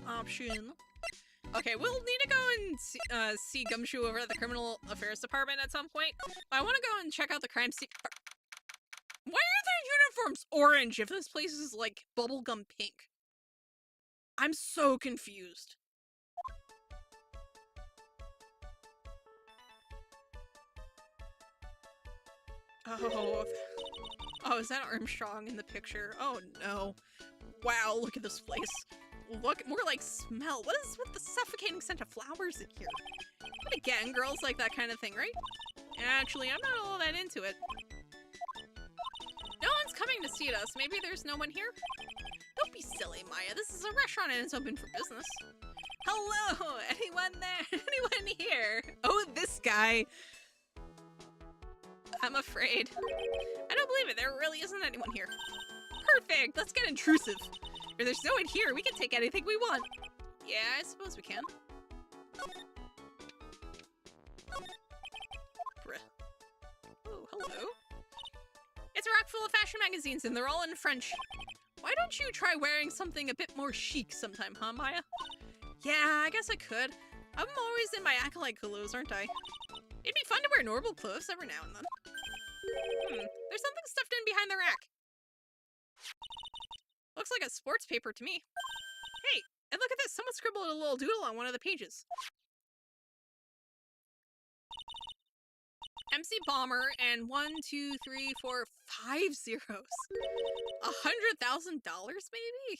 option. Okay, we'll need to go and see Gumshoe over at the Criminal Affairs Department at some point. But I want to go and check out the crime scene. Why are their uniforms orange if this place is like bubblegum pink? I'm so confused. Oh, is that Armstrong in the picture? Oh no. Wow, look at this place. Look, more like smell. What is with the suffocating scent of flowers in here? But again, girls like that kind of thing, right? Actually, I'm not all that into it. No one's coming to see us. Maybe there's no one here? Don't be silly, Maya. This is a restaurant and it's open for business. Hello! Anyone there? Anyone here? Oh, this guy. I'm afraid. I don't believe it. There really isn't anyone here. Perfect! Let's get intrusive. If there's no one here, we can take anything we want. Yeah, I suppose we can. Oh, hello. It's a rack full of fashion magazines and they're all in French. Why don't you try wearing something a bit more chic sometime, huh, Maya? Yeah, I guess I could. I'm always in my acolyte clothes, aren't I? It'd be fun to wear normal clothes every now and then. There's something stuffed in behind the rack. Looks like a sports paper to me. Hey, and look at this. Someone scribbled a little doodle on one of the pages. MC Bomber and 1, 2, 3, 4, 5 zeros. $100,000 maybe?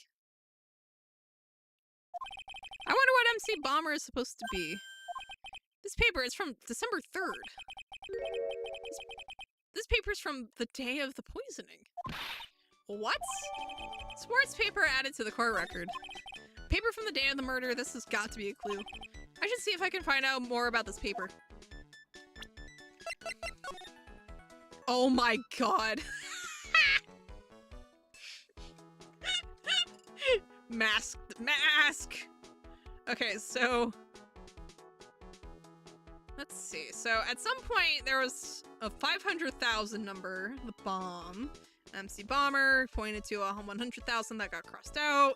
I wonder what MC Bomber is supposed to be. This paper is from December 3rd. This paper's from the day of the poisoning. What? Sports paper added to the court record. Paper from the day of the murder. This has got to be a clue. I should see if I can find out more about this paper. Oh my god. Mask. Okay, so let's see. So at some point there was a 500,000 number, the bomb. MC Bomber pointed to a 100,000 that got crossed out.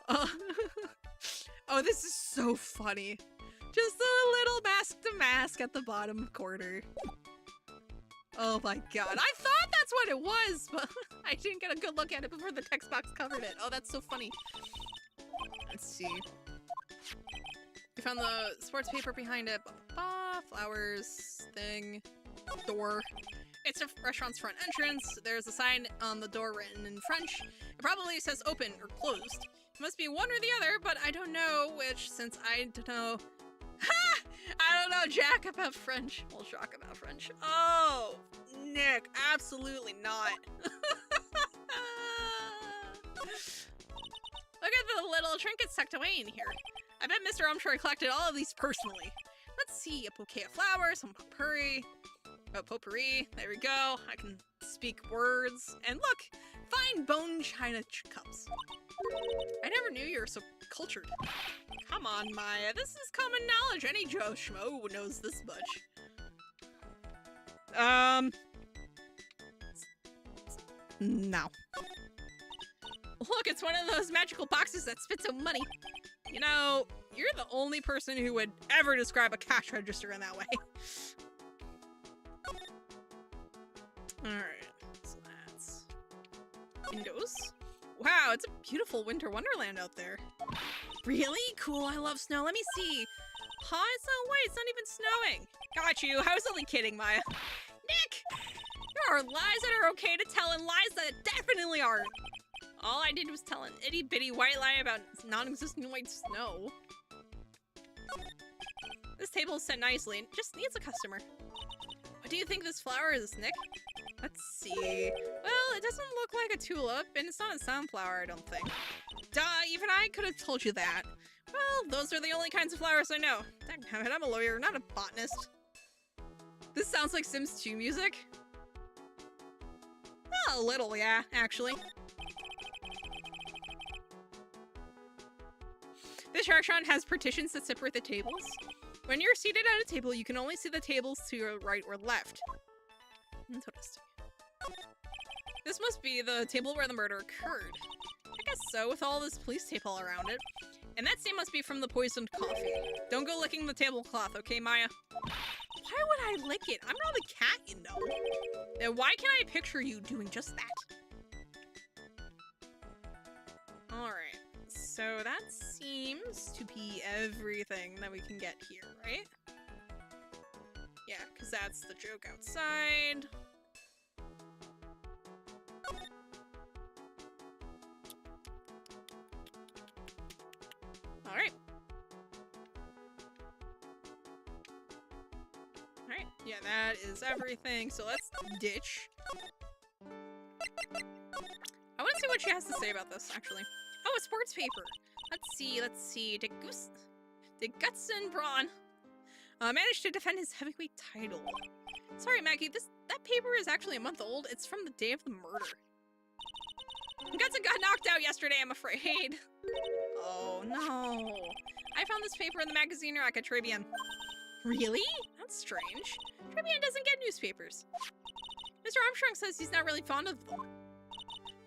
Oh, this is so funny. Just a little mask to mask at the bottom corner. Oh my god. I thought that's what it was, but I didn't get a good look at it before the text box covered it. Oh, that's so funny. Let's see. We found the sports paper behind it. Flowers, thing, door. It's a restaurant's front entrance. There's a sign on the door written in French. It probably says open or closed. It must be one or the other, but I don't know which since I don't know. Ha! I don't know jack about French. Well, shock about French. Oh, Nick, absolutely not. Look at the little trinkets tucked away in here. I bet Mr. Armstrong collected all of these personally. Let's see, a bouquet of flowers, some potpourri. Oh, potpourri. There we go. I can speak words. And look, fine bone china cups. I never knew you were so cultured. Come on, Maya. This is common knowledge. Any Joe Schmo knows this much. No. Look, it's one of those magical boxes that spits out money. You know, you're the only person who would ever describe a cash register in that way. Alright, so that's windows. Wow, it's a beautiful winter wonderland out there. Really? Cool, I love snow. Let me see. Huh? It's not white, it's not even snowing. Got you. I was only kidding, Maya. Nick! There are lies that are okay to tell and lies that definitely aren't. All I did was tell an itty-bitty white lie about non-existent white snow. This table is set nicely and just needs a customer. What do you think this flower is, Nick? Let's see. Well, it doesn't look like a tulip, and it's not a sunflower, I don't think. Duh, even I could have told you that. Well, those are the only kinds of flowers I know. Dang, I'm a lawyer, not a botanist. This sounds like Sims 2 music. Oh, a little, yeah, actually. This restaurant has partitions that separate the tables. When you're seated at a table, you can only see the tables to your right or left. Interesting. This must be the table where the murder occurred. I guess so, with all this police tape all around it. And that stain must be from the poisoned coffee. Don't go licking the tablecloth, okay, Maya? Why would I lick it? I'm not a cat, you know. Then why can't I picture you doing just that? Alright, so that seems to be everything that we can get here, right? Yeah, because that's the joke outside. Alright. Alright, yeah, that is everything. So let's ditch. I want to see what she has to say about this, actually. Oh, a sports paper. Let's see. De Gutson Braun managed to defend his heavyweight title. Sorry, Maggie, that paper is actually a month old. It's from the day of the murder. Gutson got knocked out yesterday, I'm afraid. Oh, no. I found this paper in the magazine rack at Tribune. Really? That's strange. Tribune doesn't get newspapers. Mr. Armstrong says he's not really fond of them.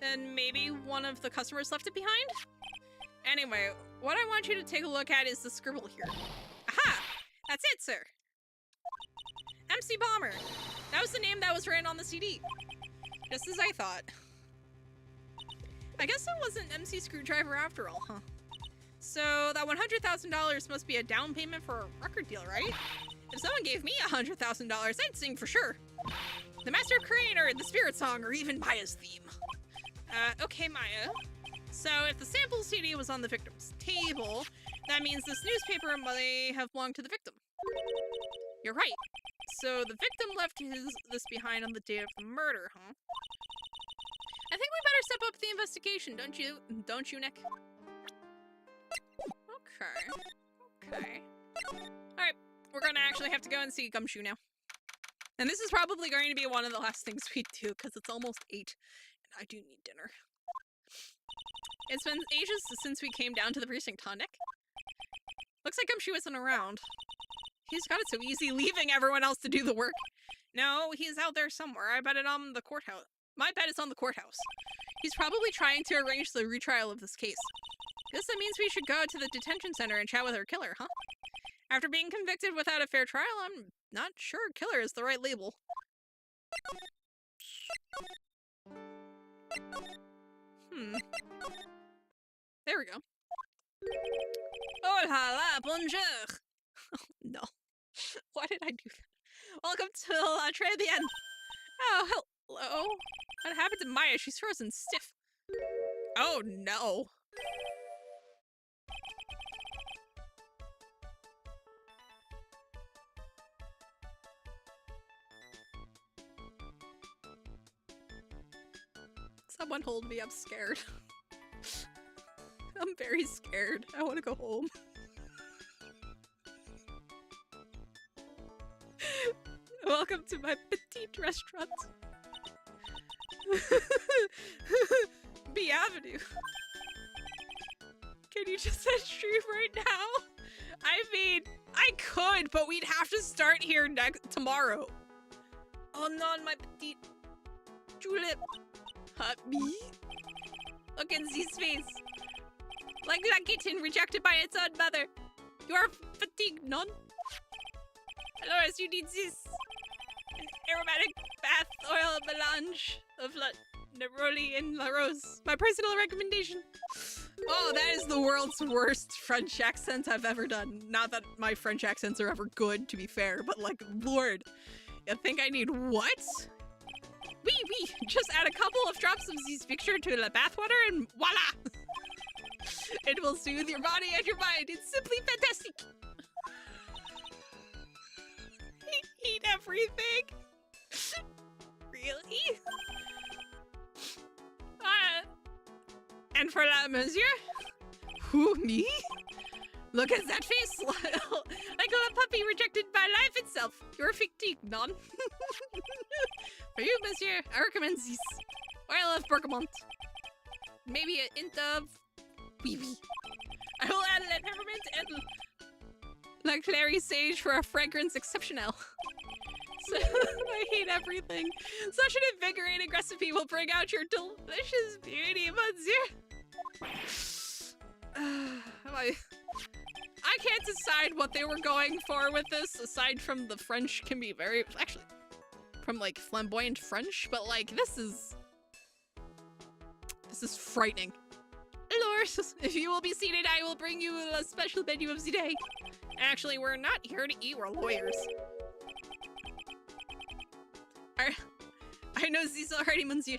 Then maybe one of the customers left it behind? Anyway, what I want you to take a look at is the scribble here. Aha! That's it, sir. MC Bomber. That was the name that was written on the CD. Just as I thought. I guess it wasn't MC Screwdriver after all, huh? So that $100,000 must be a down payment for a record deal, right? If someone gave me $100,000, I'd sing for sure. The Master Creator, the Spirit Song, or even Maya's theme. Okay, Maya. So if the sample CD was on the victim's table, that means this newspaper may have belonged to the victim. You're right. So the victim left this behind on the day of the murder, huh? I think we better step up the investigation, don't you, Nick? Okay. Alright, we're gonna actually have to go and see Gumshoe now. And this is probably going to be one of the last things we do, because it's almost 8, and I do need dinner. It's been ages since we came down to the precinct, huh, Nick? Looks like Gumshoe isn't around. He's got it so easy leaving everyone else to do the work. No, he's out there somewhere. I bet it on the courthouse. My bet is on the courthouse. He's probably trying to arrange the retrial of this case. Guess that means we should go to the detention center and chat with our killer, huh? After being convicted without a fair trial, I'm not sure killer is the right label. There we go. Oh la la, bonjour! Oh, no. Why did I do that? Welcome to La Tribune! Oh, hello. What happened to Maya? She's frozen stiff. Oh, no. Someone hold me, I'm scared. I'm very scared. I want to go home. Welcome to my petite restaurant. B Avenue. Can you just set stream right now? I mean, I could, but we'd have to start here tomorrow. Oh non, my petite julep. Me? Look at his face. Like that kitten rejected by its own mother. You are fatigued, non? Dolores, you need this. An aromatic bath oil melange of La Neroli and La Rose. My personal recommendation. Oh, that is the world's worst French accent I've ever done. Not that my French accents are ever good, to be fair, but like, Lord. You think I need what? Oui, just add a couple of drops of this mixture to the bathwater and voila! It will soothe your body and your mind. It's simply fantastic. I eat everything. Really? And for that, monsieur? Who, me? Look at that face! Like a little puppy rejected by life itself. You're fatigued, non? For you, monsieur, I recommend this. Oil of bergamot. Maybe a hint of... wee. I will add a peppermint and... like clary sage for a fragrance exceptional. So, I hate everything. Such an invigorating recipe will bring out your delicious beauty, monsieur. I can't decide what they were going for with this, aside from the French can be very... actually, from like flamboyant French, but like this is frightening. Lord, if you will be seated, I will bring you a special menu of the day. Actually, we're not here to eat, we're lawyers. I know this already, monsieur.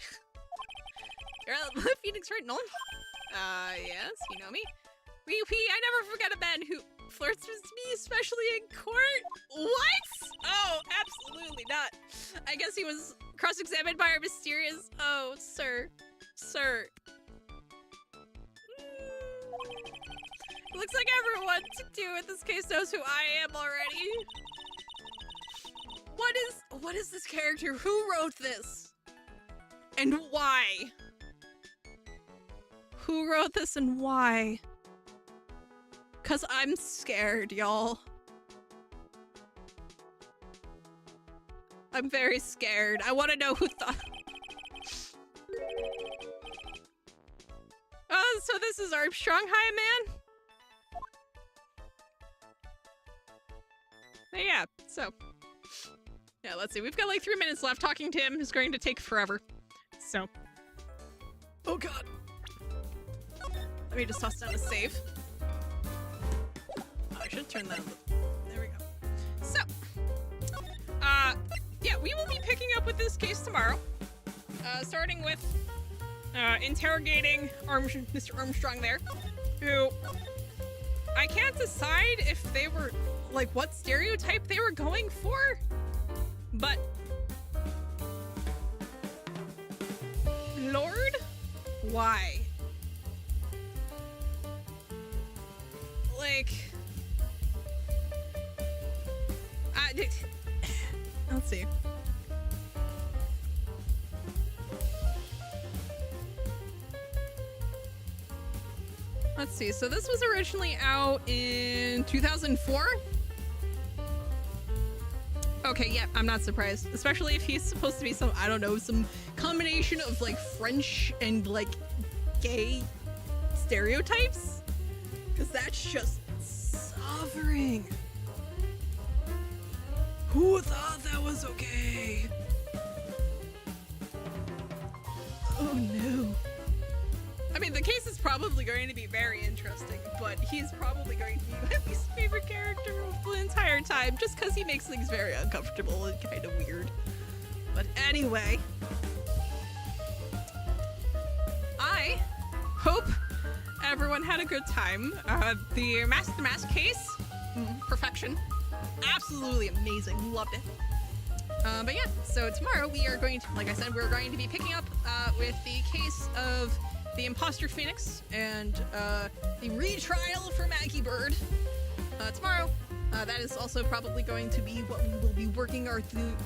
You're Phoenix, right? No? Yes, you know me. I never forget a man who flirts with me, especially in court. What? Oh, absolutely not. I guess he was cross-examined by our mysterious... Oh, sir. Sir. Looks like everyone to do with this case knows who I am already. What is this character? Who wrote this? And why? Who wrote this and why? 'Cause I'm scared, y'all. I'm very scared. I want to know who thought... Oh, so this is Armstrong. Hi, man. Yeah, so... Yeah, let's see. We've got like 3 minutes left. Talking to him is going to take forever. So... Oh, God. Let me just toss down a save. Oh, I should turn that... There we go. So... yeah, we will be picking up with this case tomorrow. Starting with... interrogating Mr. Armstrong there. Who... I can't decide if they were... like, what stereotype they were going for? But... Lord? Why? Like... Let's see. Let's see, so this was originally out in 2004? Okay, yeah, I'm not surprised. Especially if he's supposed to be some, I don't know, some combination of like French and like gay stereotypes. Because that's just suffering. Who thought that was okay? Oh no. I mean, the case is probably going to be very interesting, but he's probably going to be my least favorite character of the entire time, just because he makes things very uncomfortable and kind of weird. But anyway, I hope everyone had a good time. The Mask case, perfection. Absolutely amazing. Loved it. But yeah, so tomorrow we are going to, like I said, we're going to be picking up with the case of the Imposter Phoenix and the retrial for Maggie Bird tomorrow. That is also probably going to be what we will be working our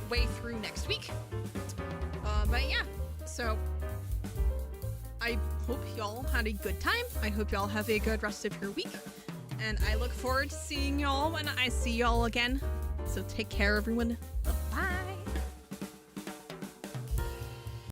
way through next week. But yeah, so I hope y'all had a good time. I hope y'all have a good rest of your week. And I look forward to seeing y'all when I see y'all again. So take care, everyone. Bye.